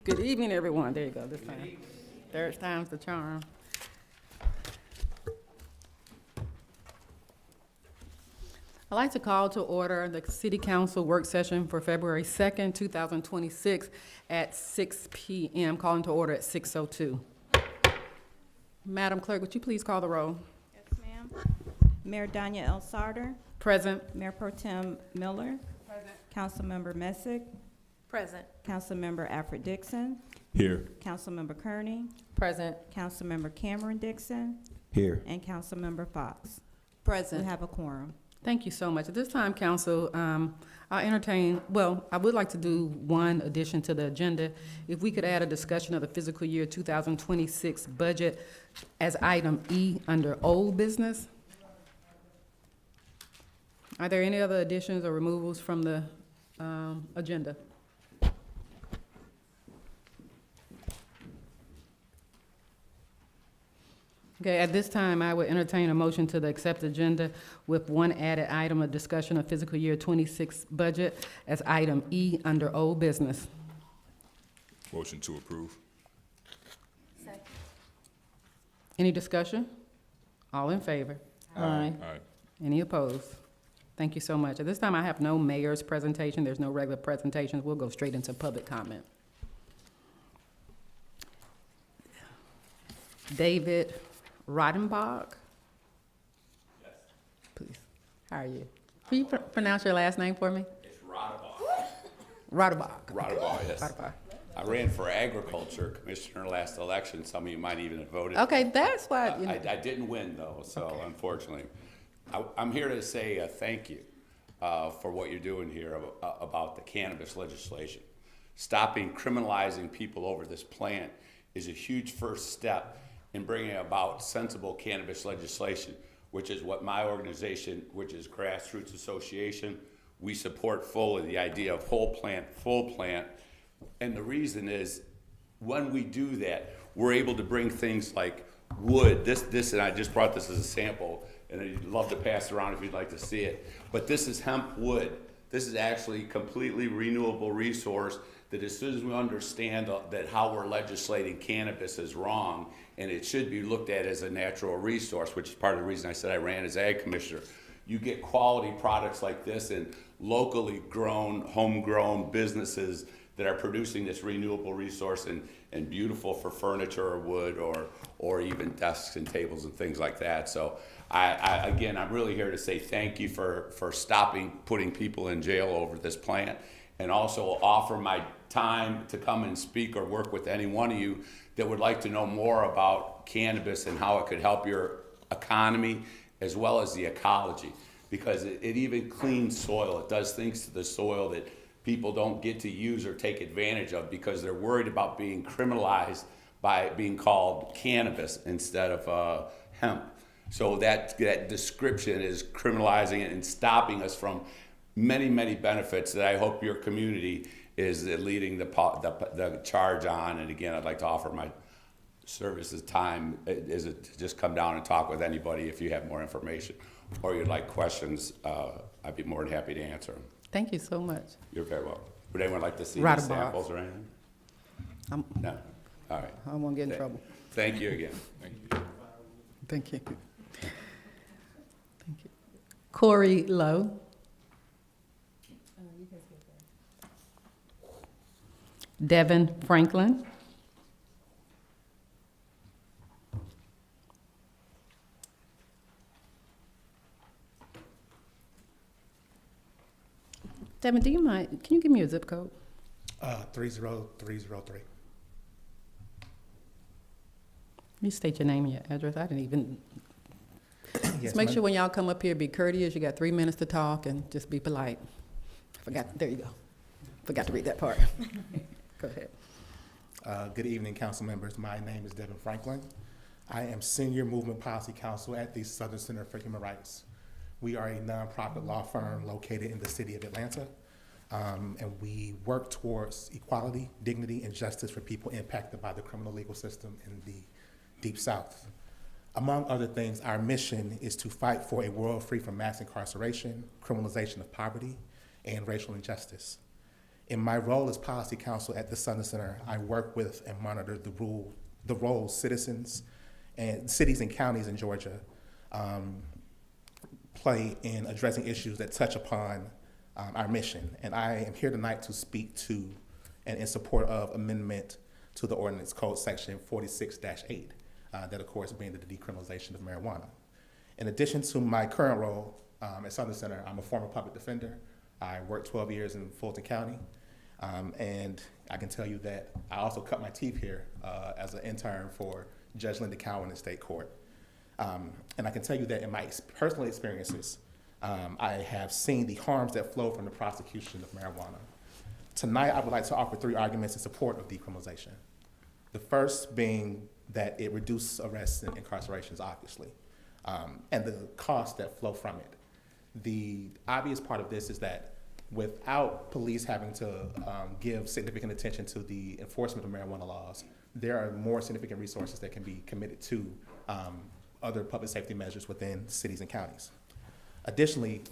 Good evening, everyone. There you go, this time. Third time's the charm. I'd like to call to order the City Council work session for February 2nd, 2026 at 6 p.m., calling to order at 6:02. Madam Clerk, would you please call the roll? Yes, ma'am. Mayor Danya L. Sarter, Present. Mayor Pro Tem Miller, Present. Councilmember Messick, Present. Councilmember Alfred Dixon, Here. Councilmember Kearney, Present. Councilmember Cameron Dixon, Here. and Councilmember Fox. We Present. have a quorum. Thank you so much. At this time, council, I would like to do one addition to the agenda. If we could add a discussion of the fiscal year 2026 budget as item E under old business. Are there any other additions or removals from the agenda? Okay, at this time, I would entertain a motion to the accept agenda with one added item, a discussion of fiscal year 26 budget as item E under old business. Motion to approve. Second. Any discussion? All in favor? Aye. Aye. Any opposed? Thank you so much. At this time, I have no mayor's presentation. There's no regular presentations. We'll go straight into public comment. David Rodenbach? Yes. Please. How are you? Can you pronounce your last name for me? It's Rodabaugh. Rodenbach. Rodabaugh, yes. Rodenbach. I ran for agriculture commissioner last election. Some of you might even have voted. Okay, that's why. I didn't win though, so unfortunately. I'm here to say thank you for what you're doing here about the cannabis legislation. Stopping criminalizing people over this plant is a huge first step in bringing about sensible cannabis legislation, which is what my organization, which is Grassroots Association, we support fully the idea of whole plant, full plant. And the reason is, when we do that, we're able to bring things like wood. This, and I just brought this as a sample, and I'd love to pass it around if you'd like to see it. But this is hemp wood. This is actually completely renewable resource that, as soon as we understand that how we're legislating cannabis is wrong, and it should be looked at as a natural resource, which is part of the reason I said I ran as ag commissioner. You get quality products like this in locally grown, homegrown businesses that are producing this renewable resource and beautiful for furniture or wood or even desks and tables and things like that. So again, I'm really here to say thank you for stopping putting people in jail over this plant, and also offer my time to come and speak or work with any one of you that would like to know more about cannabis and how it could help your economy as well as the ecology, because it even cleans soil. It does things to the soil that people don't get to use or take advantage of because they're worried about being criminalized by being called cannabis instead of hemp. So that description is criminalizing it and stopping us from many, many benefits that I hope your community is leading the charge on. And again, I'd like to offer my services time is to just come down and talk with anybody if you have more information or you'd like questions. I'd be more than happy to answer them. Thank you so much. You're very welcome. Would anyone like to see the Rodabaugh. samples or anything? No? All right. I won't get in trouble. Thank you again. Thank you. Thank you. Thank you. Corey Lowe. Devin Franklin. Devin, do you mind, can you give me a zip code? 30303. You state your name and your address. I didn't even. Yes, Just make my- sure when y'all come up here, be courteous. You got 3 minutes to talk and just be polite. There you go. Forgot to read that part. Go ahead. Good evening, council members. My name is Devin Franklin. I am Senior Movement Policy Counsel at the Southern Center for Human Rights. We are a nonprofit law firm located in the city of Atlanta, and we work towards equality, dignity, and justice for people impacted by the criminal legal system in the Deep South. Among other things, our mission is to fight for a world free from mass incarceration, criminalization of poverty, and racial injustice. In my role as policy counsel at the Southern Center, I work with and monitor the roles citizens and cities and counties in Georgia play in addressing issues that touch upon our mission. And I am here tonight to speak to and in support of amendment to the ordinance code section 46-8, that of course being the decriminalization of marijuana. In addition to my current role at Southern Center, I'm a former public defender. I worked 12 years in Fulton County. And I can tell you that I also cut my teeth here as an intern for Judge Linda Cowan in state court. And I can tell you that in my personal experiences, I have seen the harms that flow from the prosecution of marijuana. Tonight, I would like to offer 3 arguments in support of decriminalization. The first being that it reduces arrests and incarcerations, obviously, and the costs that flow from it. The obvious part of this is that without police having to give significant attention to the enforcement of marijuana laws, there are more significant resources that can be committed to other public safety measures within cities and counties. Additionally,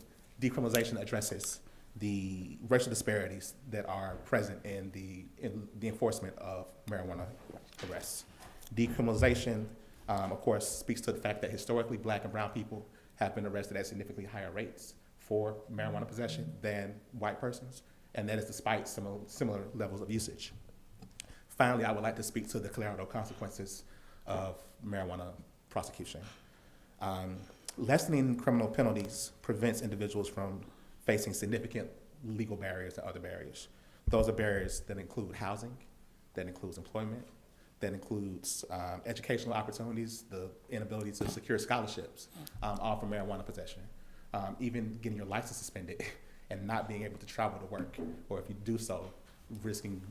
decriminalization addresses the racial disparities that are present in the enforcement of marijuana arrests. Decriminalization, of course, speaks to the fact that historically Black and brown people have been arrested at significantly higher rates for marijuana possession than white persons, and that is despite similar levels of usage. Finally, I would like to speak to the collateral consequences of marijuana prosecution. Lessening criminal penalties prevents individuals from facing significant legal barriers and other barriers. Those are barriers that include housing, that includes employment, that includes educational opportunities, the inability to secure scholarships, all for marijuana possession. Even getting your license suspended and not being able to travel to work, or if you do so, risking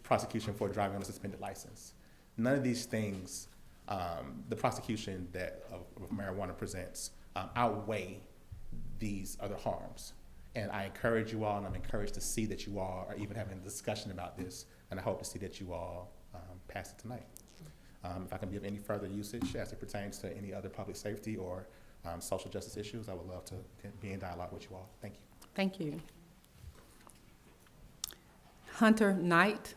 prosecution for driving on a suspended license. None of these things, the prosecution that of marijuana presents, outweigh these other harms. And I encourage you all, and I'm encouraged to see that you all are even having a discussion about this, and I hope to see that you all pass it tonight. If I can give any further usage as it pertains to any other public safety or social justice issues, I would love to be in dialogue with you all. Thank you. Thank you. Hunter Knight.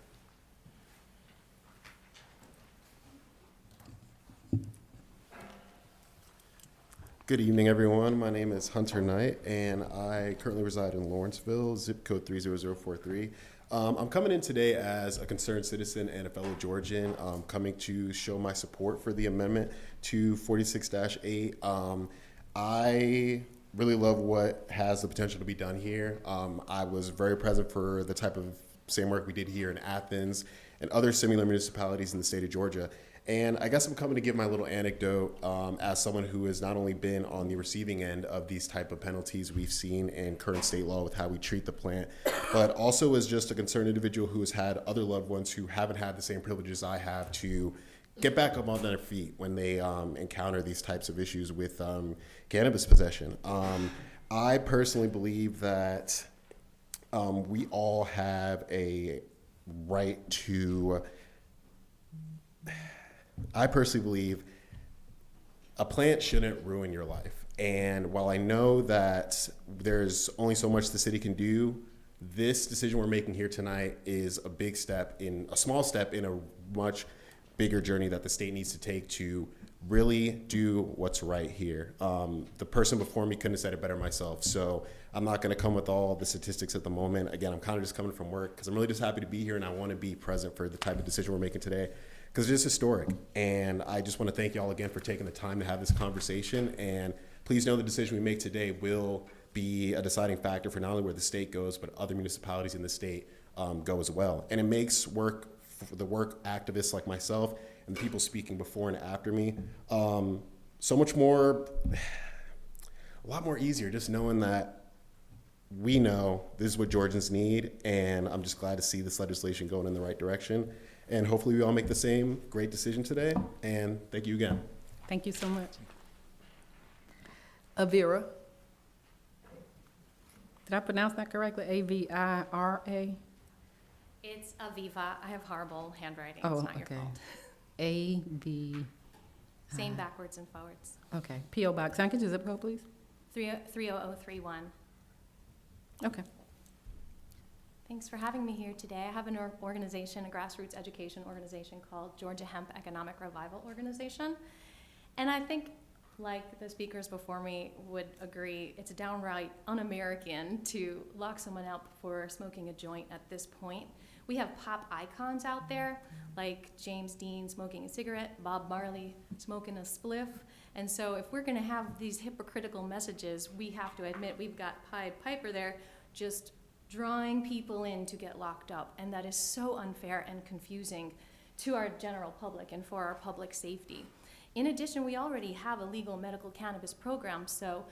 Good evening, everyone. My name is Hunter Knight, and I currently reside in Lawrenceville, zip code 30043. I'm coming in today as a concerned citizen and a fellow Georgian, coming to show my support for the amendment to 46-8. I really love what has the potential to be done here. I was very present for the type of same work we did here in Athens and other similar municipalities in the state of Georgia. And I guess I'm coming to give my little anecdote as someone who has not only been on the receiving end of these type of penalties we've seen in current state law with how we treat the plant, but also as just a concerned individual who has had other loved ones who haven't had the same privileges I have to get back up on their feet when they encounter these types of issues with cannabis possession. I personally believe that we all have a right to... I personally believe a plant shouldn't ruin your life. And while I know that there's only so much the city can do, this decision we're making here tonight is a small step in a much bigger journey that the state needs to take to really do what's right here. The person before me couldn't have said it better myself. So I'm not going to come with all the statistics at the moment. Again, I'm kind of just coming from work because I'm really just happy to be here and I want to be present for the type of decision we're making today, because it is historic. And I just want to thank you all again for taking the time to have this conversation. And please know the decision we make today will be a deciding factor for not only where the state goes, but other municipalities in the state go as well. And it makes the work activists like myself and the people speaking before and after me so much more, a lot more easier, just knowing that we know this is what Georgians need. And I'm just glad to see this legislation going in the right direction. And hopefully we all make the same great decision today. And thank you again. Thank you so much. Avira. Did I pronounce that correctly? A-V-I-R-A? It's Aviva. I have horrible handwriting. Oh, It's not your okay. fault. A-V, Same backwards and forwards. okay. P.O. Box. Can I get your zip code, please? 30031. Okay. Thanks for having me here today. I have an organization, a grassroots education organization called Georgia Hemp Economic Revival Organization. And I think, like the speakers before me would agree, it's downright un-American to lock someone out for smoking a joint at this point. We have pop icons out there, like James Dean smoking a cigarette, Bob Marley smoking a spliff. And so if we're gonna have these hypocritical messages, we have to admit we've got Pied Piper there just drawing people in to get locked up. And that is so unfair and confusing to our general public and for our public safety. In addition, we already have a legal medical cannabis program, so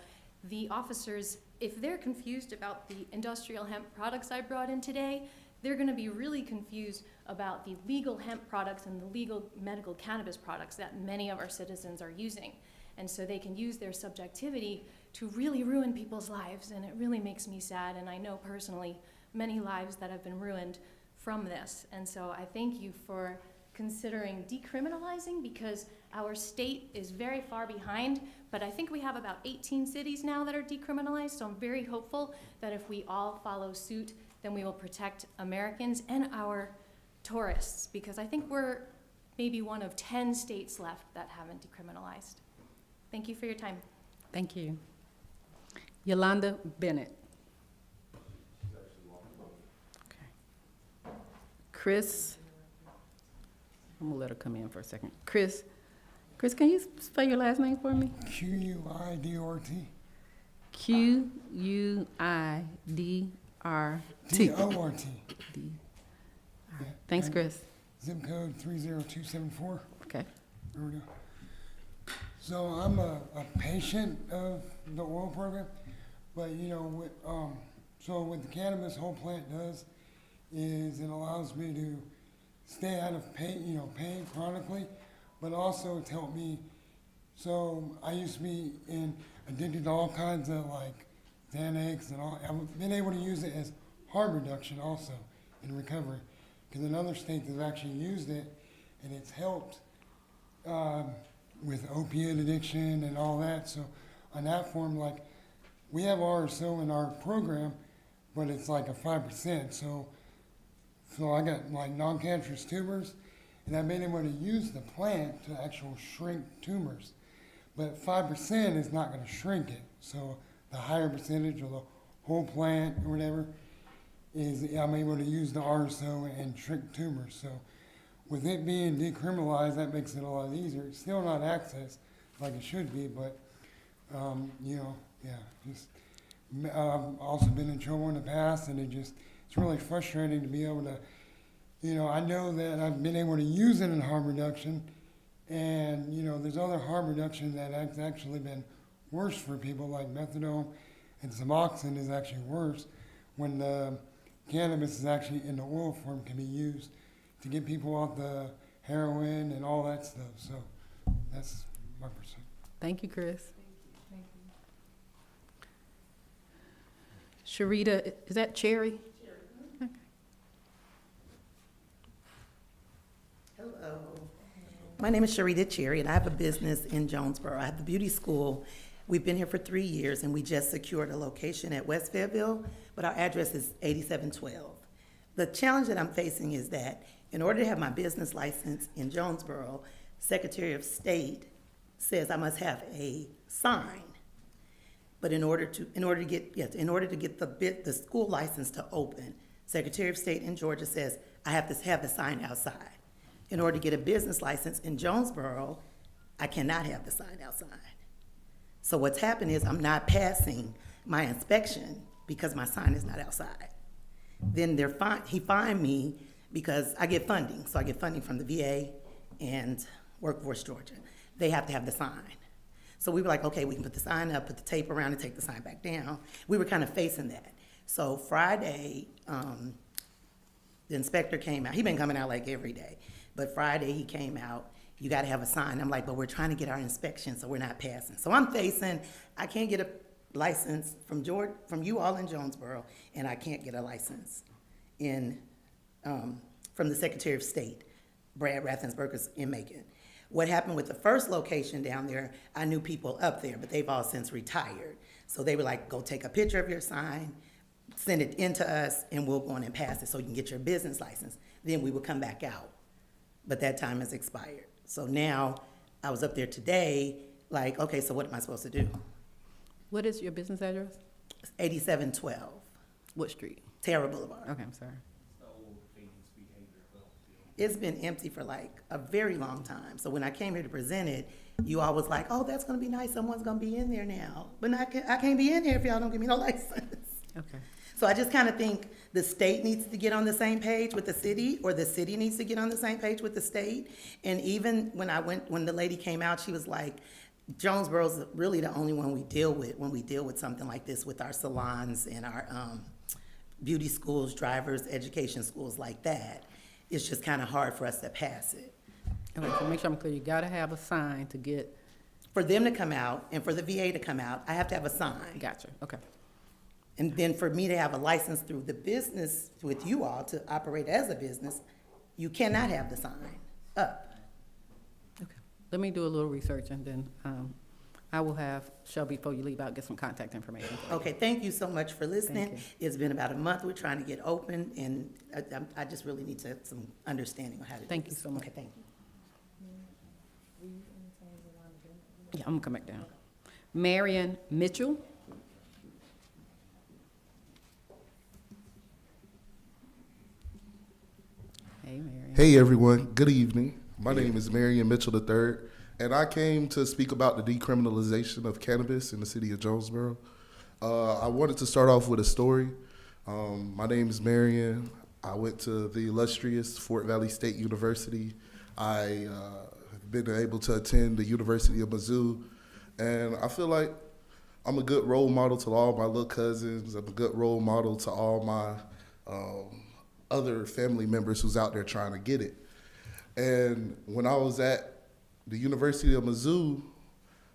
the officers, if they're confused about the industrial hemp products I brought in today, they're gonna be really confused about the legal hemp products and the legal medical cannabis products that many of our citizens are using. And so they can use their subjectivity to really ruin people's lives, and it really makes me sad, and I know personally many lives that have been ruined from this. And so I thank you for considering decriminalizing, because our state is very far behind, but I think we have about 18 cities now that are decriminalized, so I'm very hopeful that if we all follow suit, then we will protect Americans and our tourists, because I think we're maybe one of 10 states left that haven't decriminalized. Thank you for your time. Thank you. Yolanda Bennett. Okay. Chris, I'm gonna let her come in for a second. Chris, can you spell your last name for me? Q-U-I-D-O-R-T. Q-U-I-D-R-T. D-O-R-T. Thanks, Chris. Zip code 30274. Okay. There we go. So I'm a patient of the oil program, but you know, so what the cannabis whole plant does is it allows me to stay out of pain, pain chronically, but also it's helped me. So I used to be addicted to all kinds of like Xanax and all. I've been able to use it as harm reduction also in recovery, because in other states have actually used it, and it's helped with opiate addiction and all that. So on that form, like we have RSO in our program, but it's like a 5%. So I got like non-cancerous tumors, and I've been able to use the plant to actually shrink tumors. But 5% is not going to shrink it. So the higher percentage of the whole plant or whatever is I'm able to use the RSO and shrink tumors. So with it being decriminalized, that makes it a lot easier. It's still not access like it should be, but I've also been in trouble in the past, and it's really frustrating to be able to, I know that I've been able to use it in harm reduction, and there's other harm reduction that has actually been worse for people, like methadone and Suboxone is actually worse when the cannabis is actually in the oil form can be used to get people off the heroin and all that stuff. So that's my percent. Thank you, Chris. Sharita, is that Cherry? Okay. Hello. My name is Sharita Cherry, and I have a business in Jonesboro. I have the beauty school. We've been here for 3 years, and we just secured a location at West Fayetteville, but our address is 8712. The challenge that I'm facing is that in order to have my business license in Jonesboro, Secretary of State says I must have a sign. But in order to get the school license to open, Secretary of State in Georgia says I have to have the sign outside. In order to get a business license in Jonesboro, I cannot have the sign outside. So what's happened is I'm not passing my inspection because my sign is not outside. Then he fined me because I get funding. So I get funding from the VA and Workforce Georgia. They have to have the sign. So we were like, okay, we can put the sign up, put the tape around and take the sign back down. We were kind of facing that. So Friday, the inspector came out. He's been coming out like every day. But Friday he came out, you gotta have a sign. I'm like, but we're trying to get our inspection, so we're not passing. So I'm facing, I can't get a license from you all in Jonesboro, and I can't get a license from the Secretary of State, Brad Raffensperger's in Macon. What happened with the first location down there, I knew people up there, but they've all since retired. So they were like, go take a picture of your sign, send it into us and we'll go on and pass it so you can get your business license. Then we will come back out. But that time has expired. So now, I was up there today, like, okay, so what am I supposed to do? What is your business address? It's 8712 What street? Terra Boulevard. Okay, I'm sorry. It's been empty for like a very long time. So when I came here to present it, you all was like, oh, that's gonna be nice, someone's gonna be in there now. But I can't be in here if y'all don't give me no license. Okay. So I just kind of think the state needs to get on the same page with the city, or the city needs to get on the same page with the state. And even when the lady came out, she was like, Jonesboro's really the only one we deal with when we deal with something like this with our salons and our beauty schools, drivers, education schools like that. It's just kind of hard for us to pass it. Okay, so make sure I'm clear, you gotta have a sign to get, For them to come out and for the VA to come out, I have to have a sign. gotcha, okay. And then for me to have a license through the business with you all to operate as a business, you cannot have the sign up. Okay. Let me do a little research and then, I will have Shelby, before you leave out, get some contact information for you. Okay, thank you so much for listening. Thank It's been about a month, we're trying to get open, and I just really need some understanding of how to do this. Thank you so much. Okay, thank you. Yeah, I'm gonna come back down. Marion Mitchell. Hey, Marion. Hey everyone, good evening. My name is Marion Mitchell III, and I came to speak about the decriminalization of cannabis in the city of Jonesboro. I wanted to start off with a story. My name is Marion. I went to the illustrious Fort Valley State University. I have been able to attend the University of Mizzou, and I feel like I'm a good role model to all my little cousins. I'm a good role model to all my other family members who's out there trying to get it. And when I was at the University of Mizzou,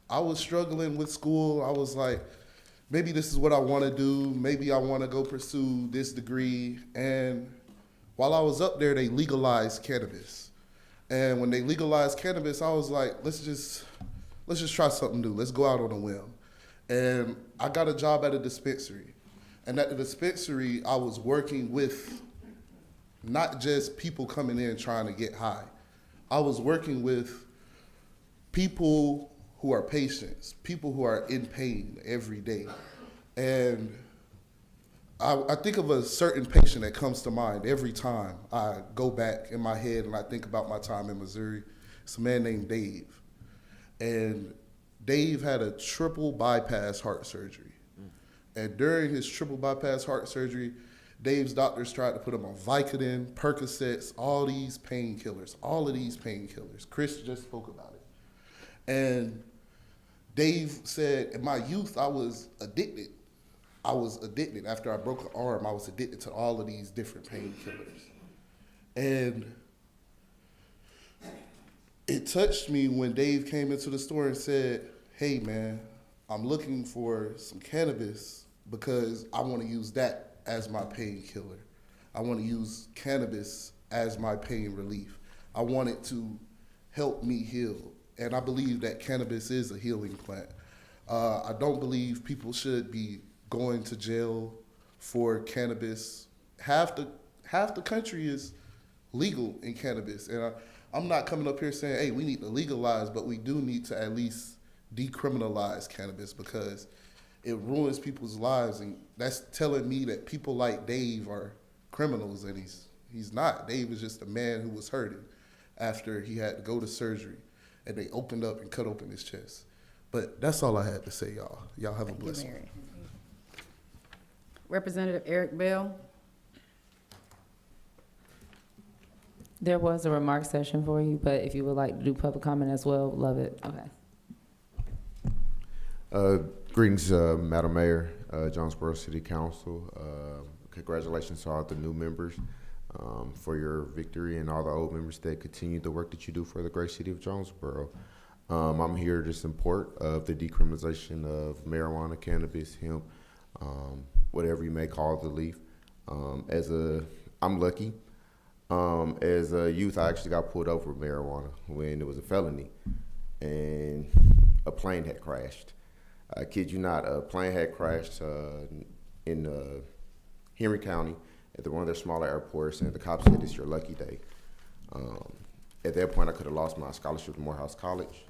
I was struggling with school. I was like, maybe this is what I want to do. Maybe I want to go pursue this degree. And while I was up there, they legalized cannabis. And when they legalized cannabis, I was like, let's just try something new. Let's go out on a whim. And I got a job at a dispensary. And at the dispensary, I was working with not just people coming in trying to get high. I was working with people who are patients, people who are in pain every day. And I think of a certain patient that comes to mind every time I go back in my head and I think about my time in Missouri. It's a man named Dave. And Dave had a triple bypass heart surgery. And during his triple bypass heart surgery, Dave's doctors tried to put him on Vicodin, Percocets, all of these painkillers. Chris just spoke about it. And Dave said, in my youth, I was addicted. After I broke an arm, I was addicted to all of these different painkillers. And it touched me when Dave came into the store and said, hey man, I'm looking for some cannabis because I want to use that as my painkiller. I want to use cannabis as my pain relief. I want it to help me heal. And I believe that cannabis is a healing plant. I don't believe people should be going to jail for cannabis. Half the country is legal in cannabis. And I'm not coming up here saying, hey, we need to legalize, but we do need to at least decriminalize cannabis because it ruins people's lives, and that's telling me that people like Dave are criminals, and he's not. Dave is just a man who was hurting after he had to go to surgery, and they opened up and cut open his chest. But that's all I had to say, y'all. Y'all have a blessed one. Representative Eric Bell. There was a remark session for you, but if you would like to do public comment as well, love it. Okay. Greetings, Madam Mayor, Jonesboro City Council. Congratulations to all the new members for your victory and all the old members that continue the work that you do for the great city of Jonesboro. I'm here to support of the decriminalization of marijuana, cannabis, hemp, whatever you may call the leaf. I'm lucky. As a youth, I actually got pulled over with marijuana when it was a felony, and a plane had crashed. I kid you not, a plane had crashed in Henry County at one of their smaller airports, and the cop said it's your lucky day. At that point, I could have lost my scholarship to Morehouse College.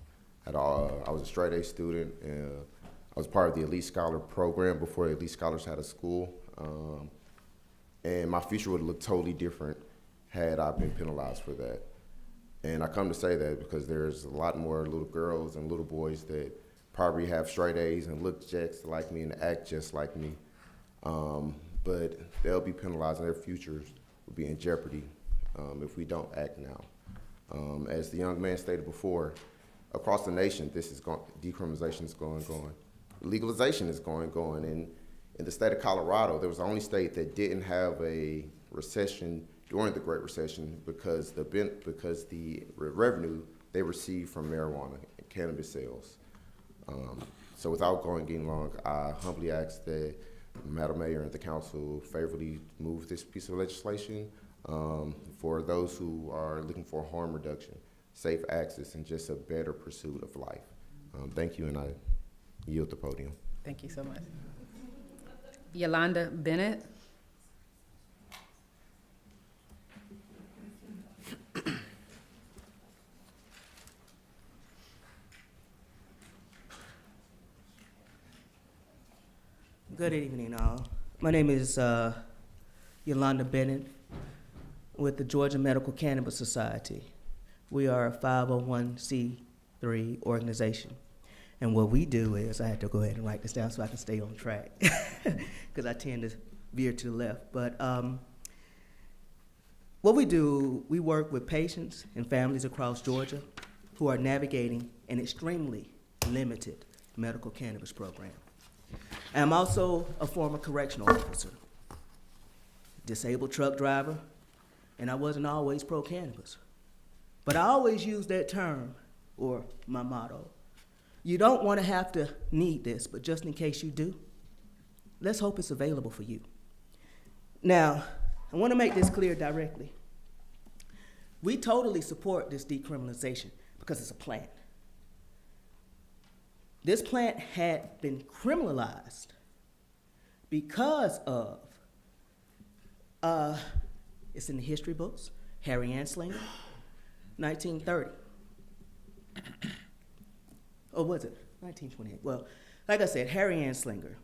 I was a straight A student. I was part of the Elite Scholar program before the Elite Scholars had a school. And my future would look totally different had I been penalized for that. And I come to say that because there's a lot more little girls and little boys that probably have straight A's and look just like me and act just like me. But they'll be penalized and their futures will be in jeopardy if we don't act now. As the young man stated before, across the nation, decriminalization is going. Legalization is going. And in the state of Colorado, there was the only state that didn't have a recession during the Great Recession because the revenue they received from marijuana and cannabis sales. So without getting long, I humbly ask that Madam Mayor and the council favorably move this piece of legislation for those who are looking for harm reduction, safe access, and just a better pursuit of life. Thank you, and I yield the podium. Thank you so much. Yolanda Bennett. Good evening, all. My name is Yolanda Bennett with the Georgia Medical Cannabis Society. We are a 501c3 organization. And what we do is, I had to go ahead and write this down so I can stay on track, because I tend to veer to the left. But what we do, we work with patients and families across Georgia who are navigating an extremely limited medical cannabis program. I'm also a former correctional officer, disabled truck driver, and I wasn't always pro-cannabis. But I always use that term, or my motto, you don't want to have to need this, but just in case you do, let's hope it's available for you. Now, I want to make this clear directly. We totally support this decriminalization because it's a plant. This plant had been criminalized because of, it's in the history books, Harry Anslinger, 1930. Or was it 1928? Well, like I said, Harry Anslinger.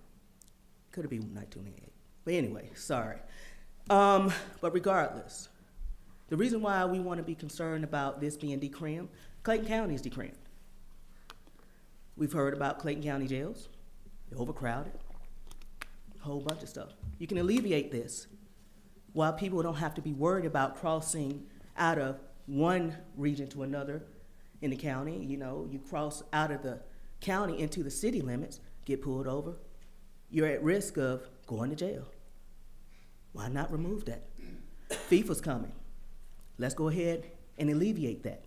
Could have been 1928. But anyway, sorry. But regardless, the reason why we want to be concerned about this being decrimmed, Clayton County is decrimmed. We've heard about Clayton County jails. They're overcrowded. A whole bunch of stuff. You can alleviate this while people don't have to be worried about crossing out of one region to another in the county. You know, you cross out of the county into the city limits, get pulled over, you're at risk of going to jail. Why not remove that? FIFA's coming. Let's go ahead and alleviate that.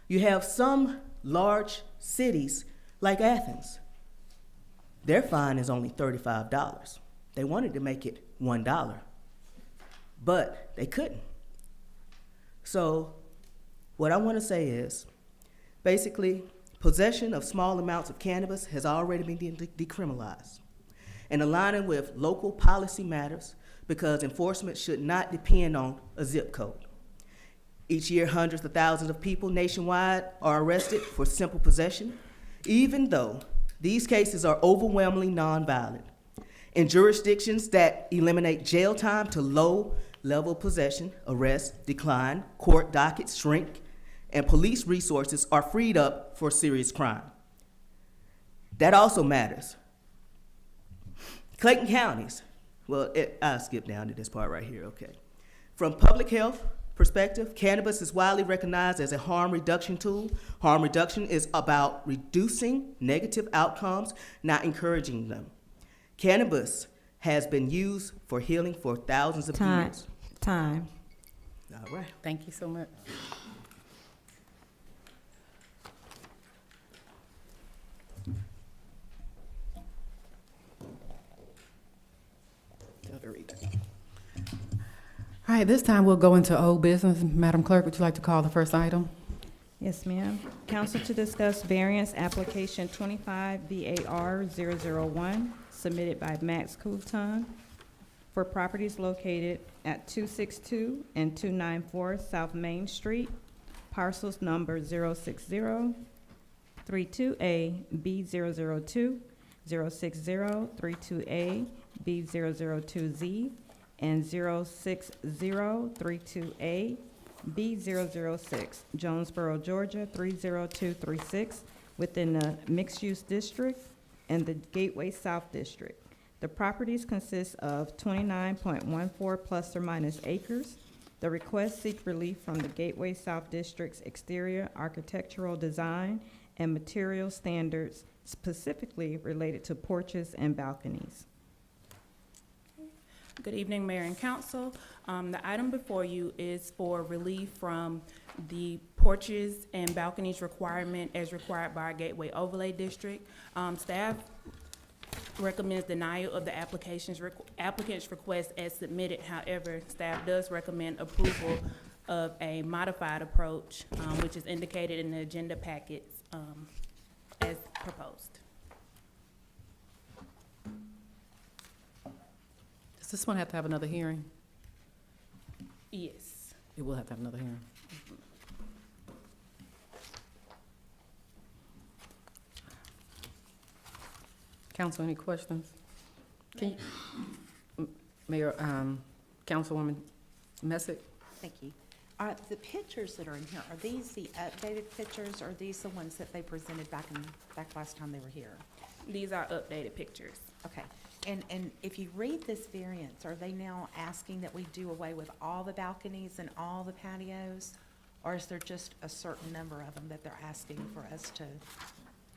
You have some large cities like Athens. Their fine is only $35. They wanted to make it $1, but they couldn't. So what I want to say is, basically, possession of small amounts of cannabis has already been decriminalized. And aligning with local policy matters because enforcement should not depend on a zip code. Each year, hundreds of thousands of people nationwide are arrested for simple possession, even though these cases are overwhelmingly nonviolent. In jurisdictions that eliminate jail time to low-level possession, arrests decline, court dockets shrink, and police resources are freed up for serious crime. That also matters. Clayton counties, well, I'll skip down to this part right here, okay. From public health perspective, cannabis is widely recognized as a harm reduction tool. Harm reduction is about reducing negative outcomes, not encouraging them. Cannabis has been used for healing for thousands of years. Time. All right. Thank you so much. All right, this time we'll go into old business. Madam Clerk, would you like to call the first item? Yes, ma'am. Council to discuss variance application 25 VAR 001 submitted by Max Couton for properties located at 262 and 294 South Main Street, parcels number 060-32A B002, 060-32A B002Z, and 060-32A B006, Jonesboro, Georgia 30236, within the mixed-use district and the Gateway South District. The properties consist of 29.14 plus or minus acres. The request seek relief from the Gateway South District's exterior architectural design and material standards specifically related to porches and balconies. Good evening, Mayor and Council. The item before you is for relief from the porches and balconies requirement as required by our Gateway Overlay District. Staff recommends denial of the applicant's request as submitted. However, staff does recommend approval of a modified approach, which is indicated in the agenda packets as proposed. Does this one have to have another hearing? Yes. It will have to have another hearing. Council, any questions? Can you, Mayor, Councilwoman Messick? Thank you. The pictures that are in here, are these the updated pictures, or are these the ones that they presented back last time they were here? These are updated pictures. Okay. And if you read this variance, are they now asking that we do away with all the balconies and all the patios? Or is there just a certain number of them that they're asking for us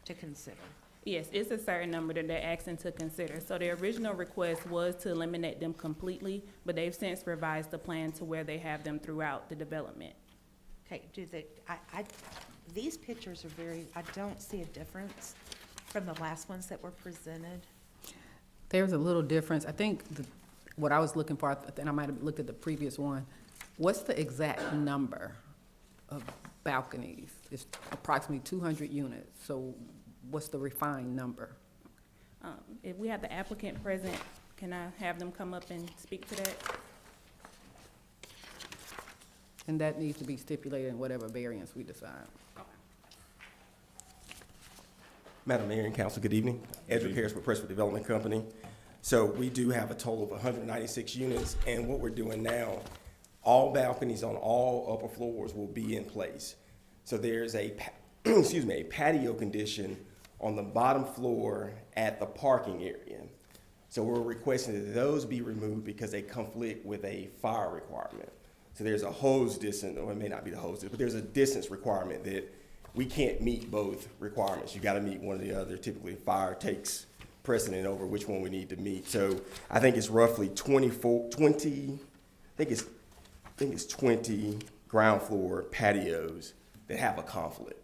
to consider? Yes, it's a certain number that they're asking to consider. So their original request was to eliminate them completely, but they've since revised the plan to where they have them throughout the development. Okay, these pictures are I don't see a difference from the last ones that were presented. There's a little difference. I think what I was looking for, and I might have looked at the previous one, what's the exact number of balconies? It's approximately 200 units, so what's the refined number? If we have the applicant present, can I have them come up and speak to that? And that needs to be stipulated in whatever variance we decide. Madam Mayor and Council, good evening. Edric Harris with Presswood Development Company. So we do have a total of 196 units, and what we're doing now, all balconies on all upper floors will be in place. So there's a, a patio condition on the bottom floor at the parking area. So we're requesting that those be removed because they conflict with a fire requirement. So there's a hose distance, or it may not be the hose distance, but there's a distance requirement that we can't meet both requirements. You gotta meet one or the other. Typically, fire takes precedent over which one we need to meet. So I think it's roughly 20 ground floor patios that have a conflict.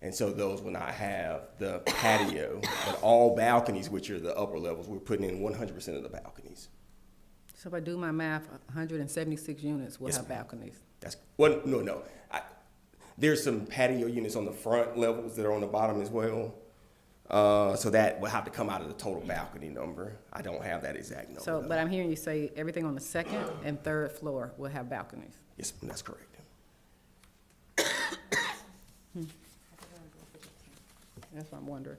And so those will not have the patio, but all balconies, which are the upper levels, we're putting in 100% of the balconies. So if I do my math, 176 units will Yes, have ma'am. balconies. That's, well, no. There's some patio units on the front levels that are on the bottom as well. So that will have to come out of the total balcony number. I don't have that exact number. So, though. but I'm hearing you say everything on the second and third floor will have balconies. Yes, that's correct. That's what I'm wondering.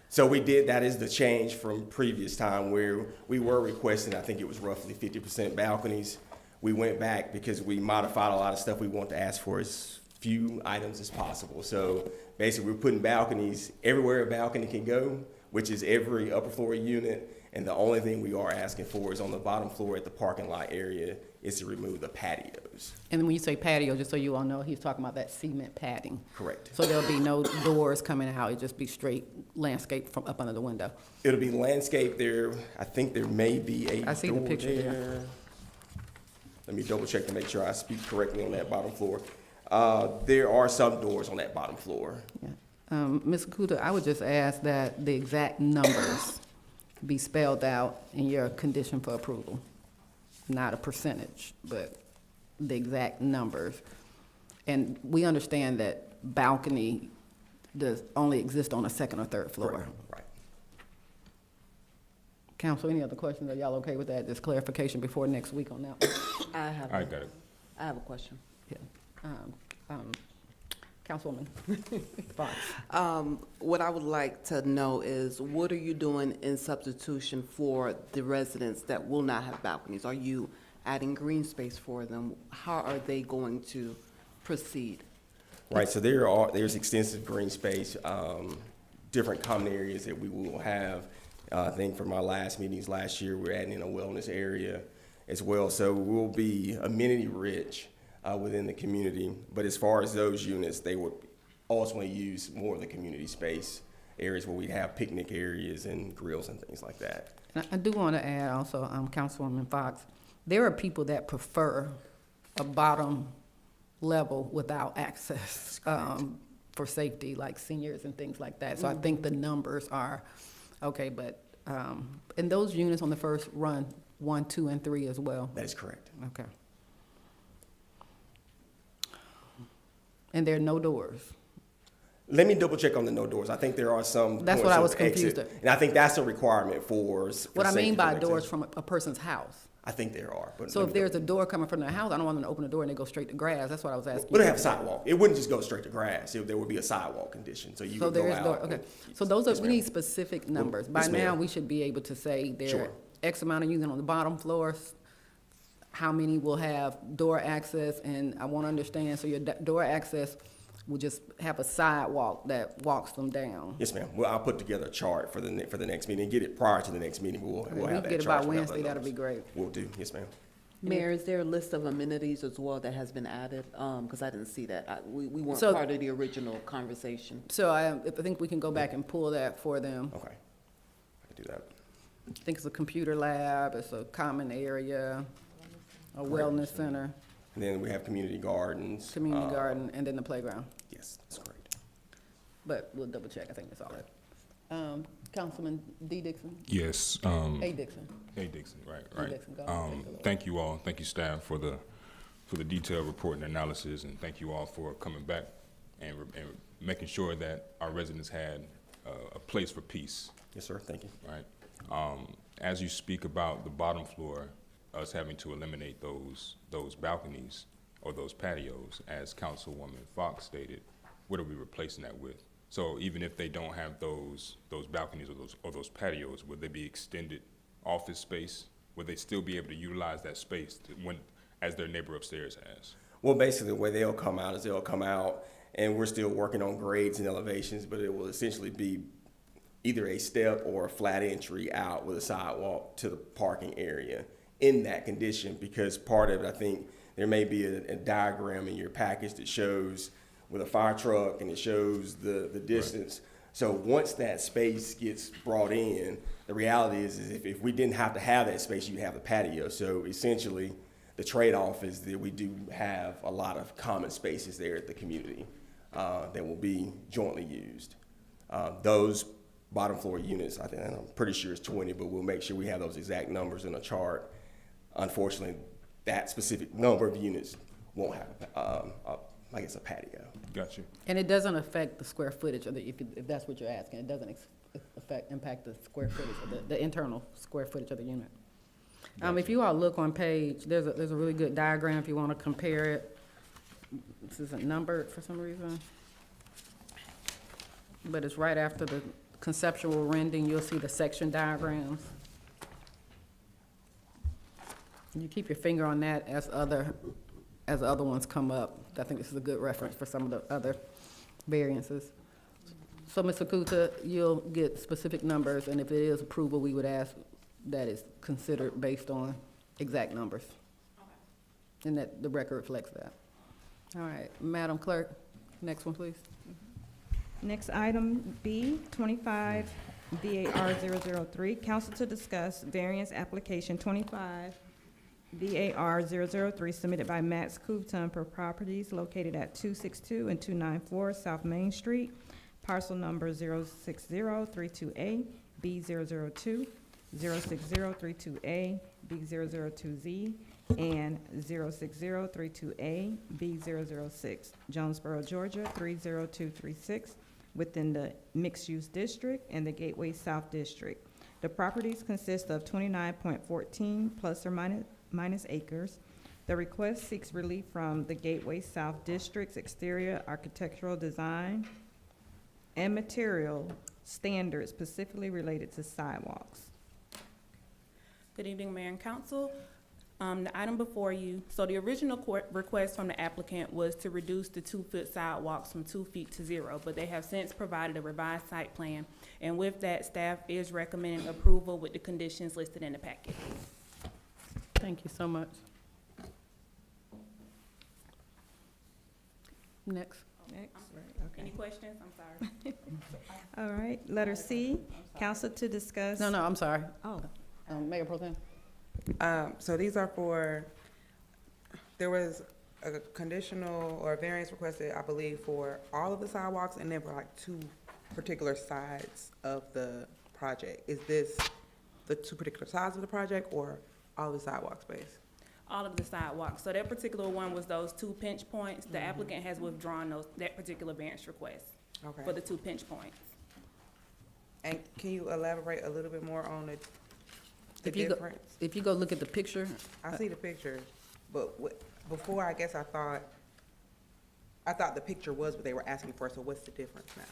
So that is the change from previous time where we were requesting, I think it was roughly 50% balconies. We went back because we modified a lot of stuff. We want to ask for as few items as possible. So basically, we're putting balconies everywhere a balcony can go, which is every upper floor unit. And the only thing we are asking for is on the bottom floor at the parking lot area is to remove the patios. And when you say patio, just so you all know, he's talking about that cement padding. Correct. So there'll be no doors coming out, it'll just be straight landscape from up under the window. It'll be landscape there. I think there may be a I see the door picture there. there. Let me double check to make sure I speak correctly on that bottom floor. There are some doors on that bottom floor. Yeah. Ms. Kuta, I would just ask that the exact numbers be spelled out in your condition for approval. Not a percentage, but the exact numbers. And we understand that balcony does only exist on a second or third floor. Right. Council, any other questions? Are y'all okay with that? Just clarification before next week on that? I got it. I have a question. Councilwoman Fox. What I would like to know is, what are you doing in substitution for the residents that will not have balconies? Are you adding green space for them? How are they going to proceed? Right, so there's extensive green space, different common areas that we will have. I think from our last meetings last year, we're adding in a wellness area as well. So we'll be amenity rich within the community. But as far as those units, they would ultimately use more of the community space areas where we have picnic areas and grills and things like that. And I do want to add also, Councilwoman Fox, there are people that prefer a bottom level without access for safety, like seniors and things like that. So I think the numbers are okay, but and those units on the first run, 1, 2, and 3 as well. That is correct. Okay. And there are no doors. Let me double check on the no doors. I think there are some. That's what I was confused exit, at. and I think that's a requirement for What I mean safety by for doors exit. from a person's house. I think there are. But So if there's a door coming from their house, I don't want them to open the door and they go straight to grass. That's what I was asking. We don't have a sidewalk. It wouldn't just go straight to grass. There would be a sidewalk condition. So you So would go there is out. door, okay. So those are, Yes, we ma'am. need specific numbers. By yes, now, ma'am. we should be able to say there Sure. are X amount of units on the bottom floors, how many will have door access, and I want to understand, so your door access will just have a sidewalk that walks them down. Yes, ma'am. Well, I'll put together a chart for the next meeting and get it prior to the next meeting. We'll If we have that get it chart. by with all the Wednesday, that'll be numbers. great. We'll do. Yes, ma'am. Mayor, is there a list of amenities as well that has been added? Because I didn't see that. We weren't So- part of the original conversation. So I think we can go back and pull that for them. Okay. I can do that. I think it's a computer lab, it's a common area, a wellness center, And then we have community gardens. community garden, and then the playground. Yes, that's correct. But we'll double check, I think that's all right. Councilman D. Dixon? Yes. A. Dixon. Hey, Dixon, right, Hey, right. Dixon, go ahead, take the lead. Thank you all, thank you staff for the detailed report and analysis, and thank you all for coming back and making sure that our residents had a place for peace, Yes, sir. Thank you. right? As you speak about the bottom floor, us having to eliminate those balconies or those patios, as Councilwoman Fox stated, what are we replacing that with? So even if they don't have those balconies or those patios, would they be extended office space? Would they still be able to utilize that space as their neighbor upstairs has? Well, basically, the way they'll come out is they'll come out, and we're still working on grades and elevations, but it will essentially be either a step or a flat entry out with a sidewalk to the parking area in that condition, because part of it, I think, there may be a diagram in your package that shows with a fire truck, and it shows the distance. So once that space gets brought in, the reality is if we didn't have to have that space, you'd have the patio. So essentially, the trade-off is that we do have a lot of common spaces there at the community that will be jointly used. Those bottom floor units, I'm pretty sure it's 20, but we'll make sure we have those exact numbers in a chart. Unfortunately, that specific number of units won't have, I guess, a patio. Gotcha. And it doesn't affect the square footage of if that's what you're asking. It doesn't impact the square footage of the internal square footage of the unit. If you all look on page, there's a really good diagram if you want to compare it. This isn't numbered for some reason, but it's right after the conceptual rendering. You'll see the section diagrams. You keep your finger on that as other ones come up. I think this is a good reference for some of the other variances. So, Mr. Kuta, you'll get specific numbers, and if it is approval, we would ask that it's considered based on exact numbers. And that the record reflects that. All right, Madam Clerk, next one, please. Next item, B, 25 VAR 003, council to discuss variance application 25 VAR 003 submitted by Max Coupton for properties located at 262 and 294 South Main Street, parcel number 06032A, B002, 06032A, B002Z, and 06032A, B006, Jonesboro, Georgia 30236, within the mixed-use district and the Gateway South District. The properties consist of 29.14 plus or minus acres. The request seeks relief from the Gateway South District's exterior architectural design and material standards specifically related to sidewalks. Good evening, Mayor and Council. The item before you, so the original request from the applicant was to reduce the 2-foot sidewalks from 2 feet to 0, but they have since provided a revised site plan. And with that, staff is recommending approval with the conditions listed in the packet. Thank you so much. Next. Next, Any questions? I'm sorry. All right, letter C, council to discuss. No, I'm sorry. Oh. Mayor Pro Tem. So these are for, there was a conditional or variance requested, I believe, for all of the sidewalks and then for like 2 particular sides of the project. Is this the 2 particular sides of the project or all the sidewalk space? All of the sidewalks. So that particular one was those 2 pinch points. The applicant has withdrawn that particular variance request for the 2 pinch points. And can you elaborate a little bit more on the If you go look at the picture. I see the picture, but before, I guess I thought the picture was what they were asking for, so what's the difference now?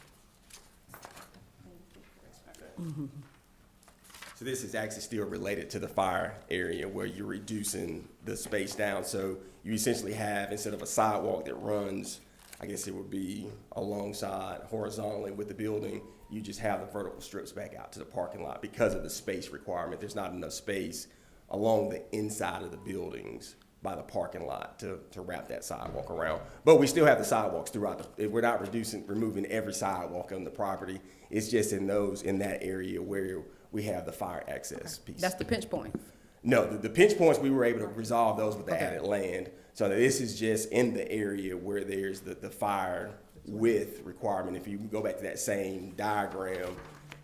So this is actually still related to the fire area where you're reducing the space down. So you essentially have, instead of a sidewalk that runs, I guess it would be alongside horizontally with the building, you just have the vertical strips back out to the parking lot because of the space requirement. There's not enough space along the inside of the buildings by the parking lot to wrap that sidewalk around. But we still have the sidewalks throughout we're not removing every sidewalk on the property. It's just in that area where we have the fire access piece. That's the pinch point. No, the pinch points, we were able to resolve those with the added land. So this is just in the area where there's the fire width requirement. If you go back to that same diagram,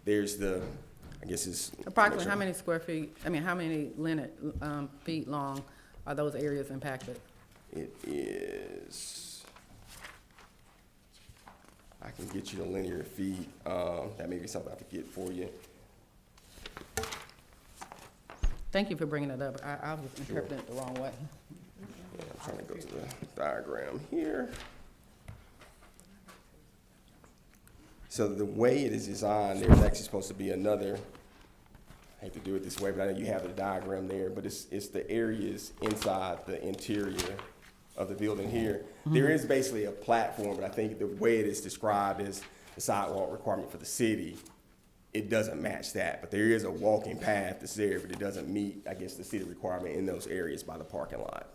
there's I guess it's. Approximately how many square feet, how many linear feet long are those areas impacted? It is, I can get you the linear feet. That may be something I could get for you. Thank you for bringing it up. I was interpreting it the wrong way. Yeah, I'm trying to go to the diagram here. So the way it is designed, there's actually supposed to be another, I hate to do it this way, but I know you have the diagram there, but it's the areas inside the interior of the building here. There is basically a platform, but I think the way it is described as the sidewalk requirement for the city, it doesn't match that. But there is a walking path that's there, but it doesn't meet, I guess, the city requirement in those areas by the parking lot.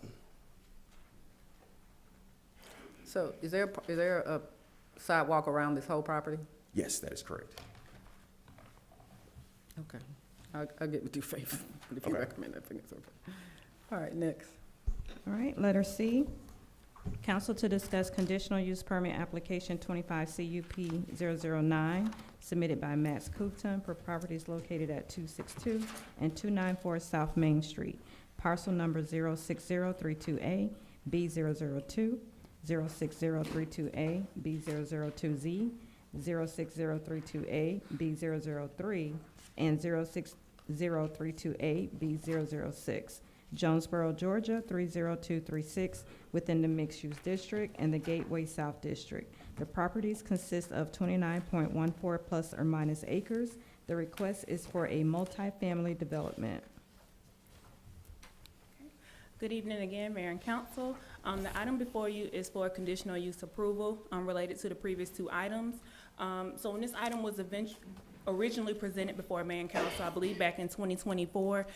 So is there a sidewalk around this whole property? Yes, that is correct. Okay. I'll get with you, Faith, if you recommend that. I think it's okay. All right, next. All right, letter C, council to discuss conditional use permit application 25 CUP 009 submitted by Max Coopton for properties located at 262 and 294 South Main Street, parcel number 06032A, B002, 06032A, B002Z, 06032A, B003, and 06032A, B006. Jonesboro, Georgia, 30236, within the mixed-use district and the Gateway South District. The properties consist of 29.14 plus or minus acres. The request is for a multifamily development. Good evening again, Mayor and Council. The item before you is for conditional use approval related to the previous 2 items. So when this item was originally presented before Mayor and Council, I believe back in 2024,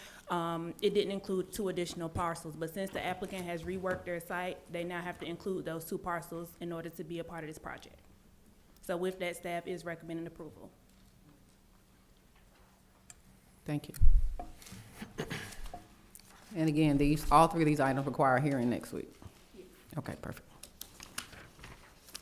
it didn't include 2 additional parcels. But since the applicant has reworked their site, they now have to include those 2 parcels in order to be a part of this project. So with that, staff is recommending approval. Thank you. And again, all 3 of these items require a hearing next week. Okay, perfect.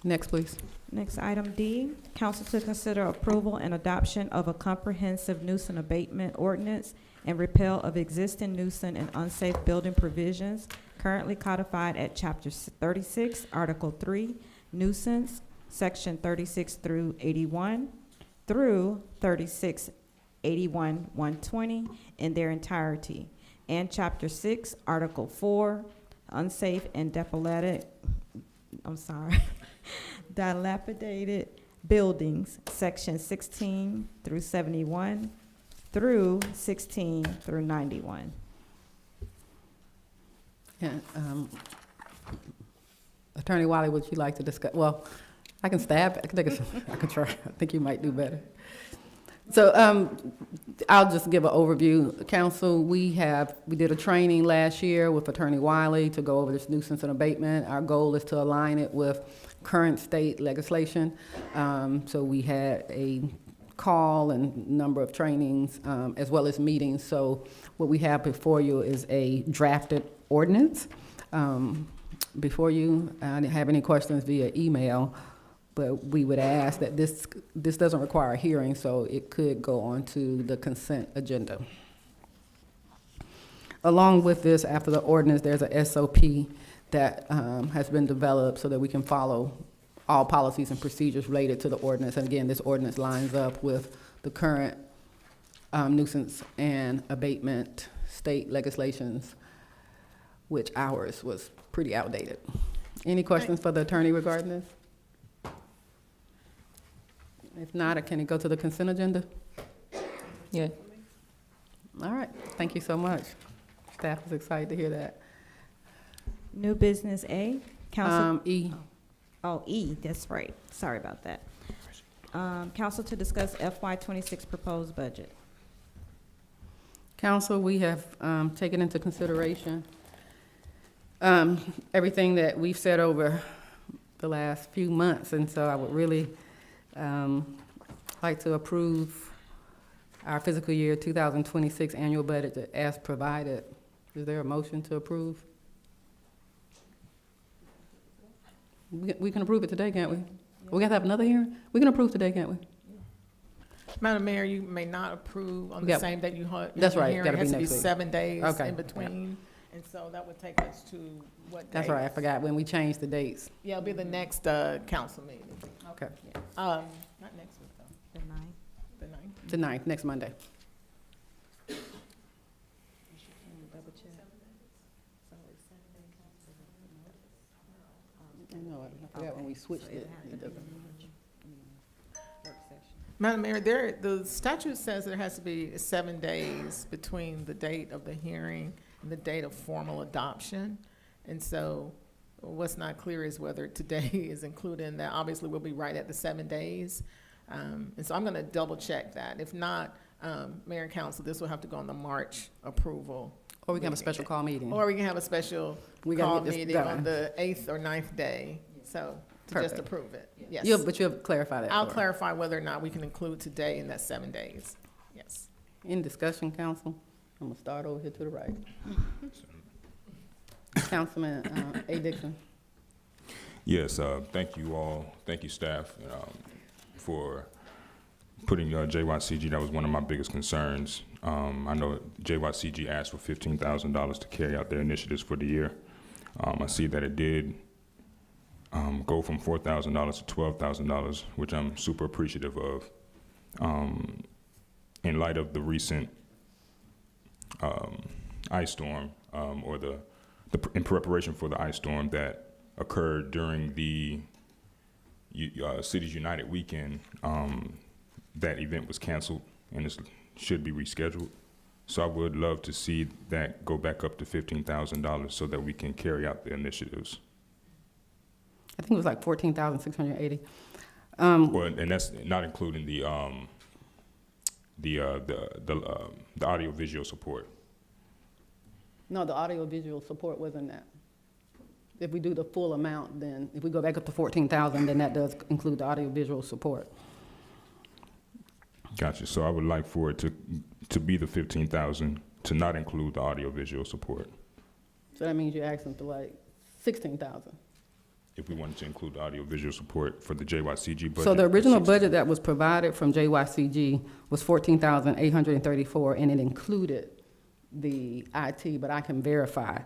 Next, please. Next, item D, council to consider approval and adoption of a comprehensive nuisance abatement ordinance and repeal of existing nuisance and unsafe building provisions currently codified at Chapter 36, Article 3, nuisance, Section 36 through 81, through 36 81-120 in their entirety, and Chapter 6, Article 4, unsafe and dilapidated buildings, Section 16 through 71 through 16 through 91. Yeah, Attorney Wiley, would you like to discuss? Well, I can stab. I can try. I think you might do better. So I'll just give an overview. Council, we did a training last year with Attorney Wiley to go over this nuisance and abatement. Our goal is to align it with current state legislation. So we had a call and number of trainings as well as meetings. So what we have before you is a drafted ordinance. Before you, I didn't have any questions via email, but we would ask that this doesn't require a hearing, so it could go on to the consent agenda. Along with this, after the ordinance, there's a SOP that has been developed so that we can follow all policies and procedures related to the ordinance. And again, this ordinance lines up with the current nuisance and abatement state legislations, which ours was pretty outdated. Any questions for the attorney regarding this? If not, can it go to the consent agenda? Yeah. All right, thank you so much. Staff is excited to hear that. New business A, council. E. Oh, E, that's right. Sorry about that. Council to discuss FY26 proposed budget. Council, we have taken into consideration everything that we've said over the last few months, and so I would really like to approve our fiscal year 2026 annual budget as provided. Is there a motion to approve? We can approve it today, can't we? We got to have another hearing? We can approve today, can't we? Madam Mayor, you may not approve on the same day you hold. That's right, It gotta be has to be next week. 7 days Okay. in between, and so that would take us to what date? That's right, I forgot when we changed the dates. Yeah, it'll be the next council meeting. Okay. Not next week, though. The 9th. The 9th. The 9th, next Monday. I know, I forgot when we switched it. Madam Mayor, the statute says there has to be 7 days between the date of the hearing and the date of formal adoption. And so what's not clear is whether today is included in that. Obviously, we'll be right at the 7 days. And so I'm going to double check that. If not, Mayor and Council, this will have to go on the March approval. Or we can have a special call meeting. Or we can have a special We gotta call get this meeting done. on the 8th or 9th day. So to just Perfect. approve it. Yes. But you'll clarify that. I'll for us. clarify whether or not we can include today in that 7 days. Yes. In discussion, council, I'm gonna start over here to the right. Councilman A. Dixon. Yes, thank you all, thank you staff, for putting JYCG, that was one of my biggest concerns. I know JYCG asked for $15,000 to carry out their initiatives for the year. I see that it did go from $4,000 to $12,000, which I'm super appreciative of. In light of the recent ice storm, or in preparation for the ice storm that occurred during the Cities United weekend, that event was canceled and it should be rescheduled. So I would love to see that go back up to $15,000 so that we can carry out the initiatives. I think it was like 14,680. Well, and that's not including the audio-visual support. No, the audio-visual support wasn't that. If we do the full amount, then if we go back up to 14,000, then that does include the audio-visual support. Gotcha. So I would like for it to be the 15,000 to not include the audio-visual support. So that means you're asking for like 16,000. If we wanted to include the audio-visual support for the JYCG budget. So the original budget that was provided from JYCG was 14,834, and it included the IT, but I can verify.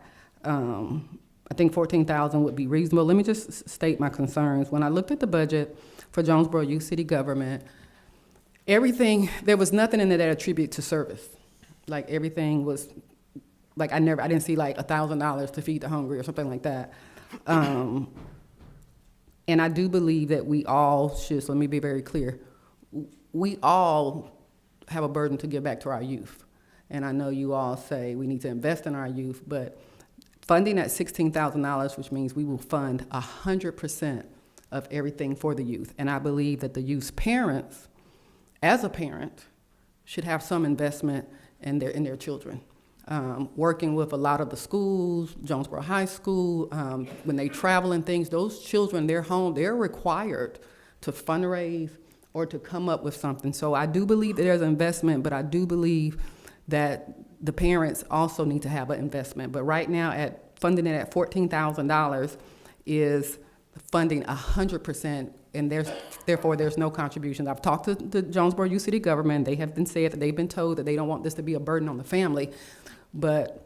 I think 14,000 would be reasonable. Let me just state my concerns. When I looked at the budget for Jonesboro Youth City Government, everything, there was nothing in there that attributed to service. Like everything was, like I didn't see like $1,000 to feed the hungry or something like that. And I do believe that we all should, so let me be very clear, we all have a burden to give back to our youth. And I know you all say we need to invest in our youth, but funding at $16,000, which means we will fund 100% of everything for the youth. And I believe that the youth's parents, as a parent, should have some investment in their children. Working with a lot of the schools, Jonesboro High School, when they travel and things, those children, they're home, they're required to fundraise or to come up with something. So I do believe that there's an investment, but I do believe that the parents also need to have an investment. But right now, funding it at $14,000 is funding 100%, and therefore there's no contributions. I've talked to the Jonesboro Youth City government. They have been said that they've been told that they don't want this to be a burden on the family, but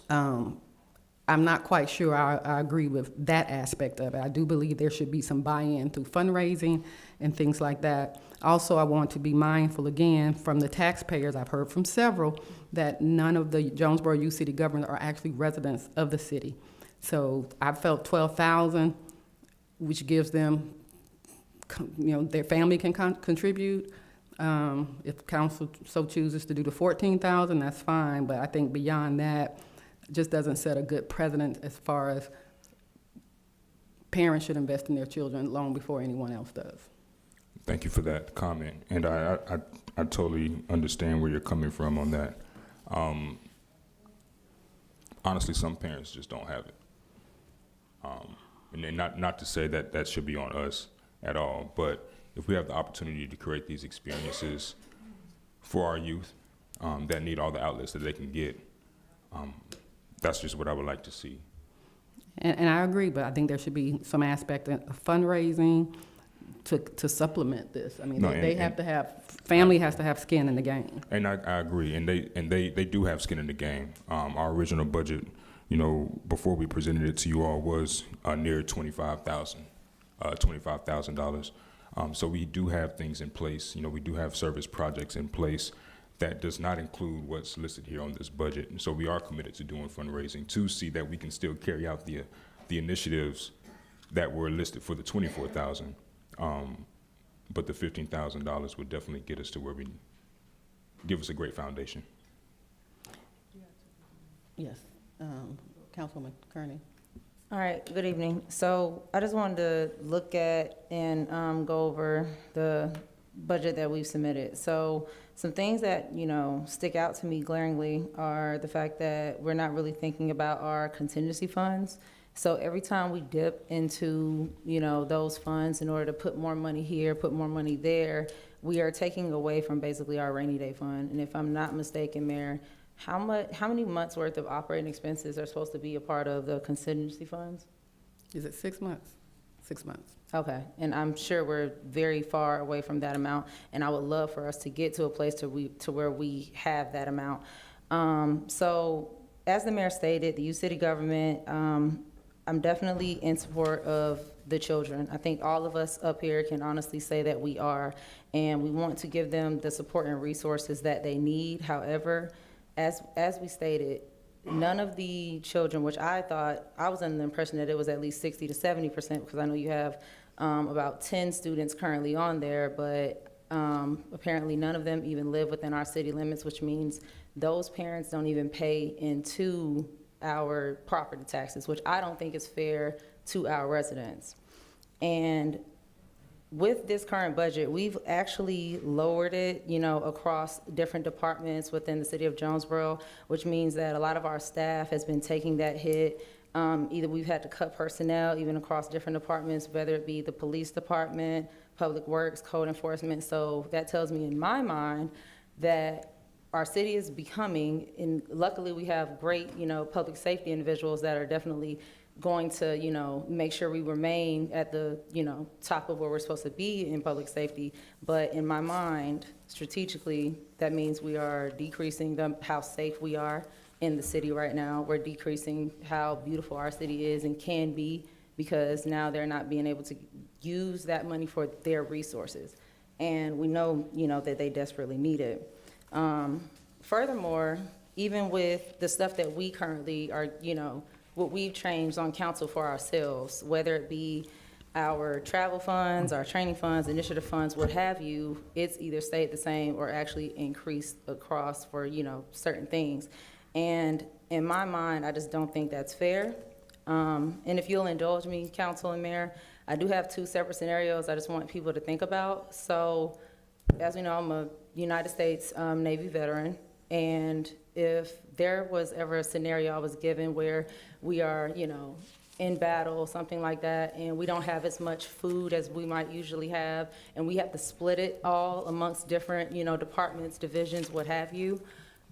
I'm not quite sure I agree with that aspect of it. I do believe there should be some buy-in through fundraising and things like that. Also, I want to be mindful again from the taxpayers. I've heard from several that none of the Jonesboro Youth City government are actually residents of the city. So I felt $12,000, which gives them, their family can contribute. If council so chooses to do the $14,000, that's fine. But I think beyond that, just doesn't set a good precedent as far as parents should invest in their children long before anyone else does. Thank you for that comment, and I totally understand where you're coming from on that. Honestly, some parents just don't have it, and then not to say that that should be on us at all, but if we have the opportunity to create these experiences for our youth that need all the outlets that they can get, that's just what I would like to see. And I agree, but I think there should be some aspect of fundraising to supplement this. I mean, family has to have skin in the game. And I agree, and they do have skin in the game. Our original budget, before we presented it to you all, was near $25,000. So we do have things in place. We do have service projects in place. That does not include what's listed here on this budget. And so we are committed to doing fundraising to see that we can still carry out the initiatives that were listed for the $24,000. But the $15,000 would definitely get us to where give us a great foundation. Yes, Councilwoman Kearney. All right, good evening. So I just wanted to look at and go over the budget that we've submitted. So some things that, stick out to me glaringly are the fact that we're not really thinking about our contingency funds. So every time we dip into, those funds in order to put more money here, put more money there, we are taking away from basically our rainy day fund. And if I'm not mistaken, Mayor, how many months worth of operating expenses are supposed to be a part of the contingency funds? Is it 6 months? 6 months. Okay, and I'm sure we're very far away from that amount, and I would love for us to get to a place to where we have that amount. So, as the mayor stated, the youth city government, I'm definitely in support of the children. I think all of us up here can honestly say that we are, and we want to give them the support and resources that they need. However, as we stated, none of the children, which I was under the impression that it was at least 60 to 70%, because I know you have about 10 students currently on there, but apparently none of them even live within our city limits, which means those parents don't even pay into our property taxes, which I don't think is fair to our residents. And with this current budget, we've actually lowered it, across different departments within the city of Jonesboro, which means that a lot of our staff has been taking that hit. Either we've had to cut personnel even across different departments, whether it be the police department, public works, code enforcement. So that tells me in my mind that our city is becoming, and luckily we have great, public safety individuals that are definitely going to, make sure we remain at the, top of where we're supposed to be in public safety. But in my mind, strategically, that means we are decreasing how safe we are in the city right now. We're decreasing how beautiful our city is and can be, because now they're not being able to use that money for their resources. and we know, that they desperately need it. Furthermore, even with the stuff that we currently are, what we've changed on council for ourselves, whether it be our travel funds, our training funds, initiative funds, what have you, it's either stayed the same or actually increased across for, certain things. And in my mind, I just don't think that's fair. And if you'll indulge me, council and mayor, I do have two separate scenarios I just want people to think about. So, as we know, I'm a United States Navy veteran, and if there was ever a scenario I was given where we are, in battle, something like that, and we don't have as much food as we might usually have, and we have to split it all amongst different, departments, divisions, what have you,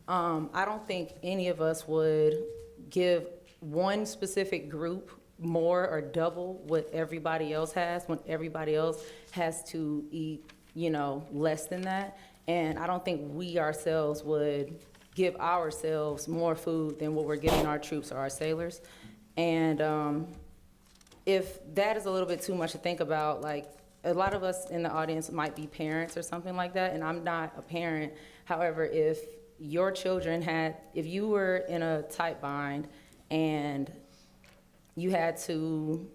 I don't think any of us would give one specific group more or double what everybody else has when everybody else has to eat, less than that. And I don't think we ourselves would give ourselves more food than what we're giving our troops or our sailors. And if that is a little bit too much to think about, like a lot of us in the audience might be parents or something like that, and I'm not a parent. However, if your children if you were in a tight bind and you had to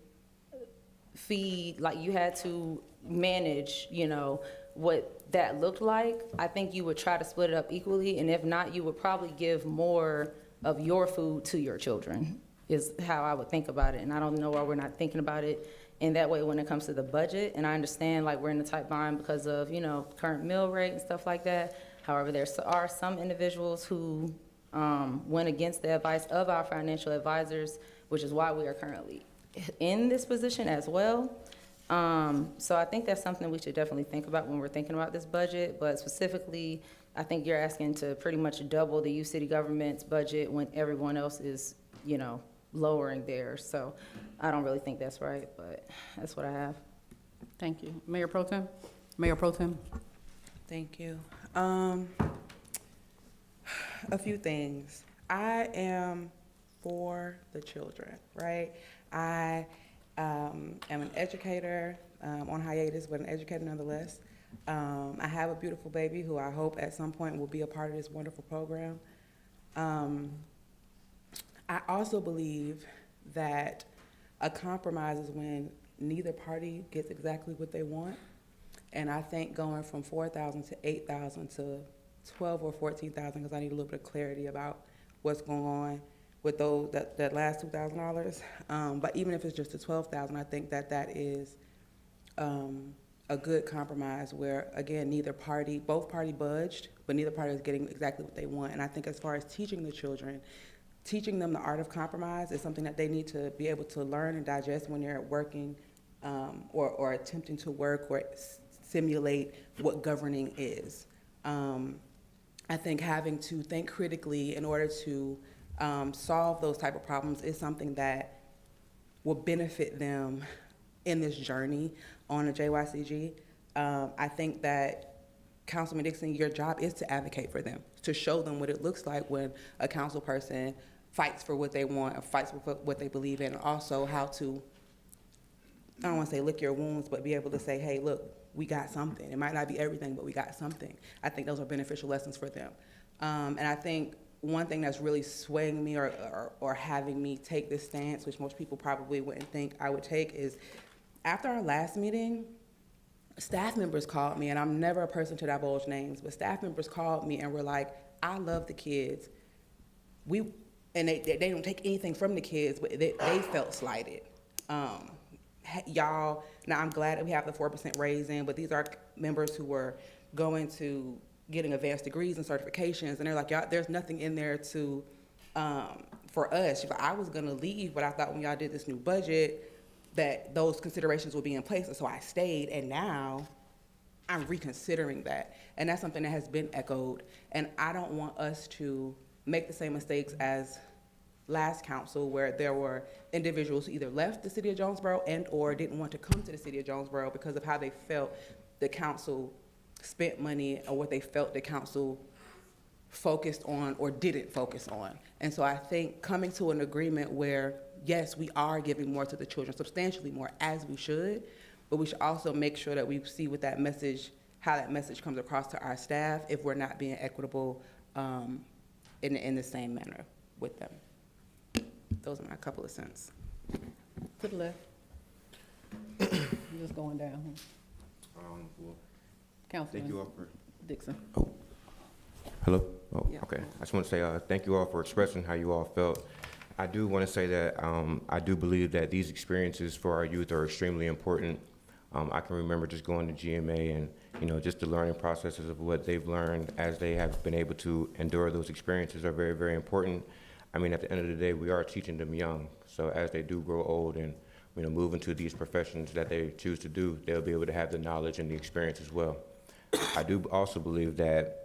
feed, like you had to manage, what that looked like, I think you would try to split it up equally, and if not, you would probably give more of your food to your children, is how I would think about it. And I don't know why we're not thinking about it in that way when it comes to the budget. And I understand, like, we're in a tight bind because of, current mill rate and stuff like that. However, there are some individuals who went against the advice of our financial advisors, which is why we are currently in this position as well. So I think that's something we should definitely think about when we're thinking about this budget, but specifically, I think you're asking to pretty much double the U City government's budget when everyone else is, lowering theirs. So I don't really think that's right, but that's what I have. Thank you. Mayor Pro Tem? Mayor Pro Tem? Thank you. A few things. I am for the children, right? I am an educator, on hiatus, but an educator nonetheless. I have a beautiful baby who I hope at some point will be a part of this wonderful program. I also believe that a compromise is when neither party gets exactly what they want. And I think going from 4,000 to 8,000 to 12 or 14,000, because I need a little bit of clarity about what's going on with those that last $2,000. But even if it's just to 12,000, I think that is a good compromise where, again, both party budged, but neither party is getting exactly what they want. And I think as far as teaching the children, teaching them the art of compromise is something that they need to be able to learn and digest when they're working or attempting to work or simulate what governing is. I think having to think critically in order to solve those type of problems is something that will benefit them in this journey on the JYCG. I think that Councilman Dixon, your job is to advocate for them, to show them what it looks like when a council person fights for what they want, or fights for what they believe in, and also how to, I don't want to say lick your wounds, but be able to say, hey, look, we got something. It might not be everything, but we got something. I think those are beneficial lessons for them. And I think one thing that's really swaying me or having me take this stance, which most people probably wouldn't think I would take, is after our last meeting, staff members called me, and I'm never a person to divulge names, but staff members called me and were like, I love the kids. And they don't take anything from the kids, but they felt slighted. Y'all, now I'm glad that we have the 4% raise in, but these are members who were going to getting advanced degrees and certifications, and they're like, y'all, there's nothing in there to, for us. She's like, I was gonna leave, but I thought when y'all did this new budget that those considerations would be in place, and so I stayed, and now I'm reconsidering that. And that's something that has been echoed, and I don't want us to make the same mistakes as last council, where there were individuals who either left the city of Jonesboro and or didn't want to come to the city of Jonesboro because of how they felt the council spent money or what they felt the council focused on or didn't focus on. And so I think coming to an agreement where, yes, we are giving more to the children, substantially more, as we should, but we should also make sure that we see what that message, how that message comes across to our staff if we're not being equitable in the same manner with them. Those are my couple of cents. To the left. Just going down. Thank you Councilman all for. Dixon. Hello? Oh, Yeah. okay. I just want to say thank you all for expressing how you all felt. I do want to say that I do believe that these experiences for our youth are extremely important. I can remember just going to GMA and, you know, just the learning processes of what they've learned as they have been able to endure those experiences are very, very important. I mean, at the end of the day, we are teaching them young. So as they do grow old and, you know, move into these professions that they choose to do, they'll be able to have the knowledge and the experience as well. I do also believe that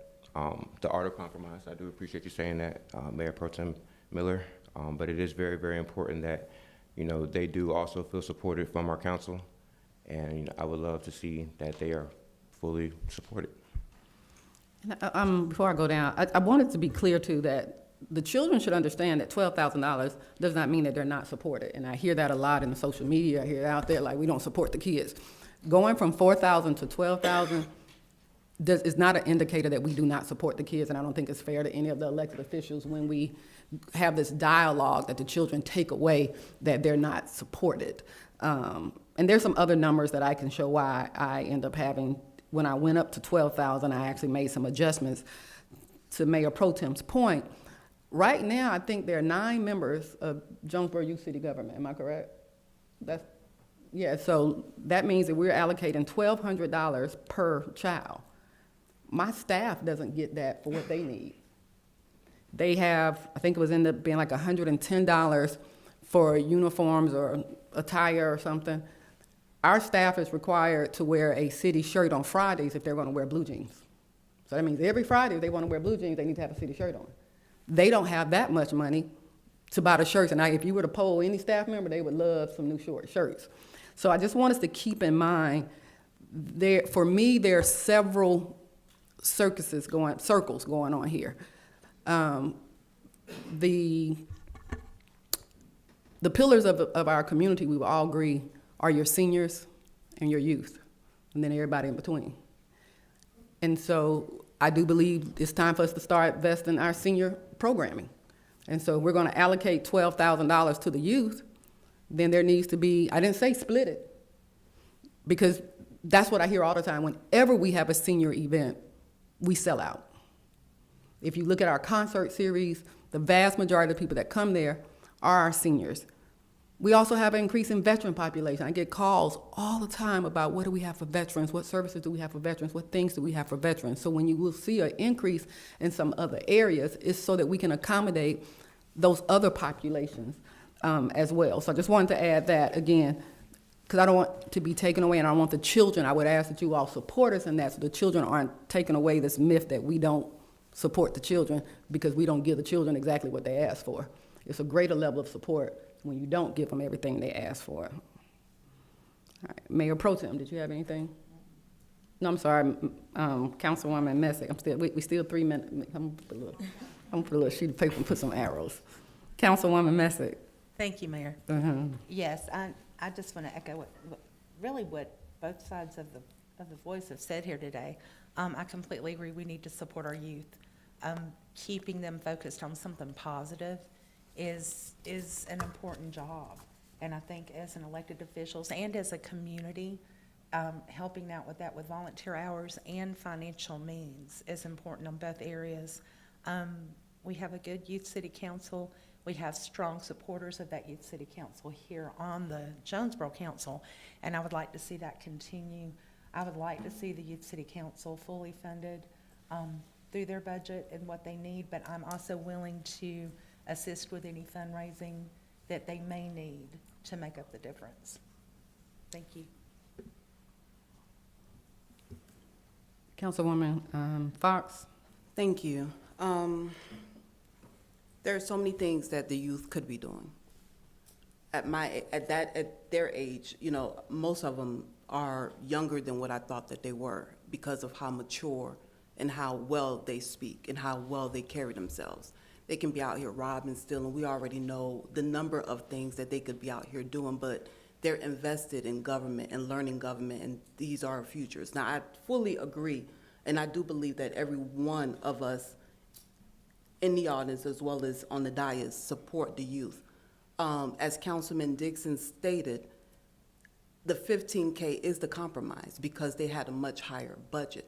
the art of compromise, I do appreciate you saying that, Mayor Pro Tem Miller, but it is very, very important that, you know, they do also feel supported from our council, and, you know, I would love to see that they are fully supported. Before I go down, I wanted to be clear too that the children should understand that $12,000 does not mean that they're not supported. And I hear that a lot in the social media. I hear it out there, like, we don't support the kids. Going from $4,000 to $12,000 is not an indicator that we do not support the kids, and I don't think it's fair to any of the elected officials when we have this dialogue that the children take away that they're not supported. And there's some other numbers that I can show why I end up having, when I went up to $12,000, I actually made some adjustments. To Mayor Pro Tem's point, right now, I think there are 9 members of Jonesboro Youth City Government. Am I correct? Yeah, so that means that we're allocating $1,200 per child. My staff doesn't get that for what they need. They have, I think it was ended up being like $110 for uniforms or attire or something. Our staff is required to wear a city shirt on Fridays if they're going to wear blue jeans. So that means every Friday, if they want to wear blue jeans, they need to have a city shirt on. They don't have that much money to buy the shirts. And if you were to poll any staff member, they would love some new short shirts. So I just want us to keep in mind, for me, there are several circles going on here. The pillars of our community, we will all agree, are your seniors and your youth, and then everybody in between. And so I do believe it's time for us to start investing our senior programming. And so if we're going to allocate $12,000 to the youth, then there needs to be, I didn't say split it, because that's what I hear all the time. Whenever we have a senior event, we sell out. If you look at our concert series, the vast majority of the people that come there are our seniors. We also have an increase in veteran population. I get calls all the time about what do we have for veterans, what services do we have for veterans, what things do we have for veterans. So when you will see an increase in some other areas, it's so that we can accommodate those other populations as well. So I just wanted to add that again, because I don't want to be taken away, and I want the children, I would ask that you all support us in that, so the children aren't taking away this myth that we don't support the children because we don't give the children exactly what they ask for. It's a greater level of support when you don't give them everything they ask for. All right. Mayor Pro Tem, did you have anything? No, I'm sorry, Councilwoman Messick. We still 3 minutes. I'm gonna put a little sheet of paper and put some arrows. Councilwoman Messick. Thank you, Mayor. Uh-huh. Yes, I just want to echo what both sides of the voice have said here today. I completely agree. We need to support our youth. Keeping them focused on something positive is an important job. And I think as an elected officials and as a community, helping out with that with volunteer hours and financial means is important on both areas. We have a good youth city council. We have strong supporters of that youth city council here on the Jonesboro Council, and I would like to see that continue. I would like to see the youth city council fully funded through their budget and what they need, but I'm also willing to assist with any fundraising that they may need to make up the difference. Thank you. Councilwoman Fox. Thank you. There are so many things that the youth could be doing. At their age, you know, most of them are younger than what I thought that they were because of how mature and how well they speak and how well they carry themselves. They can be out here robbing, stealing. We already know the number of things that they could be out here doing, but they're invested in government and learning government, and these are our futures. Now, I fully agree, and I do believe that every one of us in the audience as well as on the dais support the youth. As Councilman Dixon stated, the 15K is the compromise because they had a much higher budget.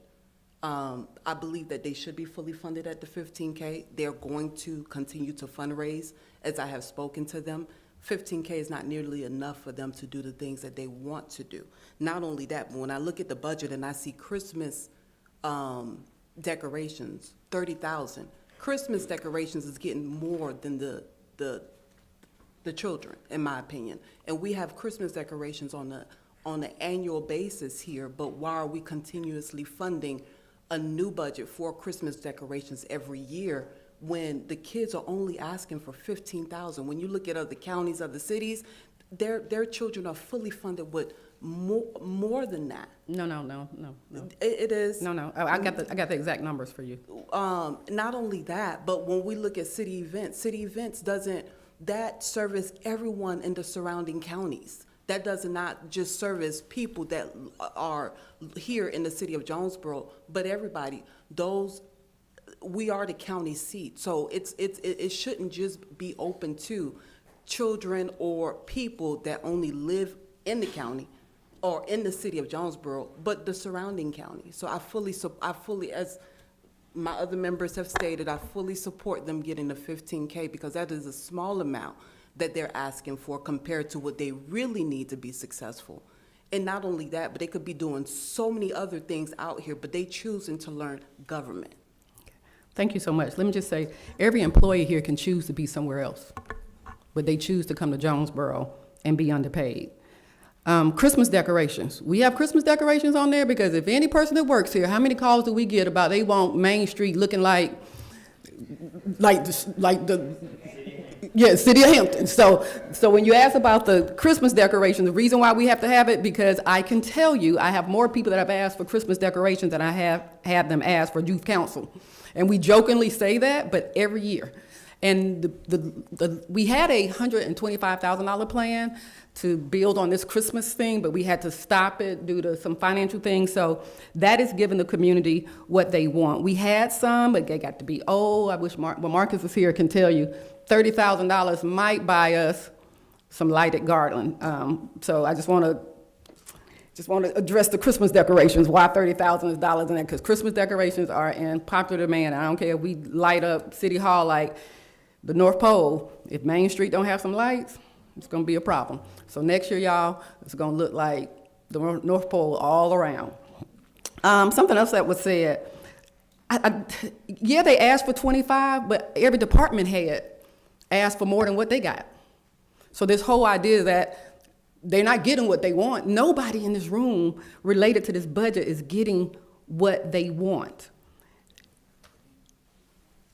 I believe that they should be fully funded at the 15K. They're going to continue to fundraise, as I have spoken to them. 15K is not nearly enough for them to do the things that they want to do. Not only that, but when I look at the budget and I see Christmas decorations, 30,000. Christmas decorations is getting more than the children, in my opinion. And we have Christmas decorations on an annual basis here, but why are we continuously funding a new budget for Christmas decorations every year when the kids are only asking for 15,000? When you look at other counties, other cities, their children are fully funded with more than that. No. It is. No. I got the exact numbers for you. Not only that, but when we look at city events doesn't, that service everyone in the surrounding counties. That does not just service people that are here in the city of Jonesboro, but everybody. We are the county seat, so it shouldn't just be open to children or people that only live in the county or in the city of Jonesboro, but the surrounding county. So I fully, as my other members have stated, I fully support them getting the 15K because that is a small amount that they're asking for compared to what they really need to be successful. And not only that, but they could be doing so many other things out here, but they choosing to learn government. Thank you so much. Let me just say, every employee here can choose to be somewhere else, but they choose to come to Jonesboro and be underpaid. Christmas decorations. We have Christmas decorations on there because if any person that works here, how many calls do we get about they want Main Street looking like the City of Hampton. So when you ask about the Christmas decorations, the reason why we have to have it, because I can tell you, I have more people that have asked for Christmas decorations than I have had them ask for youth council. And we jokingly say that, but every year. And we had a $125,000 plan to build on this Christmas thing, but we had to stop it due to some financial things. So that is giving the community what they want. We had some, but they got to be old. I wish Marcus was here, can tell you, $30,000 might buy us some lighted garland. So I just want to address the Christmas decorations, why $30,000 in that, because Christmas decorations are in popular demand. I don't care if we light up City Hall like the North Pole. If Main Street don't have some lights, it's gonna be a problem. So next year, y'all, it's gonna look like the North Pole all around. Something else that was said, yeah, they asked for 25, but every department head asked for more than what they got. So this whole idea that they're not getting what they want, nobody in this room related to this budget is getting what they want.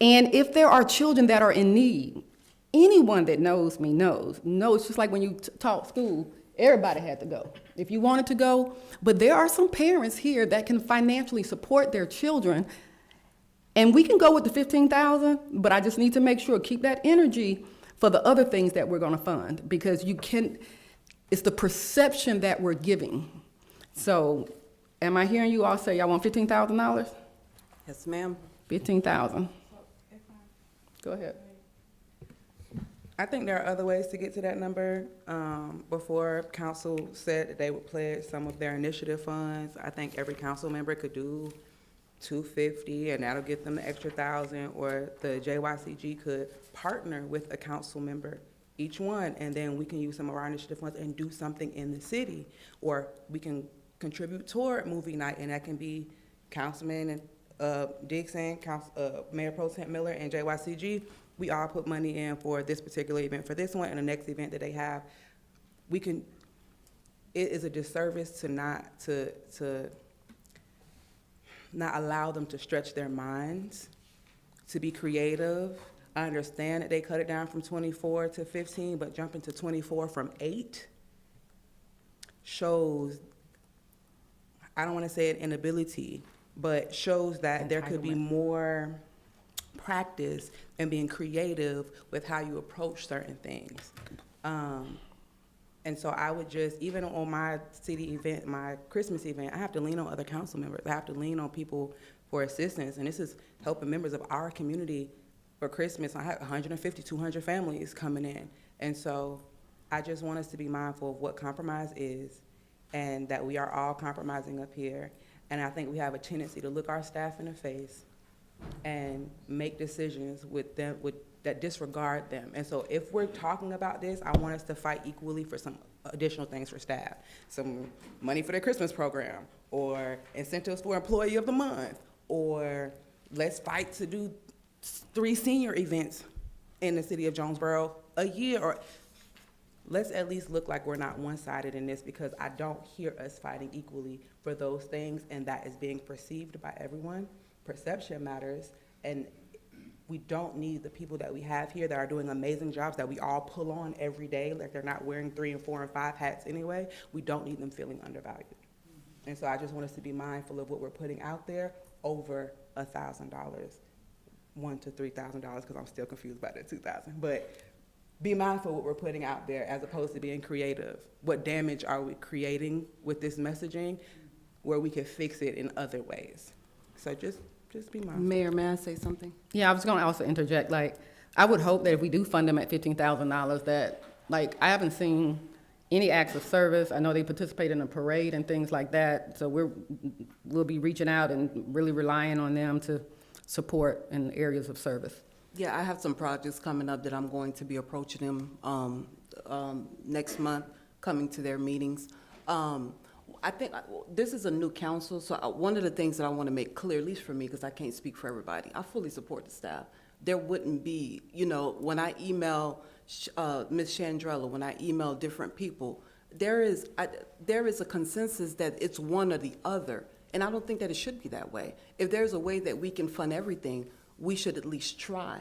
And if there are children that are in need, anyone that knows me knows, it's just like when you taught school, everybody had to go if you wanted to go. But there are some parents here that can financially support their children, and we can go with the 15,000, but I just need to make sure, keep that energy for the other things that we're gonna fund, because it's the perception that we're giving. So am I hearing you all say y'all want $15,000? Yes, ma'am. 15,000. Go ahead. I think there are other ways to get to that number. Before council said that they would pledge some of their initiative funds, I think every council member could do $250, and that'll get them the extra 1,000, or the JYCG could partner with a council member, each one, and then we can use some of our initiative funds and do something in the city, or we can contribute toward movie night, and that can be Councilman and Dixon, Mayor Pro Tem Miller, and JYCG. We all put money in for this particular event, for this one, and the next event that they have. It is a disservice to not allow them to stretch their minds, to be creative. I understand that they cut it down from 24 to 15, but jumping to 24 from 8 shows, I don't want to say an inability, but shows that there could be more practice and being creative with how you approach certain things. And so I would just, even on my city event, my Christmas event, I have to lean on other council members. I have to lean on people for assistance. And this is helping members of our community for Christmas. I have 150, 200 families coming in. And so I just want us to be mindful of what compromise is and that we are all compromising up here. And I think we have a tendency to look our staff in the face and make decisions with them that disregard them. And so if we're talking about this, I want us to fight equally for some additional things for staff. Some money for their Christmas program, or incentives for Employee of the Month, or let's fight to do 3 senior events in the city of Jonesboro a year, or let's at least look like we're not one-sided in this, because I don't hear us fighting equally for those things, and that is being perceived by everyone. Perception matters, and we don't need the people that we have here that are doing amazing jobs that we all pull on every day, like they're not wearing 3 and 4 and 5 hats anyway. We don't need them feeling undervalued. And so I just want us to be mindful of what we're putting out there over $1,000, $1,000 to $3,000, because I'm still confused about that 2,000. But be mindful of what we're putting out there as opposed to being creative. What damage are we creating with this messaging where we can fix it in other ways? So just be mindful. Mayor, may I say something? Yeah, I was gonna also interject, like, I would hope that if we do fund them at $15,000, that, like, I haven't seen any acts of service. I know they participate in a parade and things like that, so we'll be reaching out and really relying on them to support in areas of service. Yeah, I have some projects coming up that I'm going to be approaching them next month, coming to their meetings. I think this is a new council, so one of the things that I want to make clear, at least for me, because I can't speak for everybody, I fully support the staff. There wouldn't be, when I email Ms. Chandrella, when I email different people, there is a consensus that it's one or the other, and I don't think that it should be that way. If there's a way that we can fund everything, we should at least try,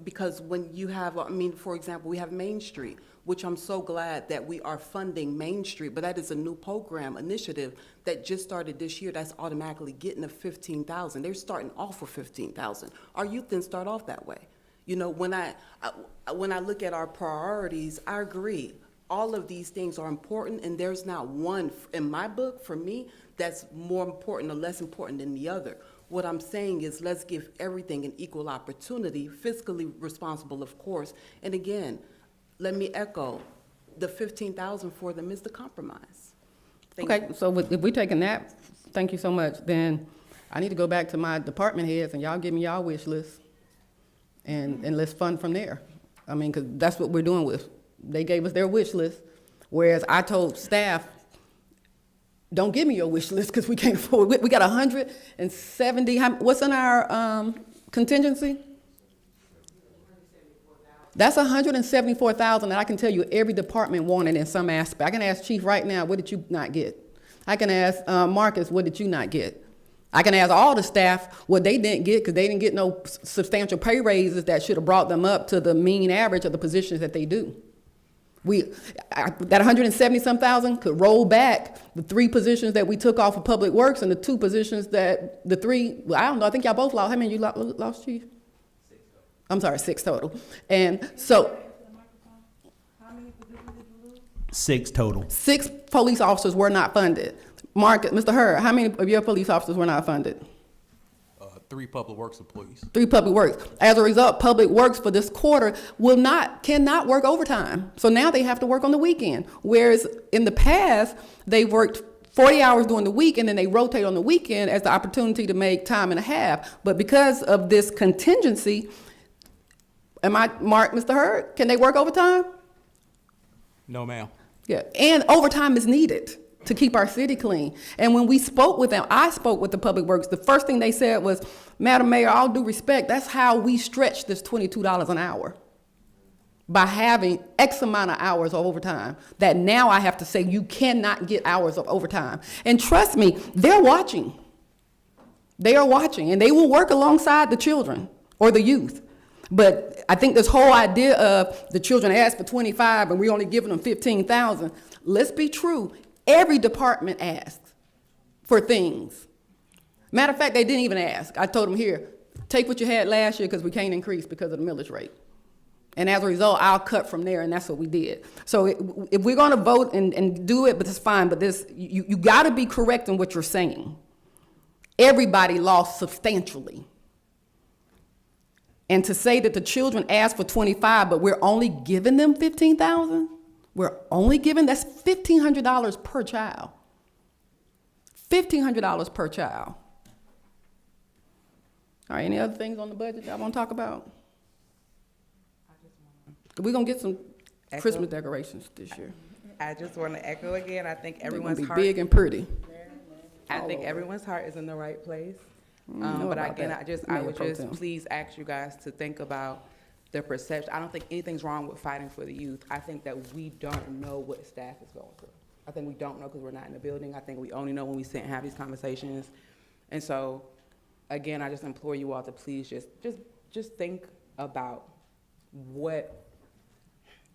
because when you have, for example, we have Main Street, which I'm so glad that we are funding Main Street, but that is a new program initiative that just started this year that's automatically getting a $15,000. They're starting off with $15,000. Our youth didn't start off that way. When I look at our priorities, I agree. All of these things are important, and there's not one, in my book, for me, that's more important or less important than the other. What I'm saying is, let's give everything an equal opportunity, fiscally responsible, of course. And again, let me echo, the $15,000 for them is the compromise. Okay, so if we're taking that, thank you so much, then I need to go back to my department heads and y'all give me y'all wish list and let's fund from there. Because that's what we're doing with. They gave us their wish list, whereas I told staff, don't give me your wish list because we can't afford it. We got 170, what's in our contingency? That's 174,000 that I can tell you every department wanted in some aspect. I can ask Chief right now, what did you not get? I can ask Marcus, what did you not get? I can ask all the staff what they didn't get because they didn't get no substantial pay raises that should have brought them up to the mean average of the positions that they do. That 170-some thousand could roll back the 3 positions that we took off of Public Works and the 2 positions that I don't know, I think y'all both lost. How many you lost, Chief? 6 total. I'm sorry, 6 total. And so. How many positions did you lose? 6 total. 6 police officers were not funded. Mr. Hurd, how many of your police officers were not funded? 3 Public Works employees. 3 Public Works. As a result, Public Works for this quarter cannot work overtime. So now they have to work on the weekend. Whereas in the past, they worked 40 hours during the week and then they rotate on the weekend as the opportunity to make time and a half. But because of this contingency, Mr. Hurd, can they work overtime? No, ma'am. Yeah, and overtime is needed to keep our city clean. And when we spoke with them, I spoke with the Public Works, the first thing they said was, Madam Mayor, all due respect, that's how we stretch this $22 an hour. By having X amount of hours of overtime, that now I have to say you cannot get hours of overtime. And trust me, they're watching. They are watching, and they will work alongside the children or the youth. But I think this whole idea of the children asked for 25 and we're only giving them 15,000, let's be true. Every department asks for things. Matter of fact, they didn't even ask. I told them, here, take what you had last year because we can't increase because of the millage rate. And as a result, I'll cut from there, and that's what we did. So if we're gonna vote and do it, but it's fine, but this, you gotta be correct in what you're saying. Everybody lost substantially. And to say that the children asked for 25, but we're only giving them 15,000, that's $1,500 per child. $1,500 per child. All right, any other things on the budget y'all wanna talk about? We're gonna get some Christmas decorations this year. I just want to echo again, I think They're everyone's gonna heart. be big and pretty. I think everyone's heart is in the right place. know But about again, that, I Mayor would Pro just Tem. please ask you guys to think about the perception. I don't think anything's wrong with fighting for the youth. I think that we don't know what staff is going through. I think we don't know because we're not in the building. I think we only know when we sit and have these conversations. And so, again, I just implore you all to please just think about what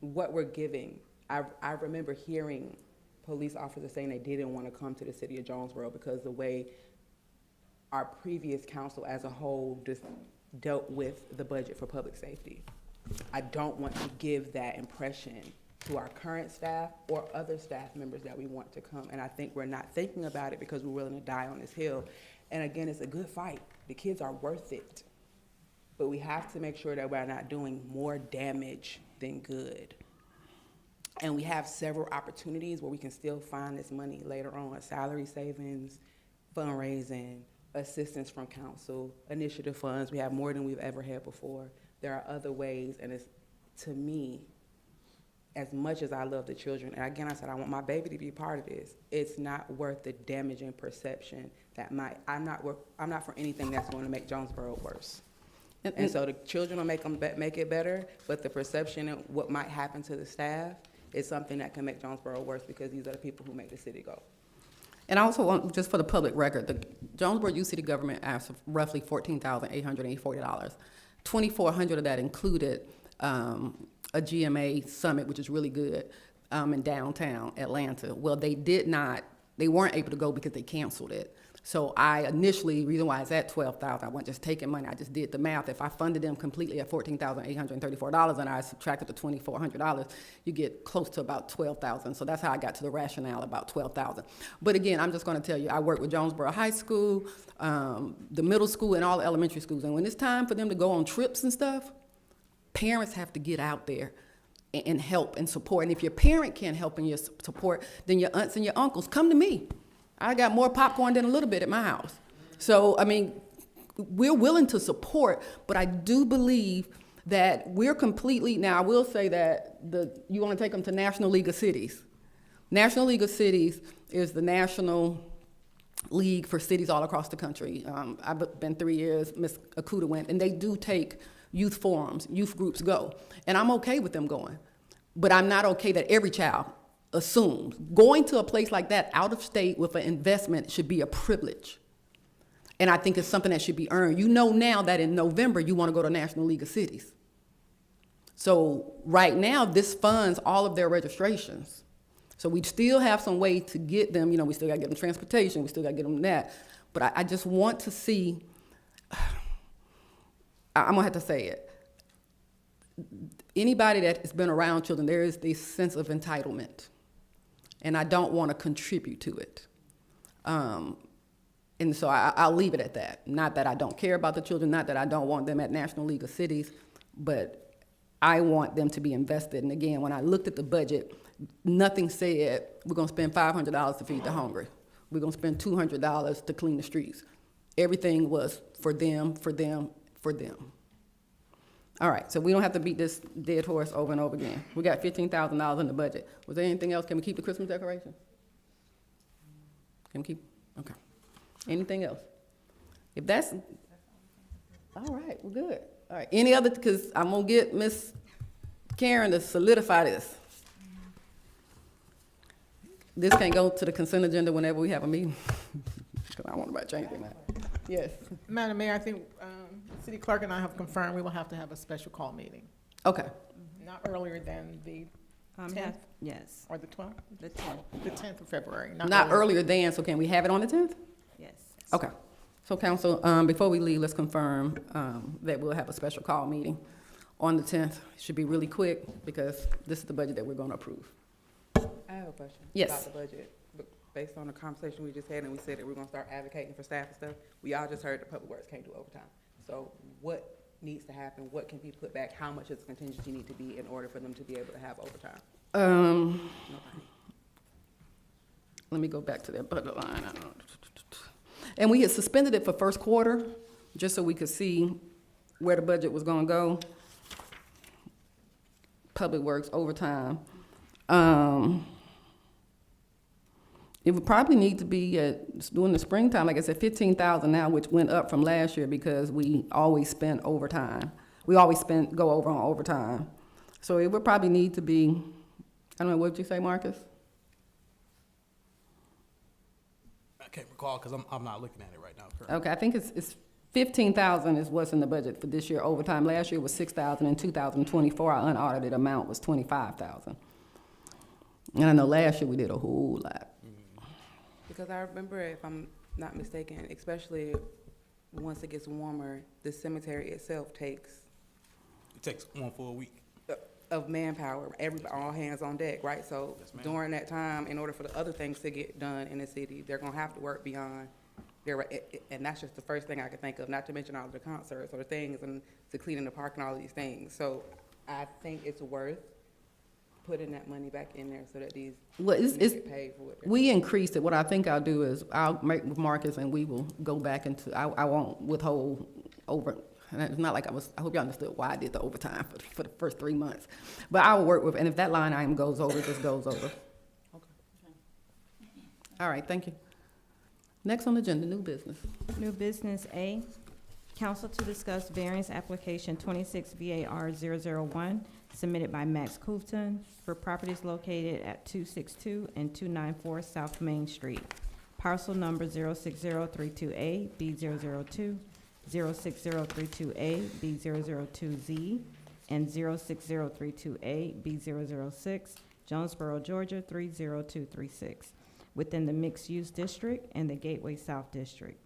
we're giving. I remember hearing police officers saying they didn't want to come to the city of Jonesboro because the way our previous council as a whole just dealt with the budget for public safety. I don't want to give that impression to our current staff or other staff members that we want to come. And I think we're not thinking about it because we're willing to die on this hill. And again, it's a good fight. The kids are worth it. But we have to make sure that we're not doing more damage than good. And we have several opportunities where we can still find this money later on: salary savings, fundraising, assistance from council, initiative funds. We have more than we've ever had before. There are other ways, and it's, to me, as much as I love the children, and again, I said I want my baby to be part of this, it's not worth the damage and perception that I'm not for anything that's going to make Jonesboro worse. And so the children will make it better, but the perception of what might happen to the staff is something that can make Jonesboro worse because these are the people who make the city go. And I also want, just for the public record, the Jonesboro Youth City Government asked for roughly $14,840. $2,400 of that included a GMA summit, which is really good, in downtown Atlanta. Well, they weren't able to go because they canceled it. So reason why it's at $12,000, I wasn't just taking money, I just did the math. If I funded them completely at $14,834 and I subtracted the $2,400, you get close to about $12,000. So that's how I got to the rationale about $12,000. But again, I'm just gonna tell you, I work with Jonesboro High School, the middle school, and all the elementary schools. And when it's time for them to go on trips and stuff, parents have to get out there and help and support. And if your parent can't help and your support, then your aunts and your uncles, come to me. I got more popcorn than a little bit at my house. So, I mean, we're willing to support, but I do believe that we're completely, now I will say that you want to take them to National League of Cities. National League of Cities is the national league for cities all across the country. I've been 3 years, Ms. Akuta went, and they do take youth forums, youth groups go. And I'm okay with them going, but I'm not okay that every child assumes going to a place like that out of state with an investment should be a privilege. And I think it's something that should be earned. You know now that in November you want to go to National League of Cities. So right now this funds all of their registrations. So we still have some way to get them, we still got to get them transportation, we still got to get them that. But I just want to see, I'm going to have to say it. Anybody that has been around children, there is this sense of entitlement. And I don't want to contribute to it. And so I'll leave it at that. Not that I don't care about the children, not that I don't want them at National League of Cities, but I want them to be invested. And again, when I looked at the budget, nothing said we're going to spend $500 to feed the hungry. We're going to spend $200 to clean the streets. Everything was for them, for them, for them. All right, so we don't have to beat this dead horse over and over again. We got $15,000 in the budget. Was there anything else? Can we keep the Christmas decoration? Can we keep? Okay. Anything else? If that's, all right, we're good. All right, any other, because I'm gonna get Miss Karen to solidify this. This can go to the consent agenda whenever we have a meeting. Because I want to change that. Yes. Madam Mayor, I think City Clerk and I have confirmed we will have to have a special call meeting. Okay. Not earlier than the 10th? Yes. Or the 12th? The 10th. The 10th of February. Not earlier than, so can we have it on the 10th? Yes. Okay. So council, before we leave, let's confirm that we'll have a special call meeting on the 10th. It should be really quick because this is the budget that we're going to approve. I have a question. Yes. About the budget. But based on the conversation we just had, and we said that we're gonna start advocating for staff and stuff, we all just heard the Public Works can't do overtime. So what needs to happen? What can be put back? How much does contingency need to be in order for them to be able to have overtime? Let me go back to that budget line. And we had suspended it for first quarter, just so we could see where the budget was gonna go. Public Works overtime. It would probably need to be during the springtime, like I said, 15,000 now, which went up from last year because we always spend overtime. We always go over on overtime. So it would probably need to be, I don't know, what did you say, Marcus? I can't recall because I'm not looking at it right now. Currently. Okay, I think it's 15,000 is what's in the budget for this year overtime. Last year was 6,000. In 2024, our unaudited amount was 25,000. And I know last year we did a whole lot. Because I remember, if I'm not mistaken, especially once it gets warmer, the cemetery itself takes It takes one full week. of manpower, everybody, all hands on deck, right? So Yes, ma'am. during that time, in order for the other things to get done in the city, they're gonna have to work beyond their, and that's just the first thing I can think of, not to mention all the concerts or the things and the cleaning the park and all of these things. So I think it's worth putting that money back in there so that these Well, things get paid for what they're we increased it. What I think I'll do is I'll make with Marcus and we will go back into, I won't withhold over, and it's not like I hope you understood why I did the overtime for the first 3 months. But I will work with, and if that line item goes over, it just goes over. All right, thank you. Next on the agenda, new business. New business A, council to discuss variance application 26 VAR 001 submitted by Max Coulton for properties located at 262 and 294 South Main Street. Parcel number 06032A B002, 06032A B002Z, and 06032A B006, Jonesboro, Georgia 30236, within the mixed-use district and the Gateway South District.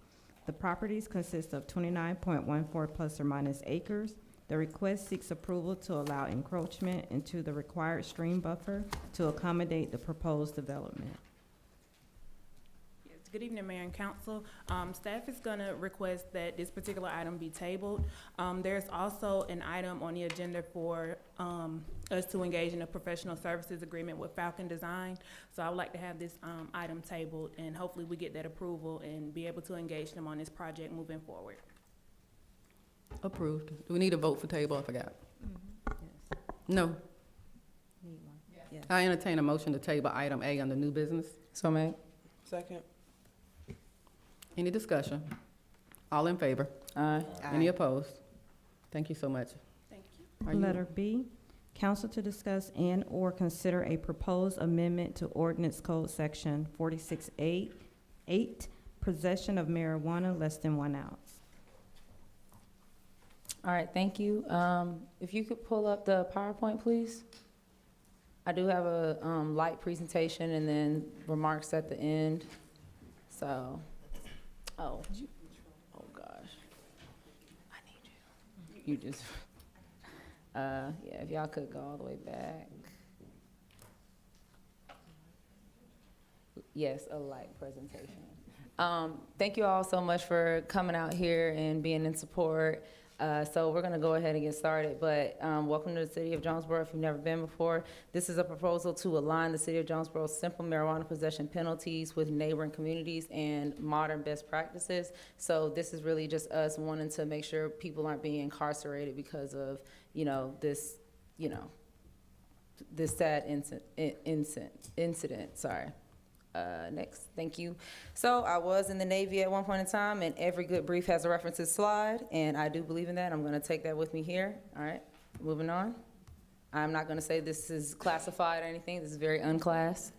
The properties consist of 29.14 plus or minus acres. The request seeks approval to allow encroachment into the required stream buffer to accommodate the proposed development. Yes, good evening, Mayor and Council. Staff is gonna request that this particular item be tabled. There's also an item on the agenda for, us to engage in a professional services agreement with Falcon Design. So I would like to have this, item tabled, and hopefully we get that approval and be able to engage them on this project moving forward. Approved. Do we need a vote for table? I forgot. No. Yes. I entertain a motion to table item A under new business. So made. Second. Any discussion? All in favor? Aye. Any opposed? Thank you so much. Thank you. Are you- Letter B, council to discuss and/or consider a proposed amendment to ordinance code section 46A8, possession of marijuana less than 1 ounce. All right, thank you. If you could pull up the PowerPoint, please. I do have a light presentation and then remarks at the end. So, oh gosh. I need you. You just, yeah, if y'all could go all the way back. Yes, a light presentation. Thank you all so much for coming out here and being in support. So we're gonna go ahead and get started, but welcome to the City of Jonesboro if you've never been before. This is a proposal to align the City of Jonesboro's simple marijuana possession penalties with neighboring communities and modern best practices. So this is really just us wanting to make sure people aren't being incarcerated because of, this sad incident, sorry. Next, thank you. So I was in the Navy at one point in time, and every good brief has a references slide, and I do believe in that. I'm gonna take that with me here. All right, moving on. I'm not gonna say this is classified or anything. This is very unclass.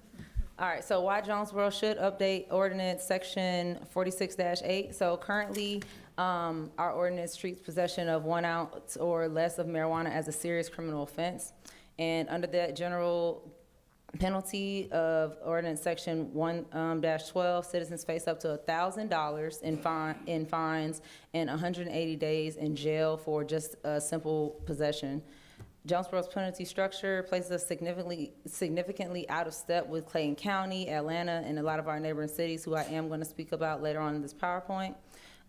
All right, so why Jonesboro should update ordinance section 46-8. So currently, our ordinance treats possession of 1 ounce or less of marijuana as a serious criminal offense. And under that general Penalty of ordinance section 1-12, citizens face up to $1,000 in fines and 180 days in jail for just a simple possession. Jonesboro's penalty structure places us significantly out of step with Clayton County, Atlanta, and a lot of our neighboring cities, who I am going to speak about later on in this PowerPoint.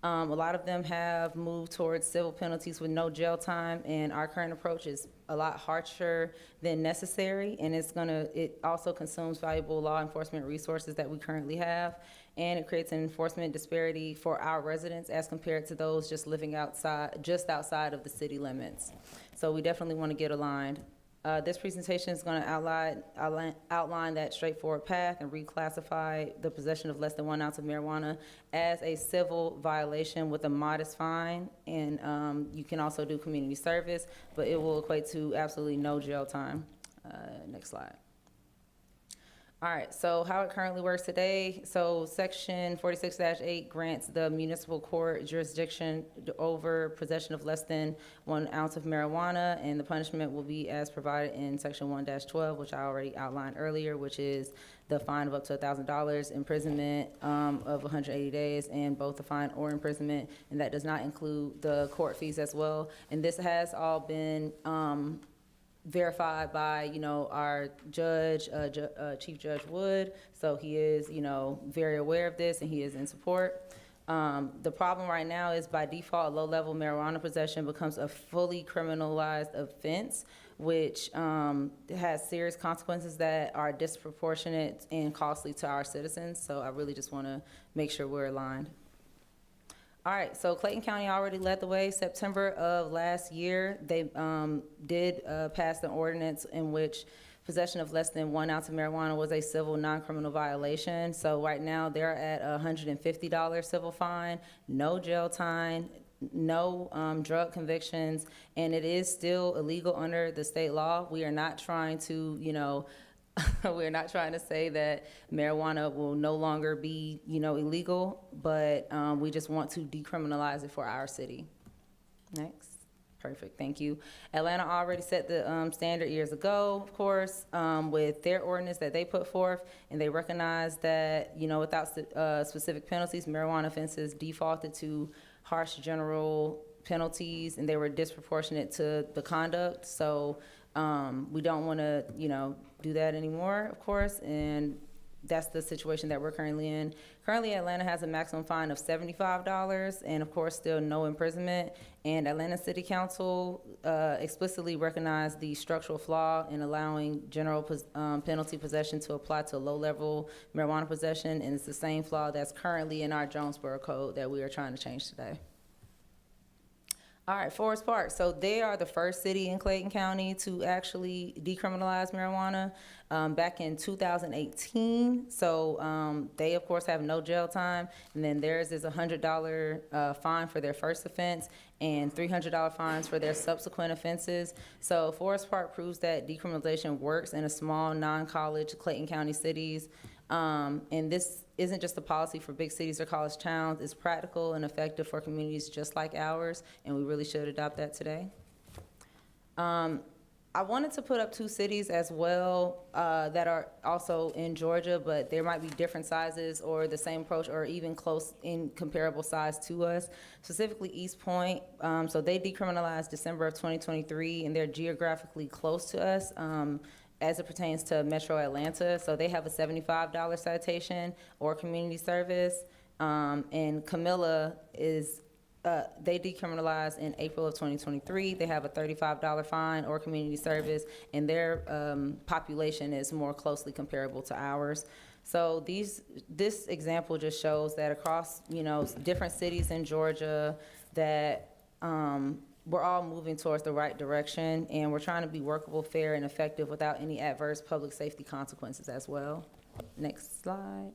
A lot of them have moved towards civil penalties with no jail time, and our current approach is a lot harsher than necessary, and it also consumes valuable law enforcement resources that we currently have, and it creates an enforcement disparity for our residents as compared to those just living just outside of the city limits. So we definitely want to get aligned. This presentation is going to outline that straightforward path and reclassify the possession of less than 1 ounce of marijuana as a civil violation with a modest fine. And you can also do community service, but it will equate to absolutely no jail time. Next slide. All right, so how it currently works today. So section 46-8 grants the municipal court jurisdiction over possession of less than 1 ounce of marijuana, and the punishment will be as provided in section 1-12, which I already outlined earlier, which is the fine of up to $1,000, imprisonment of 180 days, and both the fine or imprisonment, and that does not include the court fees as well. And this has all been verified by, our judge, Chief Judge Wood. So he is, very aware of this, and he is in support. The problem right now is, by default, low-level marijuana possession becomes a fully criminalized offense, which has serious consequences that are disproportionate and costly to our citizens. So I really just want to make sure we're aligned. All right, so Clayton County already led the way. September of last year, they did pass an ordinance in which possession of less than 1 ounce of marijuana was a civil non-criminal violation. So right now, they're at a $150 civil fine, no jail time, no drug convictions, and it is still illegal under the state law. We are not trying to, we're not trying to say that marijuana will no longer be, illegal, but we just want to decriminalize it for our city. Next. Perfect, thank you. Atlanta already set the standard years ago, of course, with their ordinance that they put forth, and they recognize that, without specific penalties, marijuana offenses defaulted to harsh general penalties, and they were disproportionate to the conduct. So we don't want to, do that anymore, of course, and that's the situation that we're currently in. Currently, Atlanta has a maximum fine of $75, and of course, still no imprisonment. And Atlanta City Council explicitly recognized the structural flaw in allowing general penalty possession to apply to low-level marijuana possession, and it's the same flaw that's currently in our Jonesboro Code that we are trying to change today. All right, Forest Park. So they are the first city in Clayton County to actually decriminalize marijuana back in 2018. So they, of course, have no jail time. And then theirs is a $100 fine for their first offense and $300 fines for their subsequent offenses. So Forest Park proves that decriminalization works in a small, non-college Clayton County cities. And this isn't just a policy for big cities or college towns. It's practical and effective for communities just like ours, and we really should adopt that today. I wanted to put up 2 cities as well that are also in Georgia, but there might be different sizes or the same approach or even close in comparable size to us, specifically East Point. So they decriminalized December of 2023, and they're geographically close to us. As it pertains to Metro Atlanta. So they have a $75 citation or community service. And Camilla is, they decriminalized in April of 2023. They have a $35 fine or community service, and their population is more closely comparable to ours. So this example just shows that across, different cities in Georgia that we're all moving towards the right direction, and we're trying to be workable, fair, and effective without any adverse public safety consequences as well. Next slide.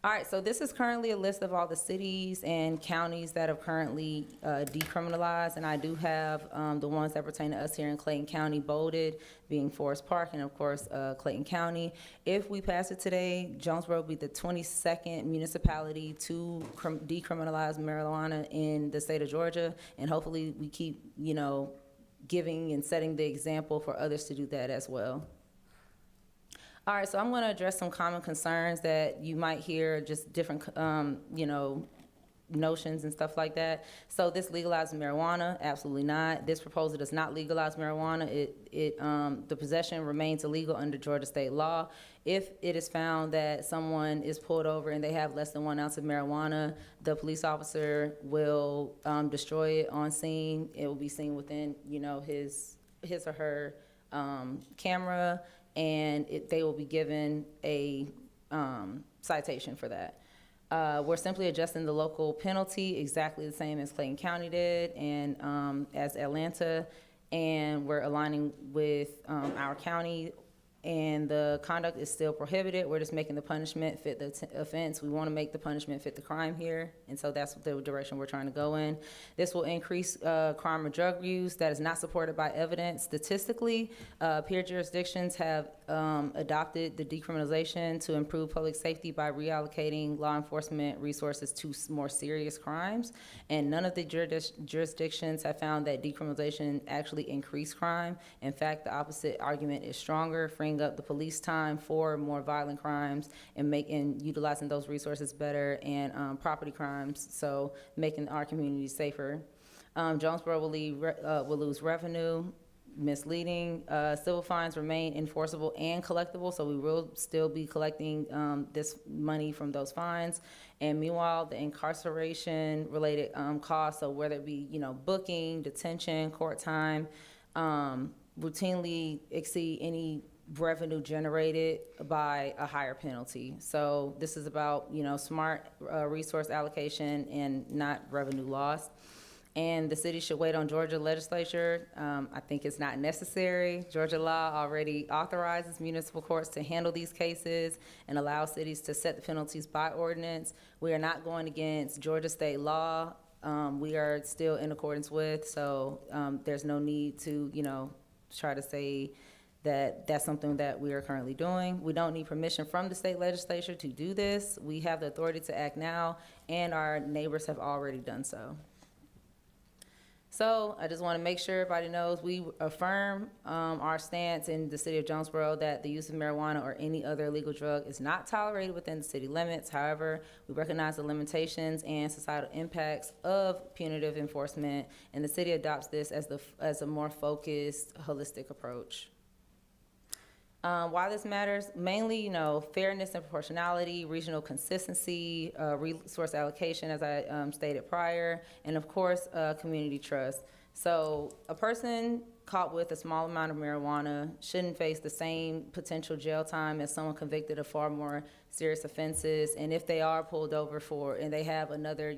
All right, so this is currently a list of all the cities and counties that have currently decriminalized, and I do have the ones that pertain to us here in Clayton County bolded, being Forest Park and, of course, Clayton County. If we pass it today, Jonesboro will be the 22nd municipality to decriminalize marijuana in the state of Georgia, and hopefully we keep, giving and setting the example for others to do that as well. All right, so I'm going to address some common concerns that you might hear, just different, notions and stuff like that. So this legalizes marijuana? Absolutely not. This proposal does not legalize marijuana. The possession remains illegal under Georgia state law. If it is found that someone is pulled over and they have less than 1 ounce of marijuana, the police officer will destroy it on scene. It will be seen within, his or her camera, and they will be given a citation for that. We're simply adjusting the local penalty exactly the same as Clayton County did and as Atlanta, and we're aligning with our county, and the conduct is still prohibited. We're just making the punishment fit the offense. We want to make the punishment fit the crime here, and so that's the direction we're trying to go in. This will increase crime or drug use that is not supported by evidence. Statistically, peer jurisdictions have adopted the decriminalization to improve public safety by reallocating law enforcement resources to more serious crimes, and none of the jurisdictions have found that decriminalization actually increased crime. In fact, the opposite argument is stronger, freeing up the police time for more violent crimes and utilizing those resources better, and property crimes, so making our community safer. Jonesboro will lose revenue. Misleading. Civil fines remain enforceable and collectible, so we will still be collecting this money from those fines. And meanwhile, the incarceration-related costs, so whether it be booking, detention, court time, routinely exceed any revenue generated by a higher penalty. So this is about smart resource allocation and not revenue loss. And the city should wait on Georgia legislature. I think it's not necessary. Georgia law already authorizes municipal courts to handle these cases and allow cities to set the penalties by ordinance. We are not going against Georgia state law. We are still in accordance with, so there's no need to, try to say that that's something that we are currently doing. We don't need permission from the state legislature to do this. We have the authority to act now, and our neighbors have already done so. So I just want to make sure everybody knows we affirm our stance in the city of Jonesboro that the use of marijuana or any other illegal drug is not tolerated within the city limits. However, we recognize the limitations and societal impacts of punitive enforcement, and the city adopts this as a more focused, holistic approach. Why this matters? Mainly, fairness and proportionality, regional consistency, resource allocation, as I stated prior, and of course, community trust. So a person caught with a small amount of marijuana shouldn't face the same potential jail time as someone convicted of far more serious offenses. And if they are pulled over and they have another,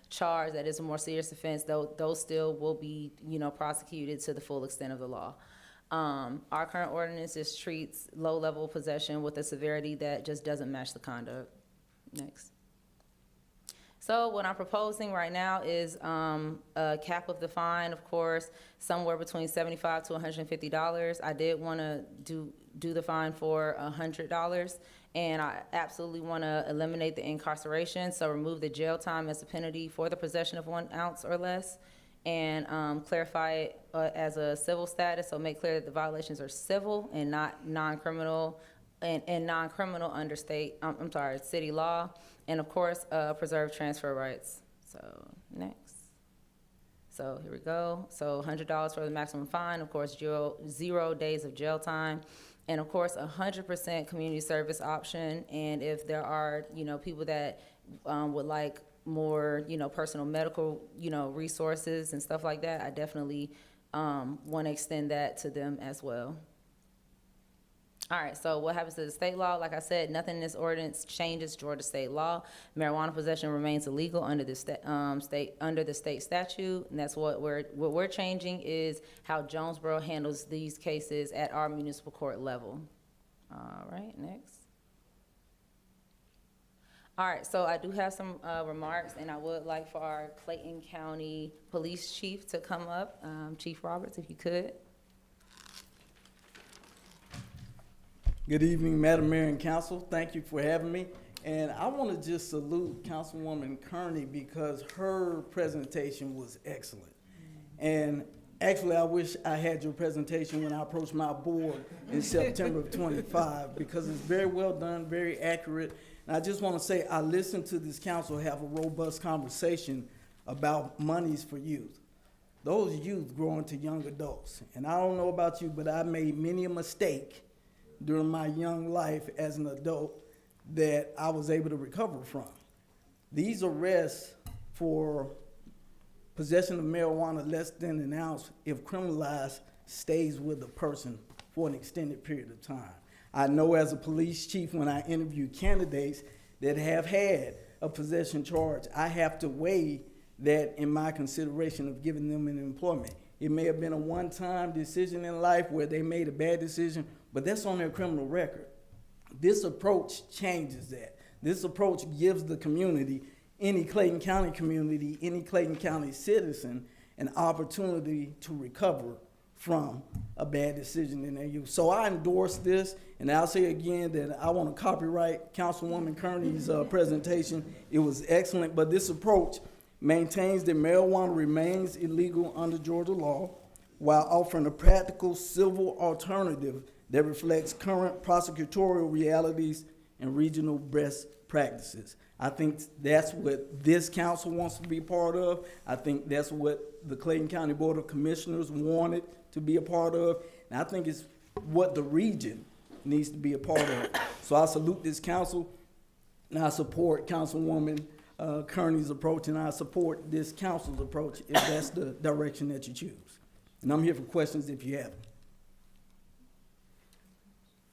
charge that is a more serious offense, those still will be, prosecuted to the full extent of the law. Our current ordinance just treats low-level possession with a severity that just doesn't match the conduct. Next. So what I'm proposing right now is a cap of the fine, of course, somewhere between $75 to $150. I did want to do the fine for $100, and I absolutely want to eliminate the incarceration, so remove the jail time as a penalty for the possession of 1 ounce or less, and clarify it as a civil status, so make clear that the violations are civil and not non-criminal, and non-criminal under city law, and of course, preserve transfer rights. So next. So here we go. So $100 for the maximum fine, of course, 0 days of jail time, and of course, 100% community service option. And if there are, people that would like more, personal medical, resources and stuff like that, I definitely want to extend that to them as well. All right, so what happens to the state law? Like I said, nothing in this ordinance changes Georgia state law. Marijuana possession remains illegal under the state statute, and that's what we're changing is how Jonesboro handles these cases at our municipal court level. All right, next. All right, so I do have some remarks, and I would like for our Clayton County Police Chief to come up. Chief Roberts, if you could. Good evening, Madam Mayor and Council. Thank you for having me. And I want to just salute Councilwoman Kearney because her presentation was excellent. And Actually, I wish I had your presentation when I approached my board in September of '25, because it's very well done, very accurate. And I just want to say, I listened to this council have a robust conversation about monies for youth. Those youth grow into young adults. And I don't know about you, but I made many a mistake during my young life as an adult that I was able to recover from. These arrests for possession of marijuana less than an ounce, if criminalized, stays with a person for an extended period of time. I know as a police chief, when I interview candidates that have had a possession charge, I have to weigh that in my consideration of giving them an employment. It may have been a one-time decision in life where they made a bad decision, but that's on their criminal record. This approach changes that. This approach gives the community, any Clayton County community, any Clayton County citizen, an opportunity to recover from a bad decision in their youth. So I endorse this, and I'll say again that I want to copyright Councilwoman Kearney's presentation. It was excellent, but this approach maintains that marijuana remains illegal under Georgia law while offering a practical civil alternative that reflects current prosecutorial realities and regional best practices. I think that's what this council wants to be part of. I think that's what the Clayton County Board of Commissioners wanted to be a part of. And I think it's what the region needs to be a part of. So I salute this council, and I support Councilwoman Kearney's approach, and I support this council's approach if that's the direction that you choose. And I'm here for questions if you have them.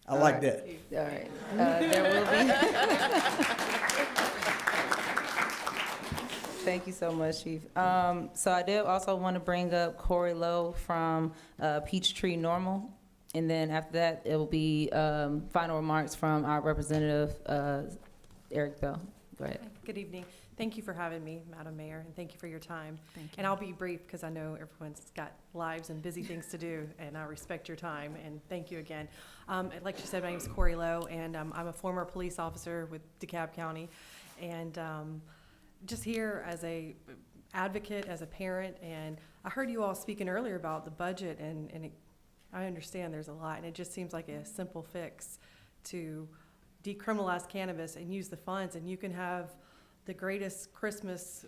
I like that. All right. There will be. Thank you so much, Chief. So I did also want to bring up Corey Lowe from Peachtree Normal. And then after that, it will be final remarks from our representative, Eric Bell. Go ahead. Good evening. Thank you for having me, Madam Mayor, and thank you for your time. And I'll be brief because I know everyone's got lives and busy things to do, and I respect your time, and thank you again. Like you said, my name is Corey Lowe, and I'm a former police officer with DeKalb County, and just here as a advocate, as a parent, and I heard you all speaking earlier about the budget, and I understand there's a lot, and it just seems like a simple fix to decriminalize cannabis and use the funds, and you can have the greatest Christmas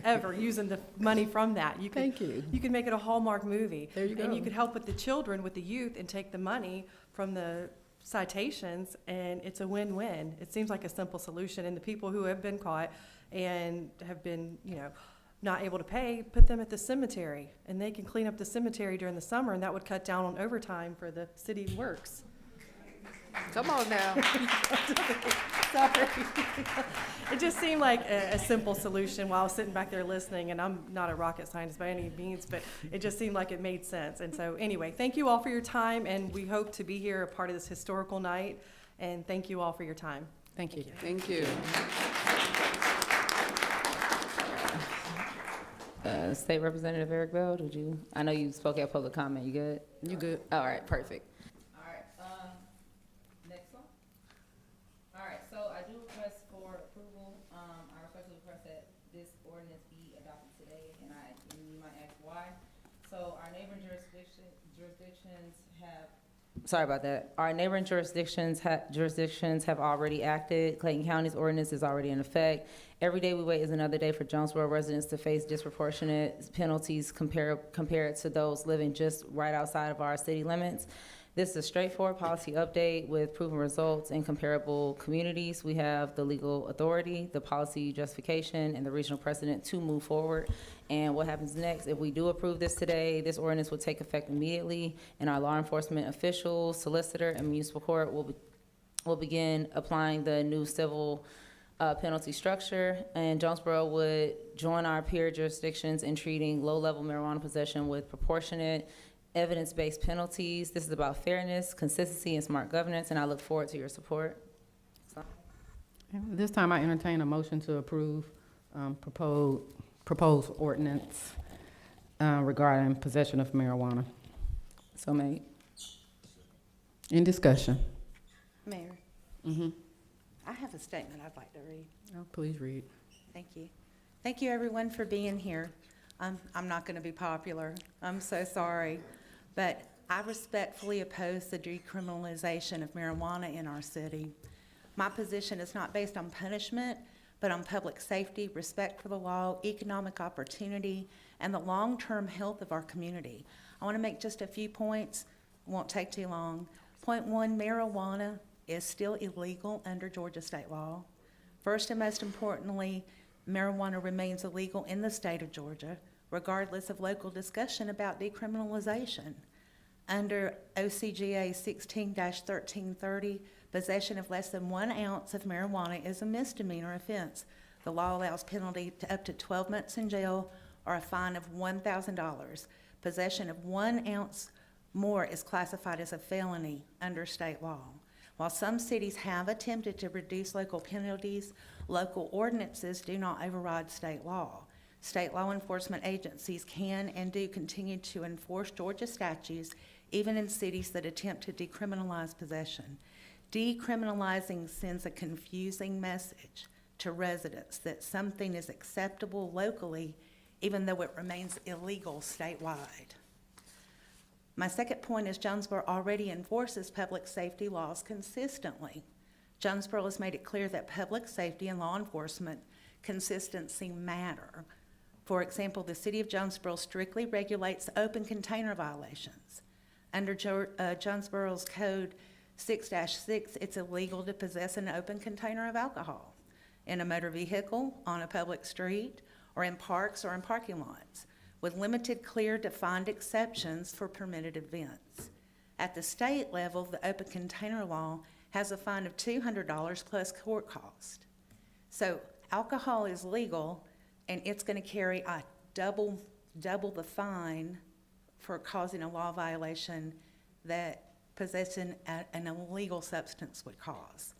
ever using the money from that. You can, You can make it a Hallmark movie. There you go. And you could help with the children, with the youth, and take the money from the citations, and it's a win-win. It seems like a simple solution, and the people who have been caught and have been, not able to pay, put them at the cemetery, and they can clean up the cemetery during the summer, and that would cut down on overtime for the city works. Come on now. Sorry. It just seemed like a simple solution while I was sitting back there listening, and I'm not a rocket scientist by any means, but it just seemed like it made sense. And so anyway, thank you all for your time, and we hope to be here a part of this historical night, and thank you all for your time. Thank you. Thank you. State Representative Eric Bell, I know you spoke at public comment. You good? You good. All right, perfect. All right, next one. All right, so I do request for approval. I respectfully request that this ordinance be adopted today, and you might ask why. So our neighboring jurisdictions have. Sorry about that. Our neighboring jurisdictions have already acted. Clayton County's ordinance is already in effect. Every day we wait is another day for Jonesboro residents to face disproportionate penalties compared to those living just right outside of our city limits. This is a straightforward policy update with proven results in comparable communities. We have the legal authority, the policy justification, and the regional precedent to move forward. And what happens next, if we do approve this today, this ordinance will take effect immediately, and our law enforcement officials, solicitor, and municipal court will begin applying the new civil penalty structure. And Jonesboro would join our peer jurisdictions in treating low-level marijuana possession with proportionate evidence-based penalties. This is about fairness, consistency, and smart governance, and I look forward to your support. This time I entertain a motion to approve proposed ordinance regarding possession of marijuana. So made. In discussion. Mayor, I have a statement I'd like to read. Oh, please read. Thank you. Thank you, everyone, for being here. I'm not going to be popular. I'm so sorry. But I respectfully oppose the decriminalization of marijuana in our city. My position is not based on punishment, but on public safety, respect for the law, economic opportunity, and the long-term health of our community. I want to make just a few points. It won't take too long. Point one, marijuana is still illegal under Georgia state law. First and most importantly, marijuana remains illegal in the state of Georgia, regardless of local discussion about decriminalization. Under OCGA 16-1330, possession of less than 1 ounce of marijuana is a misdemeanor offense. The law allows penalty to up to 12 months in jail or a fine of $1,000. Possession of 1 ounce more is classified as a felony under state law. While some cities have attempted to reduce local penalties, local ordinances do not override state law. State law enforcement agencies can and do continue to enforce Georgia statutes even in cities that attempt to decriminalize possession. Decriminalizing sends a confusing message to residents that something is acceptable locally even though it remains illegal statewide. My second point is Jonesboro already enforces public safety laws consistently. Jonesboro has made it clear that public safety and law enforcement consistency matter. For example, the city of Jonesboro strictly regulates open container violations. Under Jonesboro's Code 6-6, it's illegal to possess an open container of alcohol in a motor vehicle, on a public street, or in parks or in parking lots, with limited, clear, defined exceptions for permitted events. At the state level, the open container law has a fine of $200 plus court cost. So alcohol is legal, and it's going to carry a double the fine for causing a law violation that possessing an illegal substance would cause.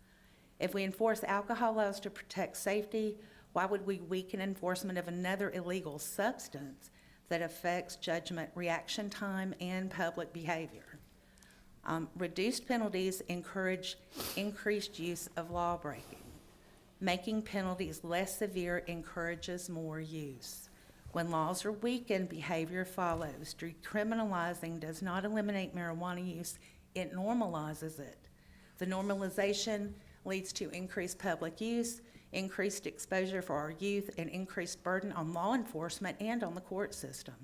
If we enforce alcohol laws to protect safety, why would we weaken enforcement of another illegal substance that affects judgment, reaction time, and public behavior? Reduced penalties encourage increased use of law breaking. Making penalties less severe encourages more use. When laws are weakened, behavior follows. Decriminalizing does not eliminate marijuana use, it normalizes it. The normalization leads to increased public use, increased exposure for our youth, and increased burden on law enforcement and on the court system.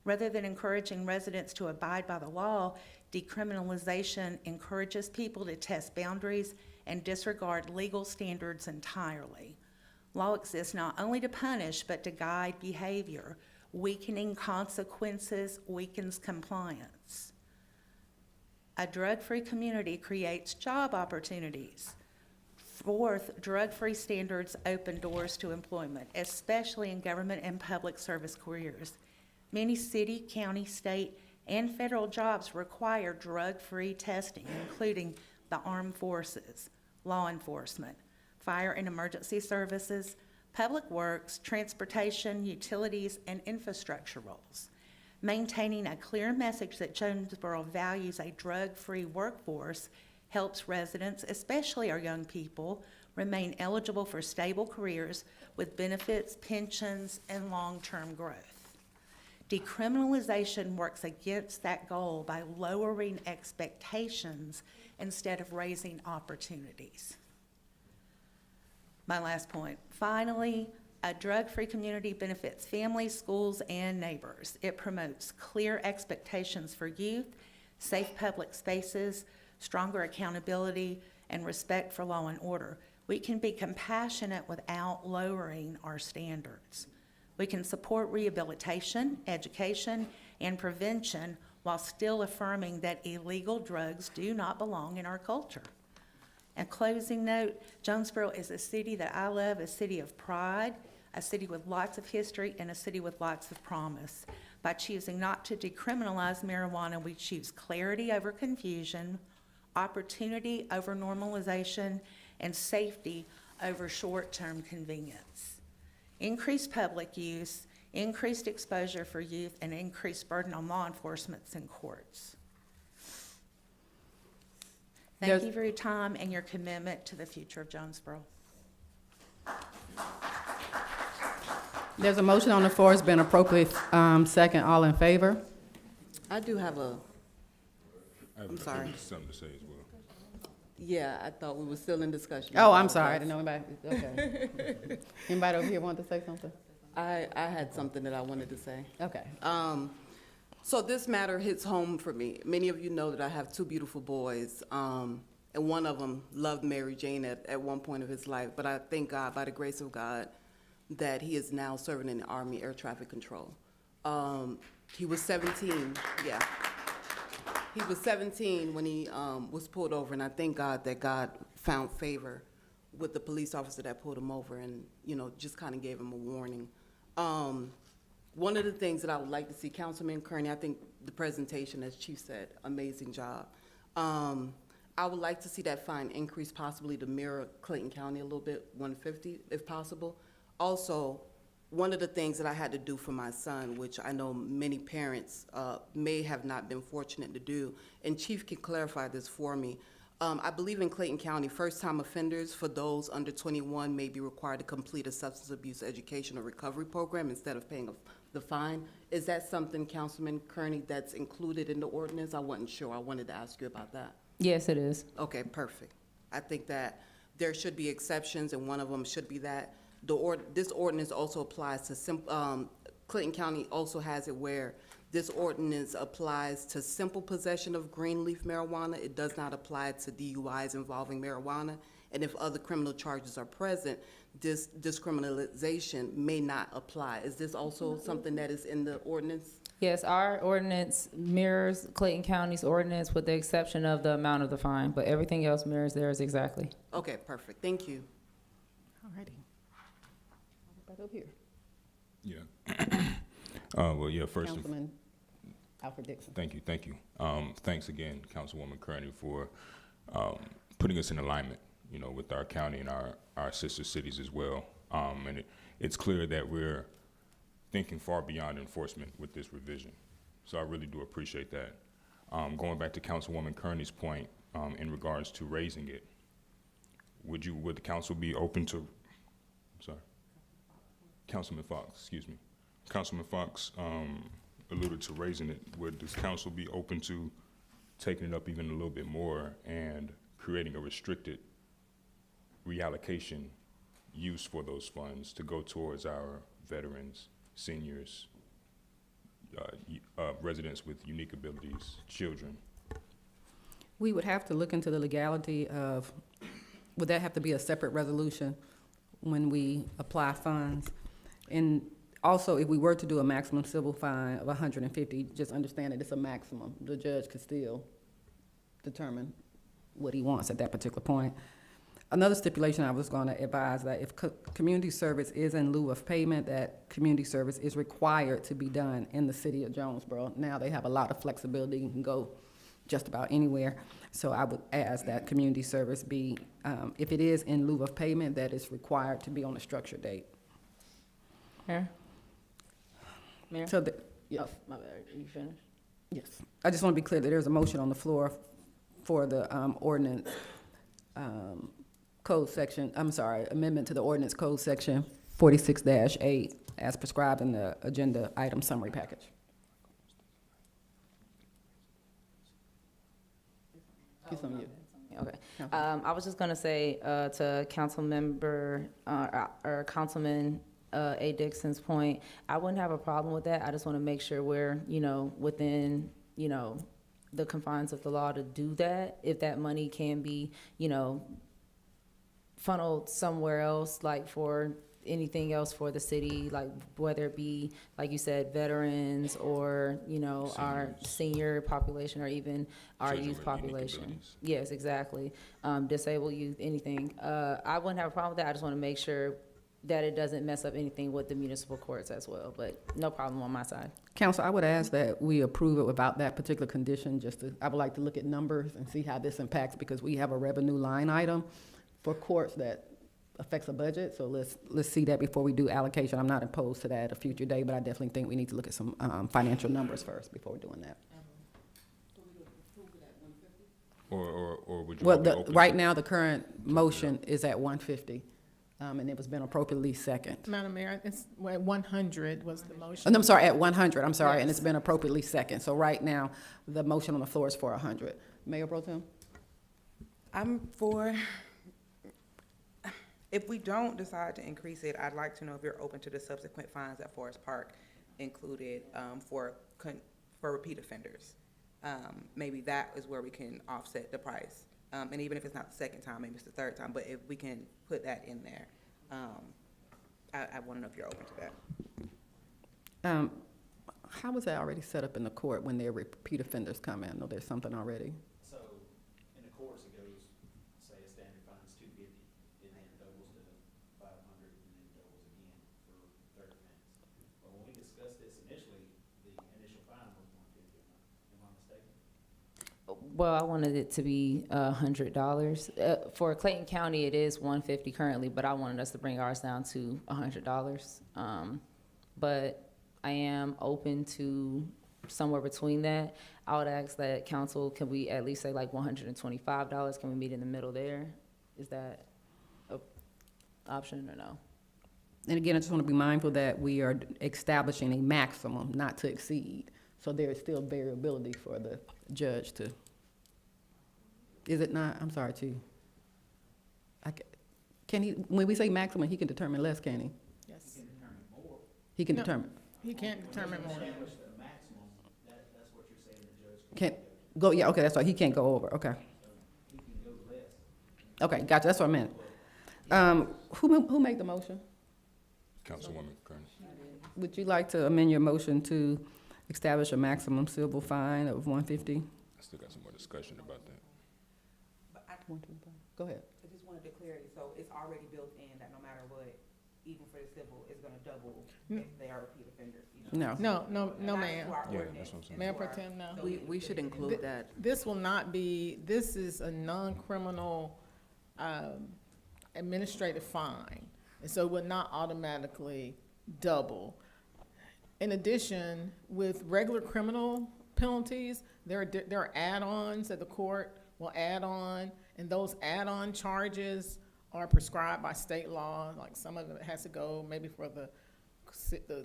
Rather than encouraging residents to abide by the law, decriminalization encourages people to test boundaries and disregard legal standards entirely. Law exists not only to punish, but to guide behavior. Weakening consequences weakens compliance. A drug-free community creates job opportunities. Fourth, drug-free standards open doors to employment, especially in government and public service careers. Many city, county, state, and federal jobs require drug-free testing, including the armed forces, law enforcement, fire and emergency services, public works, transportation, utilities, and infrastructure roles. Maintaining a clear message that Jonesboro values a drug-free workforce helps residents, especially our young people, remain eligible for stable careers with benefits, pensions, and long-term growth. Decriminalization works against that goal by lowering expectations instead of raising opportunities. My last point. Finally, a drug-free community benefits families, schools, and neighbors. It promotes clear expectations for youth, safe public spaces, stronger accountability, and respect for law and order. We can be compassionate without lowering our standards. We can support rehabilitation, education, and prevention while still affirming that illegal drugs do not belong in our culture. A closing note, Jonesboro is a city that I love, a city of pride, a city with lots of history, and a city with lots of promise. By choosing not to decriminalize marijuana, we choose clarity over confusion, opportunity over normalization, and safety over short-term convenience. Increased public use, increased exposure for youth, and increased burden on law enforcement and courts. Thank you for your time and your commitment to the future of Jonesboro. There's a motion on the floor. It's been appropriately second. All in favor? I do have a, I have I'm sorry. something to say as well. yeah, I thought we were still in discussion. Oh, I'm sorry. I didn't know anybody. Okay. Anybody over here want to say something? I had something that I wanted to say. Okay. So this matter hits home for me. Many of you know that I have two beautiful boys, and one of them loved Mary Jane at one point of his life, but I thank God, by the grace of God, that he is now serving in the Army Air Traffic Control. He was 17, yeah. He was 17 when he was pulled over, and I thank God that God found favor with the police officer that pulled him over and, you know, just kind of gave him a warning. One of the things that I would like to see, Councilman Kearney, I think the presentation, as Chief said, amazing job. I would like to see that fine increase possibly to mirror Clayton County a little bit, 150 if possible. Also, one of the things that I had to do for my son, which I know many parents may have not been fortunate to do, and Chief can clarify this for me. I believe in Clayton County, first-time offenders for those under 21 may be required to complete a substance abuse education or recovery program instead of paying the fine. Is that something, Councilman Kearney, that's included in the ordinance? I wasn't sure. I wanted to ask you about that. Yes, it is. Okay, perfect. I think that there should be exceptions, and one of them should be that. This ordinance also applies to Clinton County also has it where this ordinance applies to simple possession of green leaf marijuana. It does not apply to DUIs involving marijuana. And if other criminal charges are present, this discriminalization may not apply. Is this also something that is in the ordinance? Yes, our ordinance mirrors Clayton County's ordinance with the exception of the amount of the fine, but everything else mirrors theirs exactly. Okay, perfect. Thank you. All righty. Right up here. Yeah. Well, yeah, first. Councilman Alfred Dixon. Thank you. Thanks again, Councilwoman Kearney, for putting us in alignment, you know, with our county and our sister cities as well. And it's clear that we're thinking far beyond enforcement with this revision. So I really do appreciate that. Going back to Councilwoman Kearney's point in regards to raising it, would the council be open to, sorry, Councilman Fox, excuse me. Councilman Fox alluded to raising it. Would this council be open to taking it up even a little bit more and creating a restricted reallocation use for those funds to go towards our veterans, seniors, residents with unique abilities, children? We would have to look into the legality of, would that have to be a separate resolution when we apply funds? And also, if we were to do a maximum civil fine of 150, just understand that it's a maximum. The judge could still determine what he wants at that particular point. Another stipulation I was going to advise that if community service is in lieu of payment, that community service is required to be done in the city of Jonesboro. Now they have a lot of flexibility and can go just about anywhere. So I would ask that community service be, if it is in lieu of payment, that it's required to be on a structured date. Mayor? So yes. Oh, my bad. Are you finished? Yes. I just want to be clear that there's a motion on the floor for the ordinance code section, amendment to the ordinance code section 46-8 as prescribed in the agenda item summary package. Get some of you. Okay. I was just gonna say to Councilman A. Dixon's point, I wouldn't have a problem with that. I just want to make sure we're, you know, within, you know, the confines of the law to do that. If that money can be, you know, funneled somewhere else, like for anything else for the city, like whether it be, like you said, veterans or, you know, our senior population or even our Children youth with unique population. abilities. Yes, exactly. Disabled youth, anything. I wouldn't have a problem with that. I just want to make sure that it doesn't mess up anything with the municipal courts as well, but no problem on my side. Council, I would ask that we approve it without that particular condition, I would like to look at numbers and see how this impacts, because we have a revenue line item for courts that affects a budget, so let's see that before we do allocation. I'm not opposed to that at a future day, but I definitely think we need to look at some financial numbers first before we're doing that. Or would you Well, all be open right to- now, the current motion is at 150. And it was been appropriately second. Madam Mayor, it's, well, 100 was the motion. And I'm sorry, at 100, I'm sorry, and Yes. it's been appropriately second. So right now, the motion on the floor is for 100. Mayor Pro Tem? I'm for, if we don't decide to increase it, I'd like to know if you're open to the subsequent fines at Forest Park included for repeat offenders. Maybe that is where we can offset the price. And even if it's not the second time, maybe it's the third time, but if we can put that in there, I want to know if you're open to that. How was that already set up in the court when their repeat offenders come in? I know there's something already. So in the courts, it goes, say a standard fine is $250, it then doubles to $500, and then doubles again for third offense. But when we discussed this initially, the initial fine was $150. Am I mistaken? Well, I wanted it to be $100. For Clayton County, it is $150 currently, but I wanted us to bring ours down to $100. But I am open to somewhere between that. I would ask that council, can we at least say like $125? Can we meet in the middle there? Is that an option or no? And again, I just want to be mindful that we are establishing a maximum not to exceed. So there is still variability for the judge to, is it not? I'm sorry, Chief. Can he, when we say maximum, he can determine less, can he? Yes. He can No. determine. He can't determine more. Establish the maximum, that's what you're saying the judge Can't go, yeah, okay, that's right, he can't go over, okay. he can go less. Okay, gotcha, that's what I meant. Who made the motion? Councilwoman Kearney. Would you like to amend your motion to establish a maximum civil fine of $150? I still got some more discussion about that. Go ahead. I just wanted to clarity, so it's already built in that no matter what, even for the civil, it's gonna double if they are repeat offenders. No. No, ma'am. Yeah, that's what I'm saying. Mayor Pro Tem, no. We should include that. This will not be, this is a non-criminal administrative fine, and so it would not automatically double. In addition, with regular criminal penalties, there are add-ons that the court will add on, and those add-on charges are prescribed by state law. Like some of it has to go maybe for the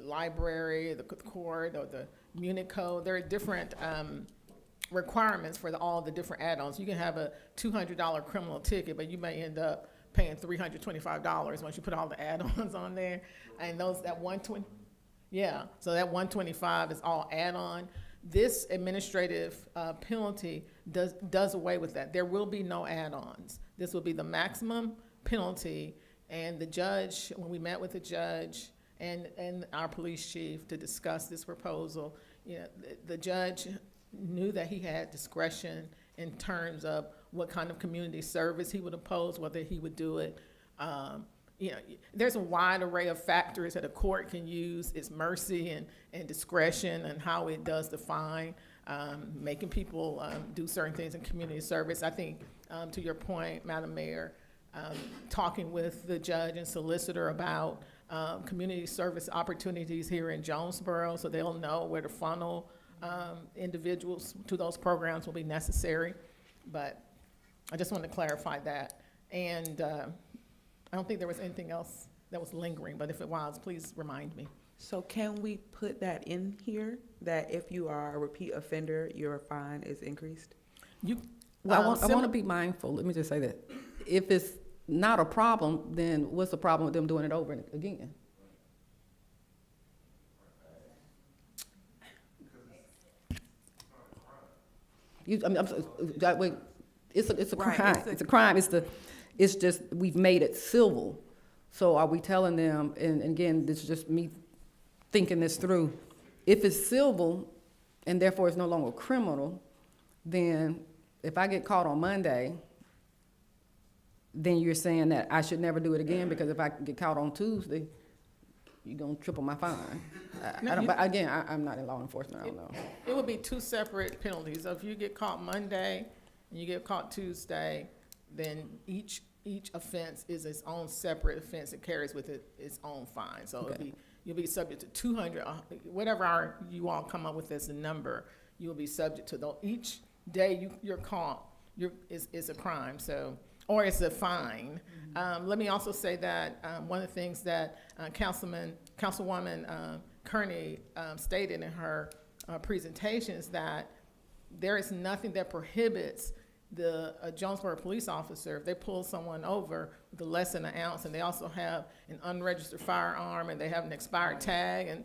library, the court, or the Munich Code. There are different requirements for all the different add-ons. You can have a $200 criminal ticket, but you may end up paying $325 once you put all the add-ons on there. And that 120, yeah, so that 125 is all add-on. This administrative penalty does away with that. There will be no add-ons. This will be the maximum penalty, and the judge, when we met with the judge and our police chief to discuss this proposal, you know, the judge knew that he had discretion in terms of what kind of community service he would impose, whether he would do it. You know, there's a wide array of factors that a court can use, its mercy and discretion and how it does the fine, making people do certain things in community service. I think, to your point, Madam Mayor, talking with the judge and solicitor about community service opportunities here in Jonesboro, so they'll know where to funnel individuals to those programs will be necessary. But I just wanted to clarify that. And I don't think there was anything else that was lingering, but if it was, please remind me. So can we put that in here, that if you are a repeat offender, your fine is increased? Well, I want to be mindful. Let me just say that. If it's not a problem, then what's the problem with them doing it over and again? It's a Right, crime. It's a crime. It's just we've made it civil. So are we telling them? And again, this is just me thinking this through. If it's civil, and therefore it's no longer criminal, then if I get caught on Monday, then you're saying that I should never do it again, because if I get caught on Tuesday, you're gonna triple my fine. But again, I'm not in law enforcement. I don't know. It would be two separate penalties. So if you get caught Monday and you get caught Tuesday, then each offense is its own separate offense. It carries with it its own fine. So you'll be subject to 200, whatever you all come up with as a number, you'll be subject to those. Each day you're caught, is a crime. So, or it's a fine. Let me also say that one of the things that Councilwoman Kearney stated in her presentation is that there is nothing that prohibits the Jonesboro police officer, if they pull someone over with less than an ounce, and they also have an unregistered firearm, and they have an expired tag, and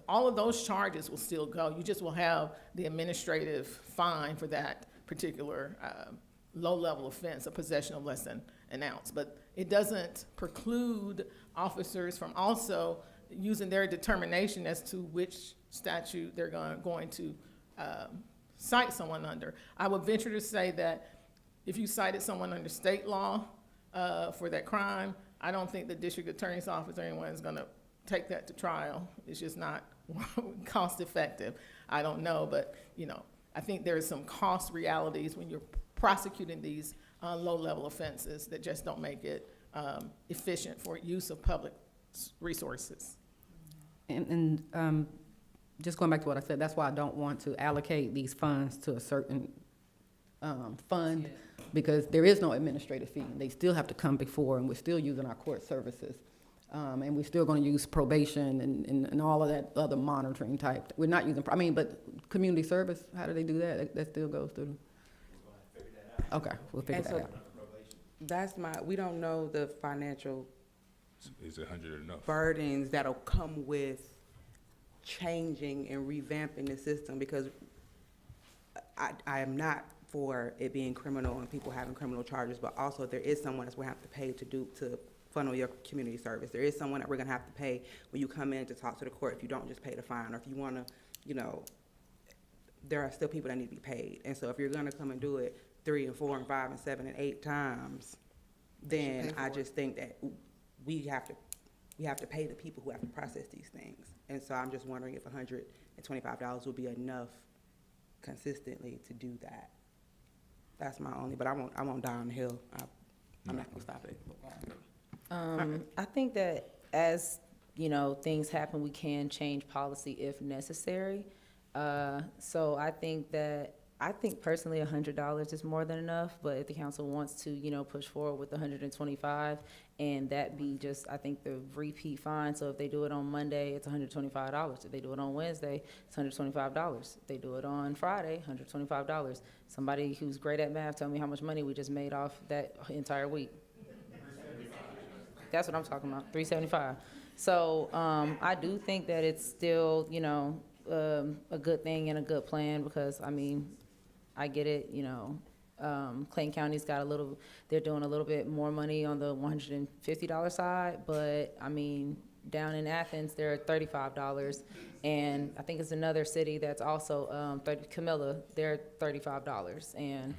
all of those charges will still go. You just will have the administrative fine for that particular low-level offense of possession of less than an ounce. But it doesn't preclude officers from also using their determination as to which statute they're going to cite someone under. I would venture to say that if you cited someone under state law for that crime, I don't think the district attorney's office or anyone is going to take that to trial. It's just not cost effective. I don't know, but I think there are some cost realities when you're prosecuting these low-level offenses that just don't make it efficient for use of public resources. And just going back to what I said, that's why I don't want to allocate these funds to a certain fund, because there is no administrative fee. They still have to come before, and we're still using our court services. And we're still going to use probation and all of that other monitoring type. We're not using, but community service, how do they do that? That still goes through? Okay, we'll figure that out. We don't know the financial Is 100 enough? burdens that'll come with changing and revamping the system, because I am not for it being criminal and people having criminal charges, but also there is someone that's going to have to pay to funnel your community service. There is someone that we're going to have to pay when you come in to talk to the court if you don't just pay the fine, or if you want to, there are still people that need to be paid. And so if you're going to come and do it 3 and 4 and 5 and 7 and 8 times, then I just think that we have to pay the people who have to process these things. And so I'm just wondering if $125 would be enough consistently to do that. That's my only, but I won't die on the hill. I'm not gonna stop it. I think that as, things happen, we can change policy if necessary. So I think personally $100 is more than enough, but if the council wants to, push forward with $125, and that be just, I think, the repeat fine. So if they do it on Monday, it's $125. If they do it on Wednesday, it's $125. If they do it on Friday, $125. Somebody who's great at math, tell me how much money we just made off that entire week. That's what I'm talking about, $375. So I do think that it's still, a good thing and a good plan, because I get it, Clayton County's got they're doing a little bit more money on the $150 side, but down in Athens, they're at $35, and I think it's another city that's also, Camilla, they're $35, and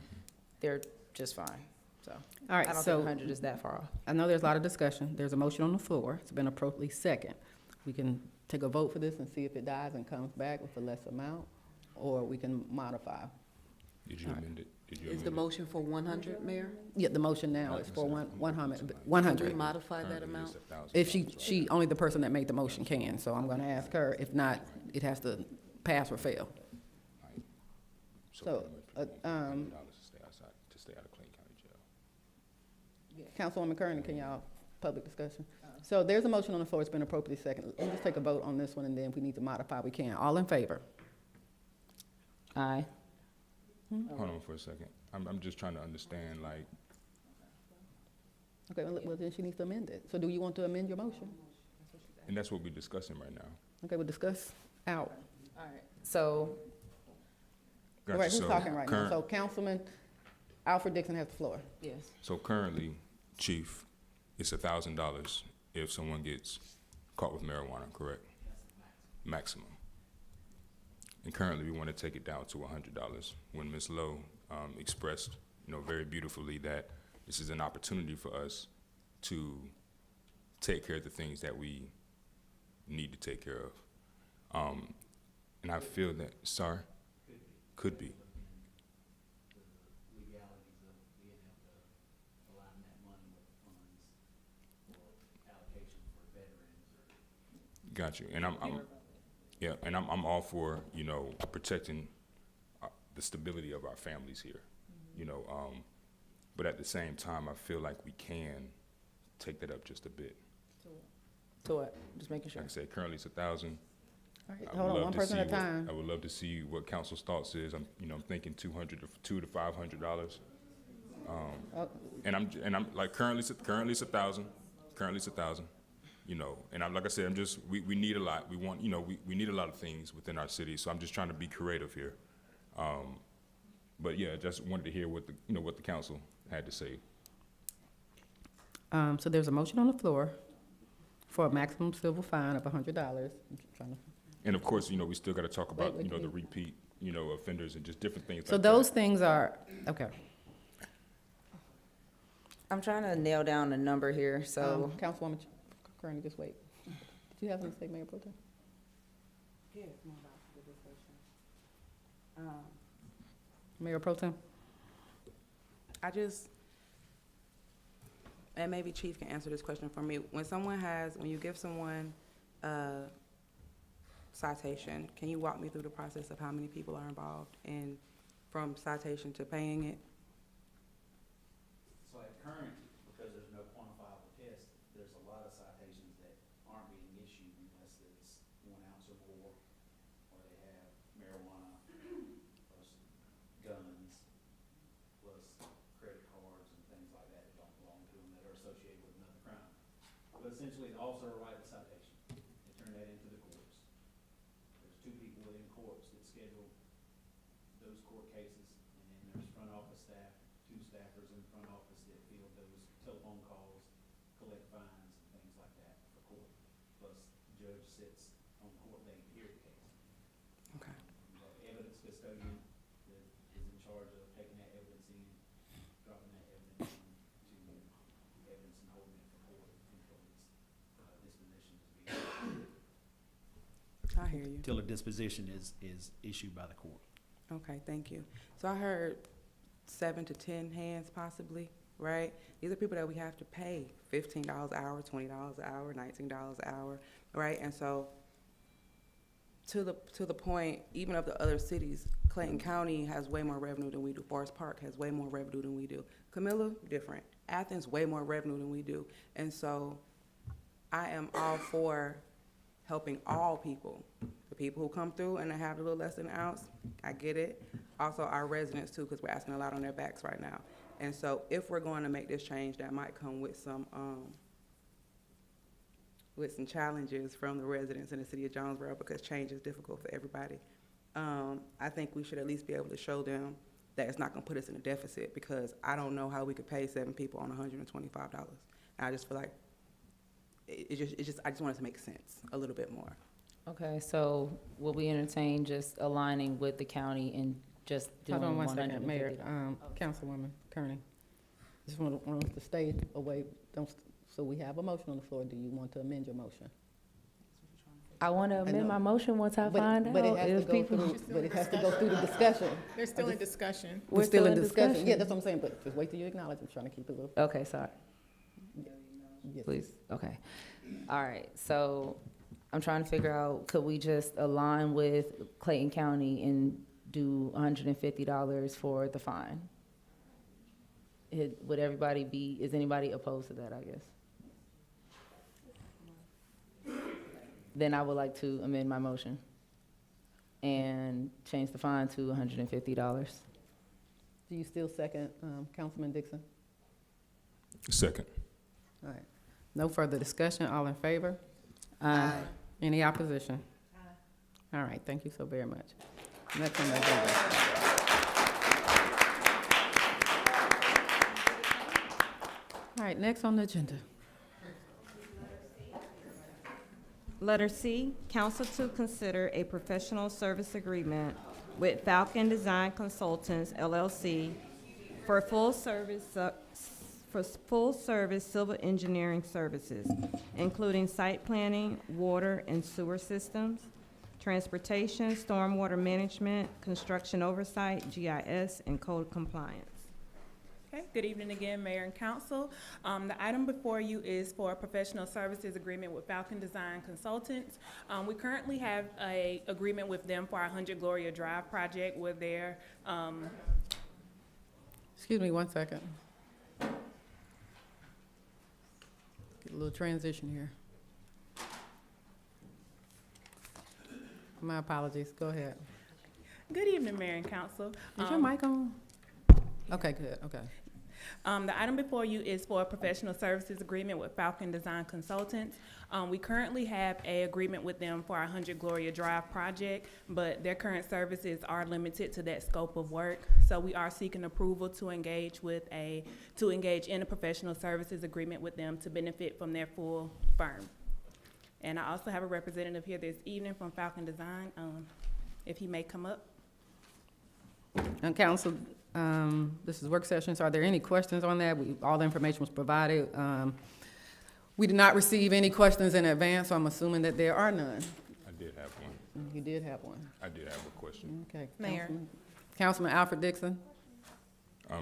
they're just fine, so. All right, I don't so think 100 is that far off. I know there's a lot of discussion. There's a motion on the floor. It's been appropriately second. We can take a vote for this and see if it dies and comes back with a less amount, or we can modify. Did you amend it? Is the motion for 100, Mayor? Yeah, the motion now is for 100. Can we 100. modify that amount? If she, only the person that made the motion can, so I'm gonna ask her. If not, it has to pass or fail. So, $100 to stay out of Clayton County Jail. Councilwoman Kearney, can y'all, public discussion? So there's a motion on the floor. It's been appropriately second. Let's just take a vote on this one, and then if we need to modify, we can. All in favor? Aye. Hold on for a second. I'm just trying to understand, like, Okay, well, then she needs to amend it. So do you want to amend your motion? and that's what we're discussing right now. Okay, we'll discuss out. All right. So, All Gotcha. right, who's So talking right now? current- So Councilman Alfred Dixon has the floor. yes. So currently, Chief, it's $1,000 if someone gets caught with marijuana, correct? Maximum. And currently, we want to take it down to $100. When Ms. Lowe expressed, very beautifully that this is an opportunity for us to take care of the things that we need to take care of. And I feel that, sorry? Could be. Legalities of being able to align that money with funds or allocation for veterans or. Got you. And I'm all for, protecting the stability of our families here. But at the same time, I feel like we can take that up just a bit. To what? Just making sure. Like I said, currently it's 1,000. All right, I hold would on, love one to person see at a what- time. I would love to see what council's thoughts is. I'm thinking $200 to $500. And I'm like currently it's 1,000. Currently it's 1,000. And like I said, we need a lot. We want, we need a lot of things within our city. So I'm just trying to be creative here. But yeah, just wanted to hear what the council had to say. So there's a motion on the floor for a maximum civil fine of $100. And of course, we still got to talk about, Wait, the repeat, offenders and just different things So like those that. things are, okay. I'm trying to nail down a number here, so. Councilwoman Kearney, just wait. Did you have anything to say, Mayor Pro Tem? Yeah, it's more about the discussion. Mayor Pro Tem? And maybe Chief can answer this question for me. When you give someone a citation, can you walk me through the process of how many people are involved from citation to paying it? So at current, because there's no quantifiable test, there's a lot of citations that aren't being issued unless it's 1 ounce or more, or they have marijuana, plus guns, plus credit cards and things like that don't belong to them that are associated with another crime. But essentially, the officer will write the citation. They turn that into the courts. There's 2 people within courts that schedule those court cases, and then there's front office staff, 2 staffers in the front office that field those telephone calls, collect fines, and things like that for court. Plus, the judge sits on court day to hear the case. Okay. You have evidence custodian that is in charge of taking that evidence in, dropping that evidence into evidence and holding it for court until its disposition is being. I hear you. Till a disposition is issued by the court. Okay, thank you. So I heard 7 to 10 hands possibly, right? These are people that we have to pay $15 an hour, $20 an hour, $19 an hour, right? And so to the point, even of the other cities, Clayton County has way more revenue than we do. Forest Park has way more revenue than we do. Camilla, different. Athens, way more revenue than we do. And so I am all for helping all people. The people who come through and they have a little less than an ounce, I get it. Also our residents too, because we're asking a lot on their backs right now. And so if we're going to make this change, that might come with some challenges from the residents in the city of Jonesboro, because change is difficult for everybody. I think we should at least be able to show them that it's not gonna put us in a deficit, because I don't know how we could pay 7 people on $125. And I just feel like I just want it to make sense a little bit more. Okay, so will we entertain just aligning with the county and just doing Hold on one $150? second, Mayor, Councilwoman Kearney. Just want us to stay away, so we have a motion on the floor. Do you want to amend your motion? I want to amend my motion once I But- find out but it has to if go people. through- But it has to go through the discussion. They're still in discussion. We're still in discussion. Yeah, that's what I'm saying, but just wait till you acknowledge. I'm trying to keep it a little. Okay, sorry. Yes. Please, okay. All right, so I'm trying to figure out, could we just align with Clayton County and do $150 for the fine? Would everybody is anybody opposed to that, I guess? Then I would like to amend my motion and change the fine to $150. Do you still second, Councilman Dixon? Second. All right. No further discussion. All in favor? Aye. Any opposition? All right, thank you so very much. Next on the agenda. All right, next on the agenda. Letter C, council to consider a professional service agreement with Falcon Design Consultants LLC for full service civil engineering services, including site planning, water and sewer systems, transportation, stormwater management, construction oversight, GIS, and code compliance. Okay, good evening again, Mayor and Council. The item before you is for a professional services agreement with Falcon Design Consultants. We currently have a agreement with them for our 100 Gloria Drive project where they're, Excuse me one second. little transition here. My apologies, go ahead. Good evening, Mayor and Council. Is your mic on? Okay, good, okay. The item before you is for a professional services agreement with Falcon Design Consultants. We currently have an agreement with them for our 100 Gloria Drive project, but their current services are limited to that scope of work. So we are seeking approval to engage in a professional services agreement with them to benefit from their full firm. And I also have a representative here this evening from Falcon Design, if he may come up. And council, this is work session, so are there any questions on that? All the information was provided. We did not receive any questions in advance, so I'm assuming that there are none. I did have one. You did have one. I did have a question. Okay. Mayor. Councilman Alfred Dixon.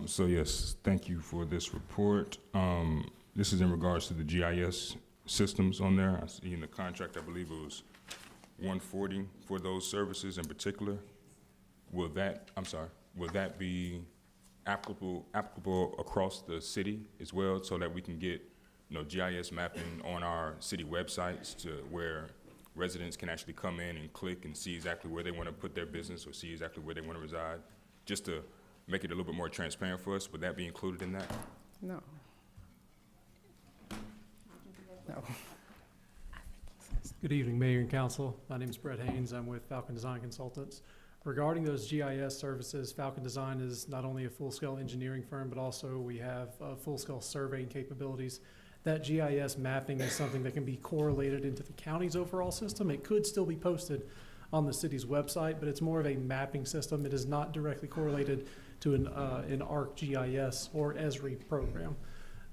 So yes, thank you for this report. This is in regards to the GIS systems on there. I see in the contract, I believe it was $140 for those services in particular. Will that be applicable across the city as well, so that we can get, GIS mapping on our city websites to where residents can actually come in and click and see exactly where they want to put their business or see exactly where they want to reside, just to make it a little bit more transparent for us? Would that be included in that? No. No. Good evening, Mayor and Council. My name is Brett Haynes. I'm with Falcon Design Consultants. Regarding those GIS services, Falcon Design is not only a full-scale engineering firm, but also we have full-scale surveying capabilities. That GIS mapping is something that can be correlated into the county's overall system. It could still be posted on the city's website, but it's more of a mapping system. It is not directly correlated to an ArcGIS or Esri program.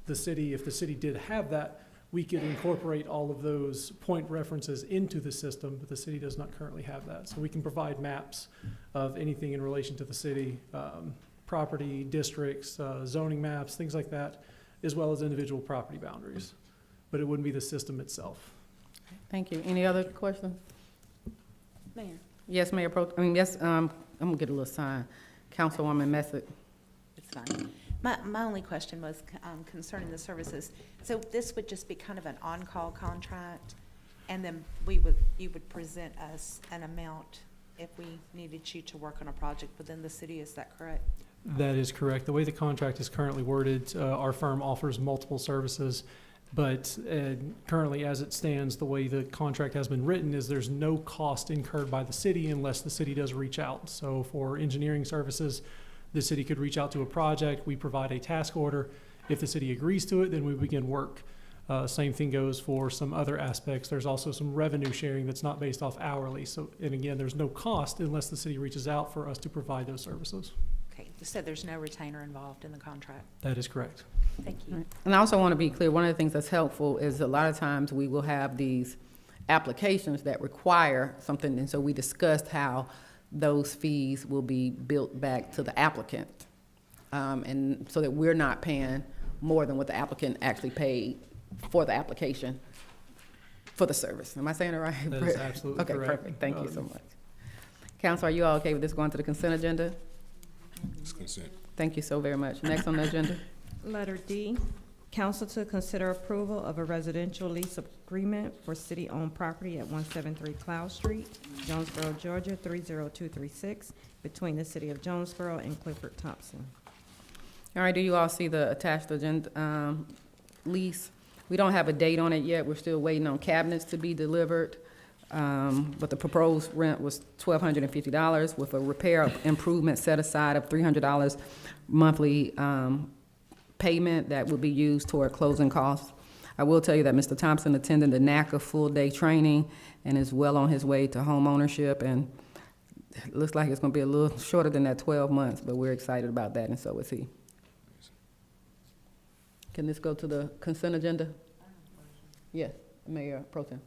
If the city did have that, we could incorporate all of those point references into the system, but the city does not currently have that. So we can provide maps of anything in relation to the city, property, districts, zoning maps, things like that, as well as individual property boundaries. But it wouldn't be the system itself. Thank you. Any other questions? Mayor. Yes, Mayor I'm gonna get a little sign. Councilwoman Messick. It's fine. My only question was concerning the services. So this would just be kind of an on-call contract, and then you would present us an amount if we needed you to work on a project within the city, is that correct? That is correct. The way the contract is currently worded, our firm offers multiple services, but currently as it stands, the way the contract has been written is there's no cost incurred by the city unless the city does reach out. So for engineering services, the city could reach out to a project, we provide a task order. If the city agrees to it, then we begin work. Same thing goes for some other aspects. There's also some revenue sharing that's not based off hourly. So, and again, there's no cost unless the city reaches out for us to provide those services. Okay, you said there's no retainer involved in the contract. That is correct. Thank you. And I also want to be clear, one of the things that's helpful is a lot of times we will have these applications that require something, and so we discussed how those fees will be built back to the applicant. And so that we're not paying more than what the applicant actually paid for the application for the service. Am I saying it right? That is absolutely correct. Okay, perfect. Thank you so much. Council, are you all okay with this going to the consent agenda? It's consent. Thank you so very much. Next on the agenda. Letter D, council to consider approval of a residential lease agreement for city-owned property at 173 Cloud Street, Jonesboro, Georgia, 30236, between the city of Jonesboro and Clifford Thompson. All right, do you all see the attached agenda, lease? We don't have a date on it yet. We're still waiting on cabinets to be delivered. But the proposed rent was $1,250 with a repair improvement set aside of $300 monthly payment that would be used toward closing costs. I will tell you that Mr. Thompson attended the NACA full-day training and is well on his way to home ownership, and it looks like it's going to be a little shorter than that 12 months, but we're excited about that, and so is he. Can this go to the consent agenda? Yes, Mayor Pro Tem.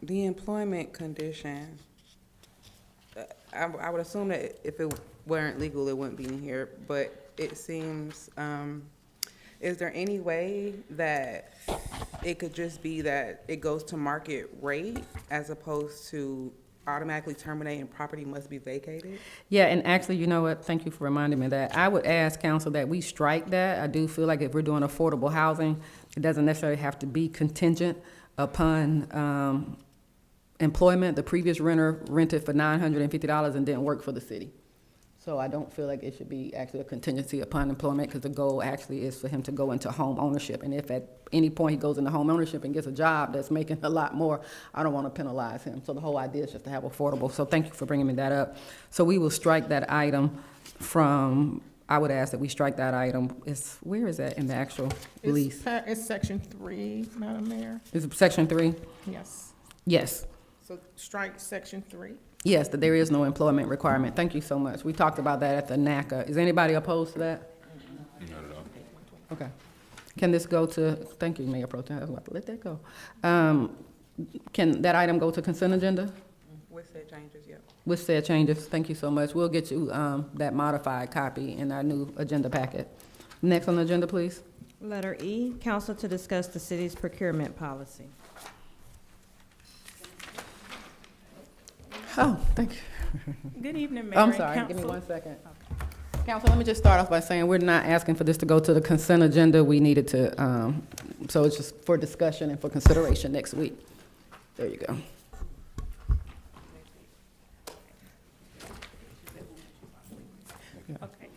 The employment condition, I would assume that if it weren't legal, it wouldn't be in here, but it seems, is there any way that it could just be that it goes to market rate as opposed to automatically terminate and property must be vacated? Yeah, and actually, you know what, thank you for reminding me of that. I would ask council that we strike that. I do feel like if we're doing affordable housing, it doesn't necessarily have to be contingent upon employment. The previous renter rented for $950 and didn't work for the city. So I don't feel like it should be actually a contingency upon employment, because the goal actually is for him to go into home ownership. And if at any point he goes into home ownership and gets a job that's making a lot more, I don't want to penalize him. So the whole idea is just to have affordable. So thank you for bringing me that up. So we will strike that item from, I would ask that we strike that item. Where is that in the actual lease? It's section 3, Madam Mayor. Is it section 3? Yes. Yes. So strike section 3. Yes, that there is no employment requirement. Thank you so much. We talked about that at the NACA. Is anybody opposed to that? Not at all. Okay. Can this go to, thank you, Mayor Pro Tem, I was about to let that go. Can that item go to consent agenda? With said changes, yep. With said changes, thank you so much. We'll get you that modified copy in our new agenda packet. Next on the agenda, please. Letter E, council to discuss the city's procurement policy. Oh, thank you. Good evening, Mayor I'm and sorry, give me council. 1 second. Council, let me just start off by saying we're not asking for this to go to the consent agenda. We needed to, so it's just for discussion and for consideration next week. There you go. Okay.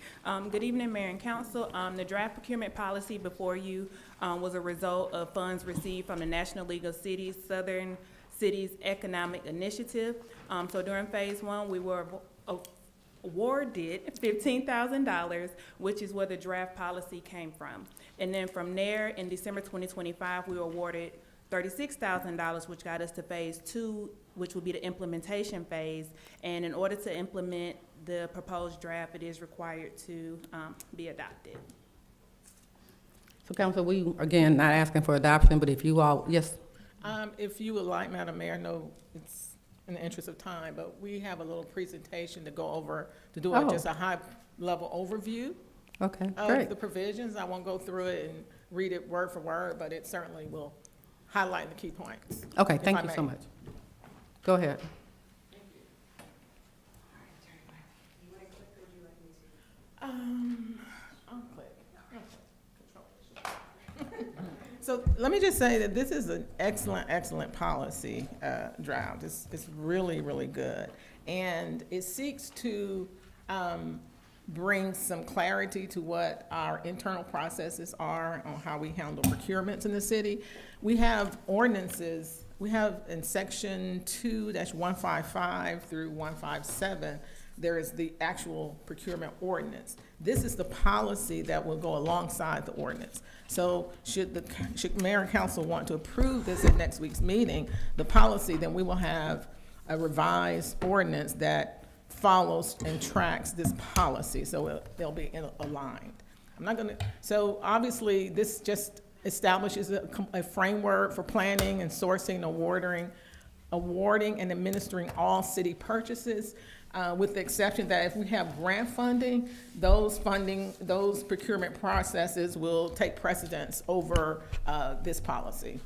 Good evening, Mayor and Council. The draft procurement policy before you was a result of funds received from the National League of Cities, Southern Cities Economic Initiative. So during phase 1, we were awarded $15,000, which is where the draft policy came from. And then from there, in December 2025, we were awarded $36,000, which got us to phase 2, which will be the implementation phase. And in order to implement the proposed draft, it is required to be adopted. So council, we, again, not asking for adoption, but if you all, yes. If you would like, Madam Mayor, I know it's in the interest of time, but we have a little presentation to go over, to do just a high-level overview Okay, of great. the provisions. I won't go through it and read it word for word, but it certainly will highlight the key points. Okay, if thank I you may. so much. Go ahead. I'll click. So let me just say that this is an excellent, excellent policy draft. It's really, really good. And it seeks to bring some clarity to what our internal processes are on how we handle procurements in the city. We have ordinances, we have in section 2-155 through 157, there is the actual procurement ordinance. This is the policy that will go alongside the ordinance. So should mayor and council want to approve this at next week's meeting, the policy, then we will have a revised ordinance that follows and tracks this policy, so they'll be aligned. I'm not gonna, so obviously this just establishes a framework for planning and sourcing, awarding and administering all city purchases, with the exception that if we have grant funding, those procurement processes will take precedence over this policy.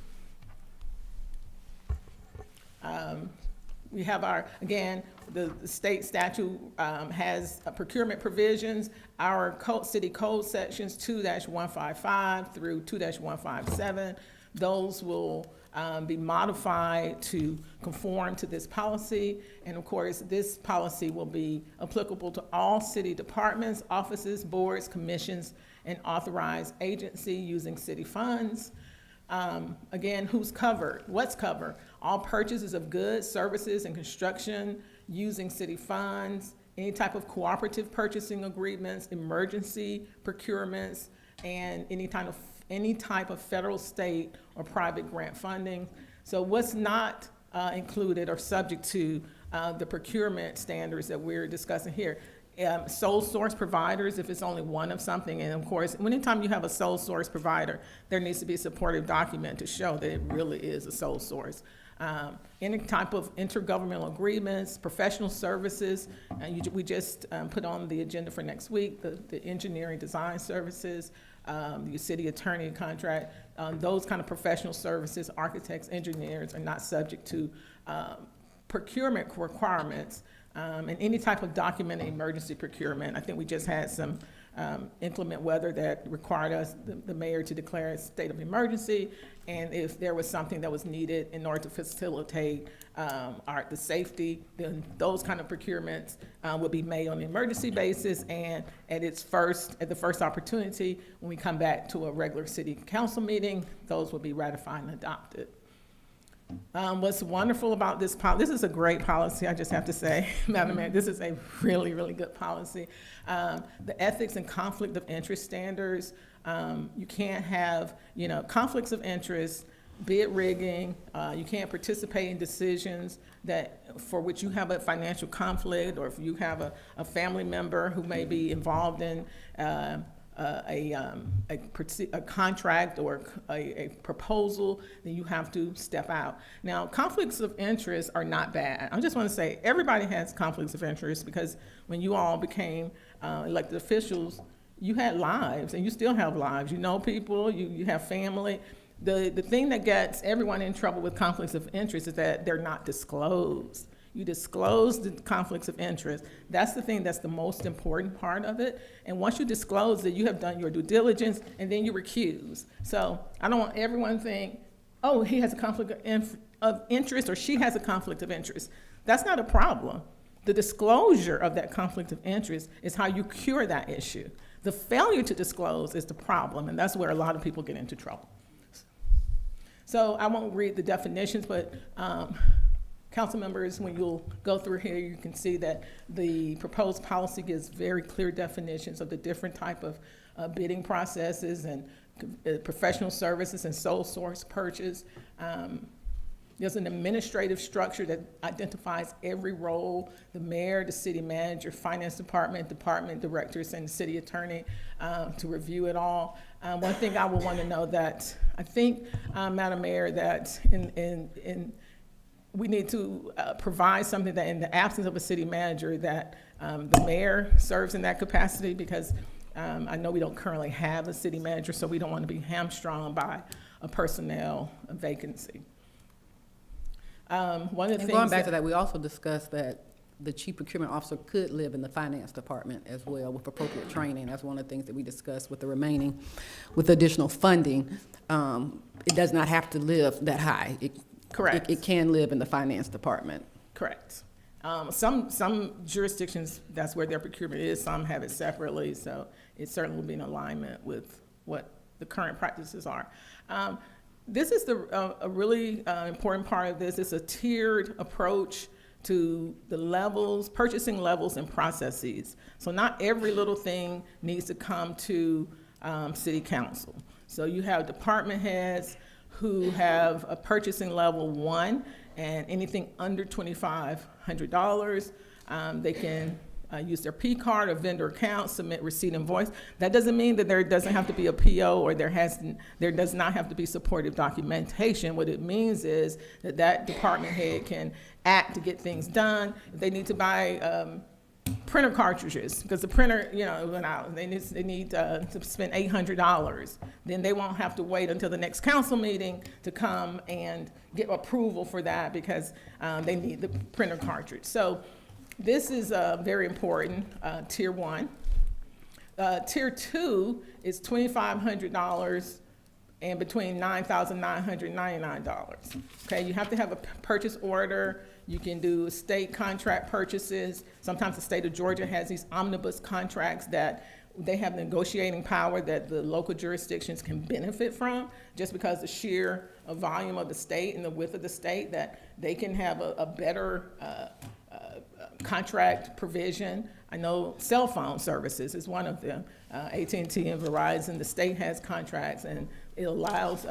We have again, the state statute has procurement provisions. Our city code sections 2-155 through 2-157, those will be modified to conform to this policy. And of course, this policy will be applicable to all city departments, offices, boards, commissions, and authorized agency using city funds. Again, who's covered? What's covered? All purchases of goods, services, and construction using city funds, any type of cooperative purchasing agreements, emergency procurements, and any type of federal, state, or private grant funding. So what's not included or subject to the procurement standards that we're discussing here? Sole source providers, if it's only one of something, and of course, anytime you have a sole source provider, there needs to be a supportive document to show that it really is a sole source. Any type of intergovernmental agreements, professional services, we just put on the agenda for next week, the engineering design services, your city attorney contract, those kind of professional services, architects, engineers are not subject to procurement requirements, and any type of documented emergency procurement. I think we just had some inclement weather that required us, the mayor, to declare a state of emergency, and if there was something that was needed in order to facilitate the safety, then those kind of procurements will be made on an emergency basis, and at the first opportunity, when we come back to a regular city council meeting, those will be ratified and adopted. What's wonderful about this policy, this is a great policy, I just have to say, Madam Mayor, this is a really, really good policy. The ethics and conflict of interest standards, you can't have, conflicts of interest, bid rigging, you can't participate in decisions for which you have a financial conflict, or if you have a family member who may be involved in a contract or a proposal, then you have to step out. Now, conflicts of interest are not bad. I just want to say everybody has conflicts of interest, because when you all became elected officials, you had lives, and you still have lives. You know people, you have family. The thing that gets everyone in trouble with conflicts of interest is that they're not disclosed. You disclose the conflicts of interest. That's the thing that's the most important part of it. And once you disclose it, you have done your due diligence, and then you recuse. So I don't want everyone to think, oh, he has a conflict of interest, or she has a conflict of interest. That's not a problem. The disclosure of that conflict of interest is how you cure that issue. The failure to disclose is the problem, and that's where a lot of people get into trouble. So I won't read the definitions, but council members, when you'll go through here, you can see that the proposed policy gives very clear definitions of the different type of bidding processes and professional services and sole source purchase. There's an administrative structure that identifies every role: the mayor, the city manager, finance department directors, and the city attorney to review it all. One thing I would want to know that I think, Madam Mayor, that we need to provide something that, in the absence of a city manager, that the mayor serves in that capacity, because I know we don't currently have a city manager, so we don't want to be hamstrung by a personnel vacancy. One of the things going back to that, we also discussed that the chief procurement officer could live in the finance department as well with appropriate training. That's one of the things that we discussed with the remaining, with additional funding. It does not have to live that high. Correct. It can live in the finance department. Correct. Some jurisdictions, that's where their procurement is. Some have it separately, so it certainly will be in alignment with what the current practices are. This is a really important part of this. It's a tiered approach to the levels, purchasing levels and processes. So not every little thing needs to come to city council. So you have department heads who have a purchasing level 1, and anything under $2,500, they can use their P card or vendor account, submit receipt invoice. That doesn't mean that there doesn't have to be a PO or there does not have to be supportive documentation. What it means is that department head can act to get things done. If they need to buy printer cartridges, because the printer, went out, they need to spend $800. Then they won't have to wait until the next council meeting to come and get approval for that, because they need the printer cartridge. So this is very important, tier 1. Tier 2 is $2,500 and between $9,999. Okay, you have to have a purchase order. You can do state contract purchases. Sometimes the state of Georgia has these omnibus contracts that they have negotiating power that the local jurisdictions can benefit from, just because the sheer volume of the state and the width of the state, that they can have a better contract provision. I know cell phone services is one of them. AT&T and Verizon, the state has contracts, and it allows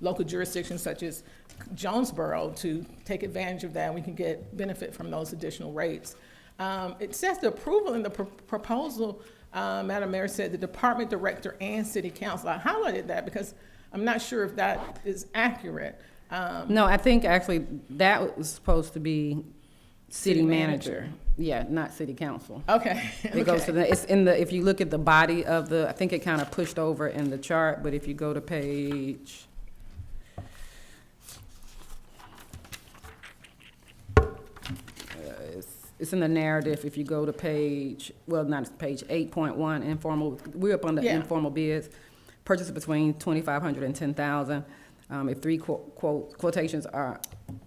local jurisdictions such as Jonesboro to take advantage of that, and we can get benefit from those additional rates. It says the approval in the proposal, Madam Mayor, said the department director and city council. I highlighted that because I'm not sure if that is accurate. No, I think actually that was supposed to be city manager. Yeah, not city council. Okay. It goes to the, it's in the, if you look at the body of the, I think it kind of pushed over in the chart, but if you go to page, it's in the narrative, if you go to page, well, not page 8.1, informal, we're up on the Yeah. informal bids. Purchase between 2,500 and 10,000. If three quotations are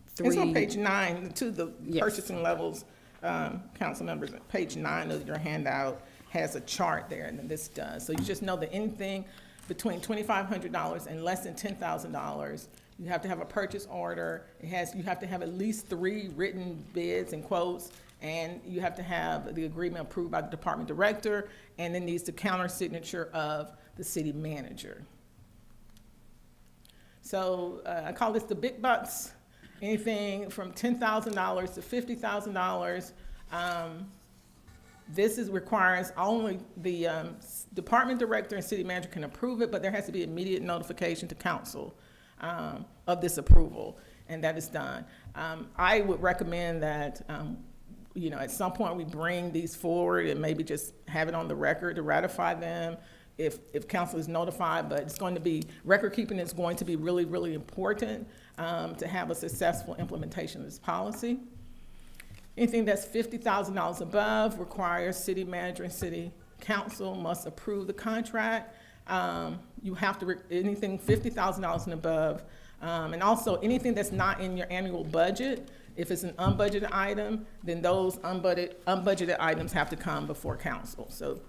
three. It's on page 9, to the Yes. purchasing levels, council members, page 9 of your handout has a chart there, and then this does. So you just know that anything between $2,500 and less than $10,000, you have to have a purchase order. You have to have at least 3 written bids and quotes, and you have to have the agreement approved by the department director, and it needs the counter signature of the city manager. So I call this the big bucks, anything from $10,000 to $50,000. This requires only the department director and city manager can approve it, but there has to be immediate notification to council of this approval, and that is done. I would recommend that, at some point we bring these forward and maybe just have it on the record to ratify them if council is notified, but it's going to be, record keeping is going to be really, really important to have a successful implementation of this policy. Anything that's $50,000 above requires city manager and city council must approve the contract. You have to, anything $50,000 and above, and also anything that's not in your annual budget, if it's an unbudgeted item, then those unbudgeted items have to come before council. So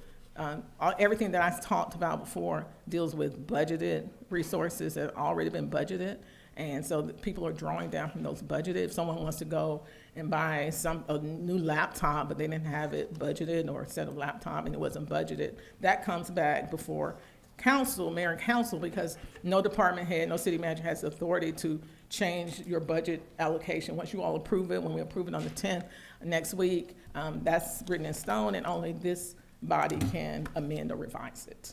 everything that I talked about before deals with budgeted resources that have already been budgeted. And so people are drawing down from those budgeted. If someone wants to go and buy a new laptop, but they didn't have it budgeted, or a set of laptop and it wasn't budgeted, that comes back before council, mayor and council, because no department head, no city manager has the authority to change your budget allocation. Once you all approve it, when we approve it on the 10th next week, that's written in stone, and only this body can amend or revise it.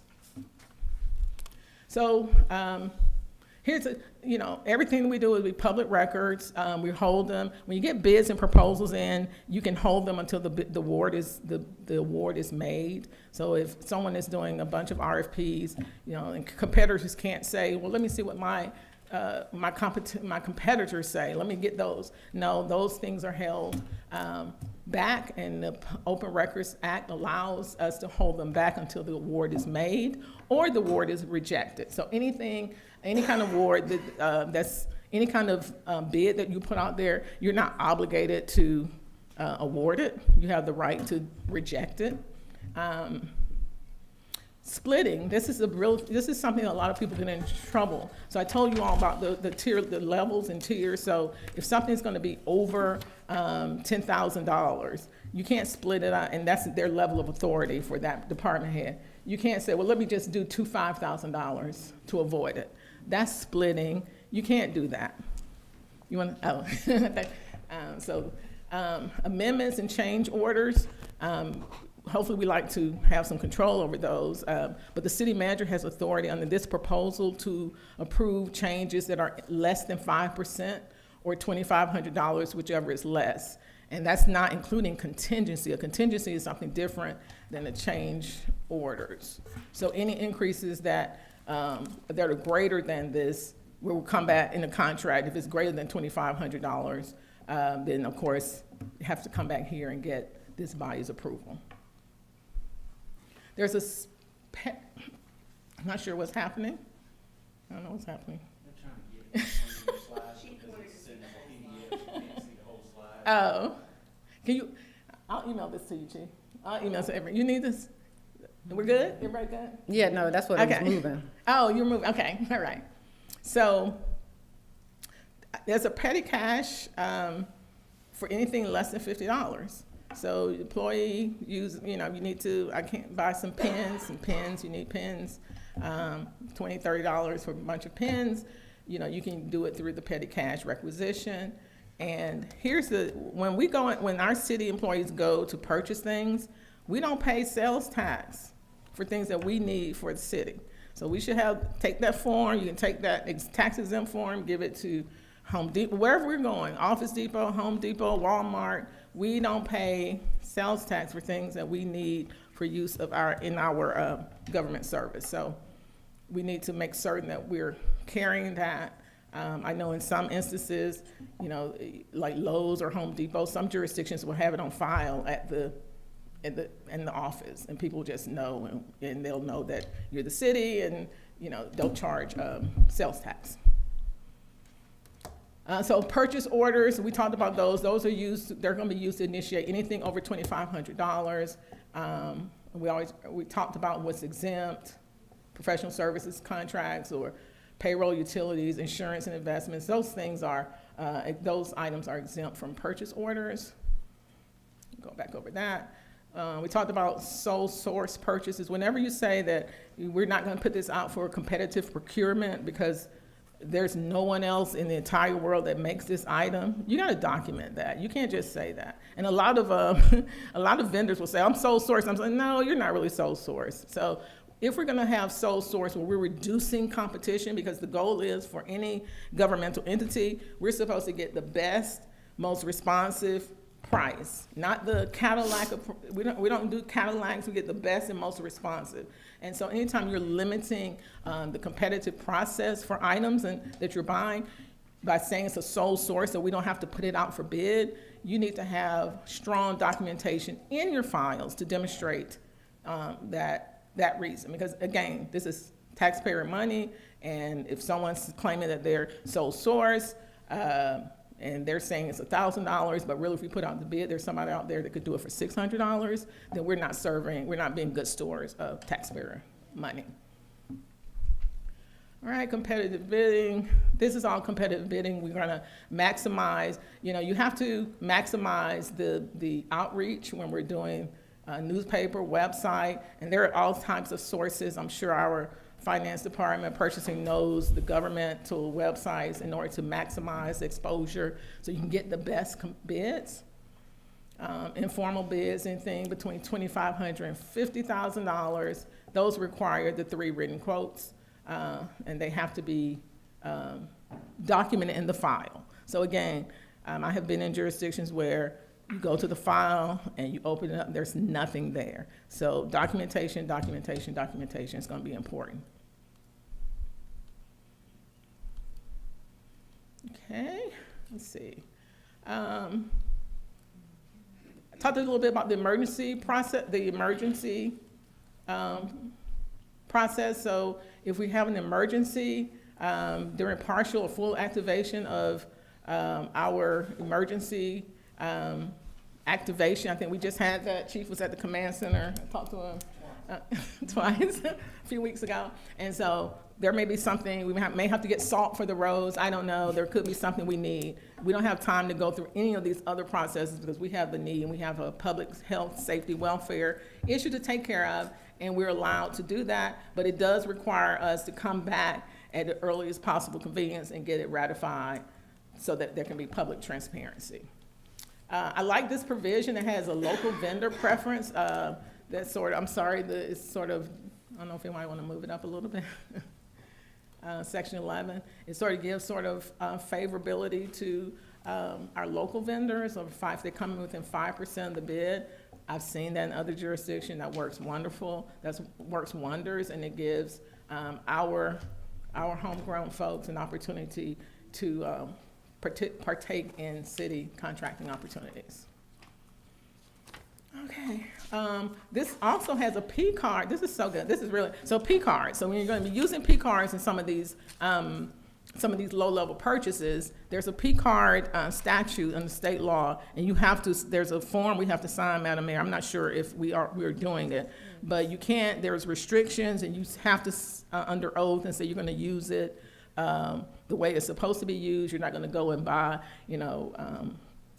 So here's everything we do is we public records. We hold them. When you get bids and proposals in, you can hold them until the award is made. So if someone is doing a bunch of RFPs, and competitors can't say, well, let me see what my competitors say. Let me get those. No, those things are held back, and the Open Records Act allows us to hold them back until the award is made or the award is rejected. So any kind of award that's any kind of bid that you put out there, you're not obligated to award it. You have the right to reject it. Splitting, this is something a lot of people get in trouble. So I told you all about the levels and tiers. So if something's going to be over $10,000, you can't split it out, and that's their level of authority for that department head. You can't say, well, let me just do two $5,000 to avoid it. That's splitting. You can't do that. You want to? Amendments and change orders. Hopefully we like to have some control over those, but the city manager has authority under this proposal to approve changes that are less than 5% or $2,500, whichever is less. And that's not including contingency. A contingency is something different than the change orders. So any increases that are greater than this will come back in the contract. If it's greater than $2,500, then of course you have to come back here and get this body's approval. There's I'm not sure what's happening. I don't know what's happening. Oh, I'll email this to you, Chief. I'll email to everyone. You need this? We're good? Everybody good? Yeah, no, that's what I was moving. Oh, you're moving, okay, all right. So there's a petty cash for anything less than $50. So employee you need to, I can't buy some pens, you need pens, $20, $30 for a bunch of pens. You can do it through the petty cash requisition. And here's when our city employees go to purchase things, we don't pay sales tax for things that we need for the city. So we should take that form, you can take that tax exempt form, give it to Home Depot, wherever we're going, Office Depot, Home Depot, Walmart. We don't pay sales tax for things that we need for use of in our government service. So we need to make certain that we're carrying that I know in some instances, like Lowe's or Home Depot, some jurisdictions will have it on file in the office, and people just know, and they'll know that you're the city, and they'll charge sales tax. So purchase orders, we talked about those. Those are used. They're going to be used to initiate anything over $2,500. We talked about what's exempt, professional services contracts, or payroll, utilities, insurance, and investments. Those things are, those items are exempt from purchase orders. Go back over that. We talked about sole source purchases. Whenever you say that we're not going to put this out for competitive procurement because there's no one else in the entire world that makes this item, you got to document that. You can't just say that. And a lot of a lot of vendors will say, "I'm sole source." I'm saying, no, you're not really sole source. So if we're going to have sole source where we're reducing competition, because the goal is for any governmental entity, we're supposed to get the best, most responsive price, not the Cadillac. We don't do Cadillacs. We get the best and most responsive. And so anytime you're limiting the competitive process for items that you're buying by saying it's a sole source, so we don't have to put it out for bid, you need to have strong documentation in your files to demonstrate that reason. Because again, this is taxpayer money, and if someone's claiming that they're sole source, and they're saying it's $1,000, but really if we put out the bid, there's somebody out there that could do it for $600, then we're not being good stewards of taxpayer money. All right, competitive bidding. This is all competitive bidding. We're gonna maximize, you have to maximize the outreach when we're doing a newspaper, website, and there are all types of sources. I'm sure our finance department, purchasing knows the governmental websites in order to maximize exposure so you can get the best bids. Informal bids, anything between $2,500 and $50,000, those require the 3 written quotes, and they have to be documented in the file. So again, I have been in jurisdictions where you go to the file and you open it up, there's nothing there. So documentation is going to be important. Okay, let's see. I talked a little bit about the emergency process, process. So if we have an emergency during partial or full activation of our emergency activation. I think we just had that. Chief was at the command center. I talked to him twice a few weeks ago. And so there may be something, we may have to get salt for the roads. I don't know. There could be something we need. We don't have time to go through any of these other processes because we have the need, and we have a public health, safety, welfare issue to take care of, and we're allowed to do that. But it does require us to come back at the earliest possible convenience and get it ratified so that there can be public transparency. I like this provision. It has a local vendor preference. That's sort of, I'm sorry, it's sort of, I don't know if you might want to move it up a little bit. Section 11, it sort of gives sort of favorability to our local vendors, or if they come in within 5% of the bid. I've seen that in other jurisdictions. That works wonderful. That works wonders, and it gives our homegrown folks an opportunity to partake in city contracting opportunities. Okay, this also has a P card. This is so good. This is really, so P cards. So when you're going to be using P cards in some of these low-level purchases, there's a P card statute under state law, and you have to, there's a form we have to sign, Madam Mayor. I'm not sure if we're doing it, but you can't, there's restrictions, and you have to, under oath, and say you're going to use it the way it's supposed to be used. You're not going to go and buy,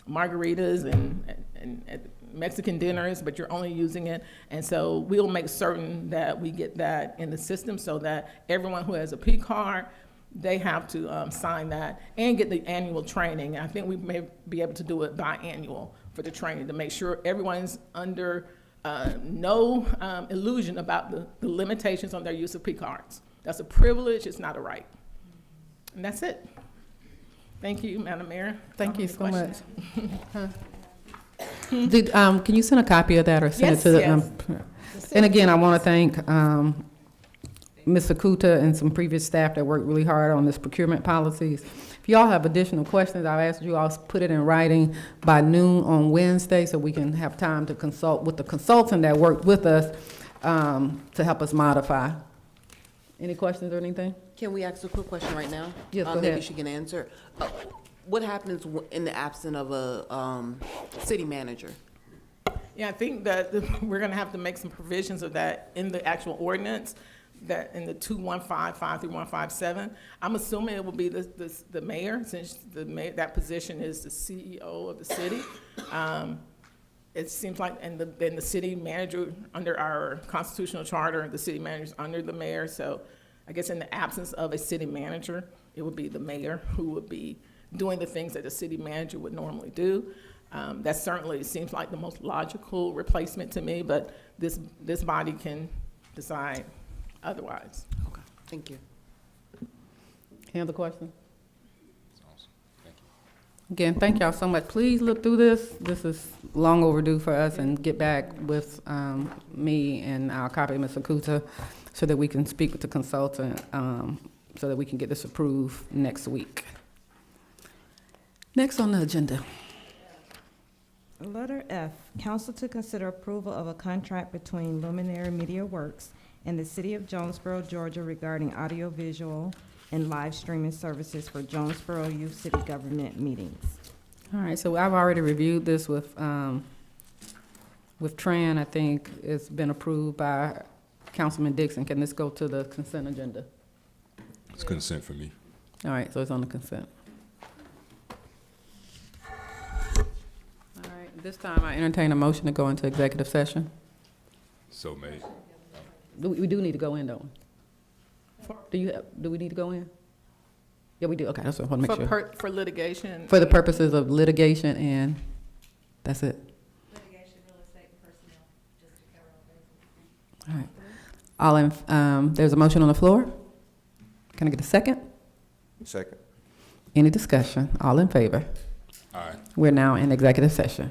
margaritas and Mexican dinners, but you're only using it. And so we'll make certain that we get that in the system so that everyone who has a P card, they have to sign that and get the annual training. I think we may be able to do it biannual for the training to make sure everyone's under no illusion about the limitations on their use of P cards. That's a privilege, it's not a right. And that's it. Thank you, Madam Mayor. Thank you so much. Questions? Can you send a copy of that or send it to the? Yes. And again, I want to thank Ms. Sakuta and some previous staff that worked really hard on this procurement policies. If y'all have additional questions, I'll ask you all to put it in writing by noon on Wednesday so we can have time to consult with the consultant that worked with us to help us modify. Any questions or anything? Can we ask a quick question right now? Yes, go Maybe ahead. she can answer. What happens in the absence of a city manager? Yeah, I think that we're gonna have to make some provisions of that in the actual ordinance, that in the 2155 through 157. I'm assuming it will be the mayor, since that position is the CEO of the city. It seems like, and then the city manager, under our constitutional charter, the city manager is under the mayor. So I guess in the absence of a city manager, it would be the mayor who would be doing the things that the city manager would normally do. That certainly seems like the most logical replacement to me, but this body can decide otherwise. Okay, thank you. Any other questions? Again, thank y'all so much. Please look through this. This is long overdue for us, and get back with me and our copy of Ms. Sakuta so that we can speak with the consultant so that we can get this approved next week. Next on the agenda. Letter F, council to consider approval of a contract between Luminary Media Works and the City of Jonesboro, Georgia regarding audiovisual and live streaming services for Jonesboro Youth City Government meetings. All right, so I've already reviewed this with Tran. I think it's been approved by Councilman Dixon. Can this go to the consent agenda? It's consent for me. All right, so it's on the consent. All right, this time I entertain a motion to go into executive session. So made. We do need to go in, don't we? Do we need to go in? Yeah, we do. Okay, that's what I want to make sure. For litigation. For the purposes of litigation, and that's it. Litigation, real estate, and personnel, just to cover all bases. All in, there's a motion on the floor. Can I get a second? Second. Any discussion? All in favor? Aye. We're now in executive session.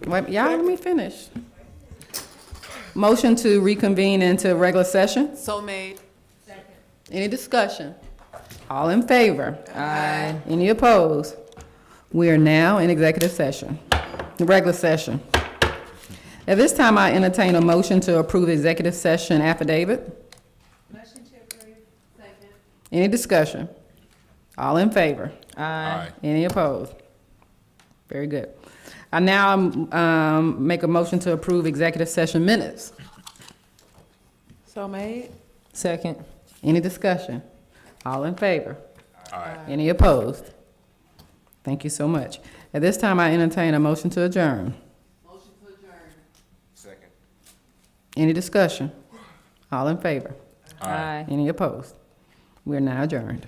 Wait, y'all, let me finish. Motion to reconvene into regular session. So made. Any discussion? All in favor? Aye. Any opposed? We are now in executive session, the regular session. At this time, I entertain a motion to approve executive session affidavit. Motion to approve. Second. Any discussion? All in favor? Aye. Any opposed? Very good. I now make a motion to approve executive session minutes. So made. Second. Any discussion? All in favor? Aye. Any opposed? Thank you so much. At this time, I entertain a motion to adjourn. Motion to adjourn. Second. Any discussion? All in favor? Aye. Any opposed? We are now adjourned.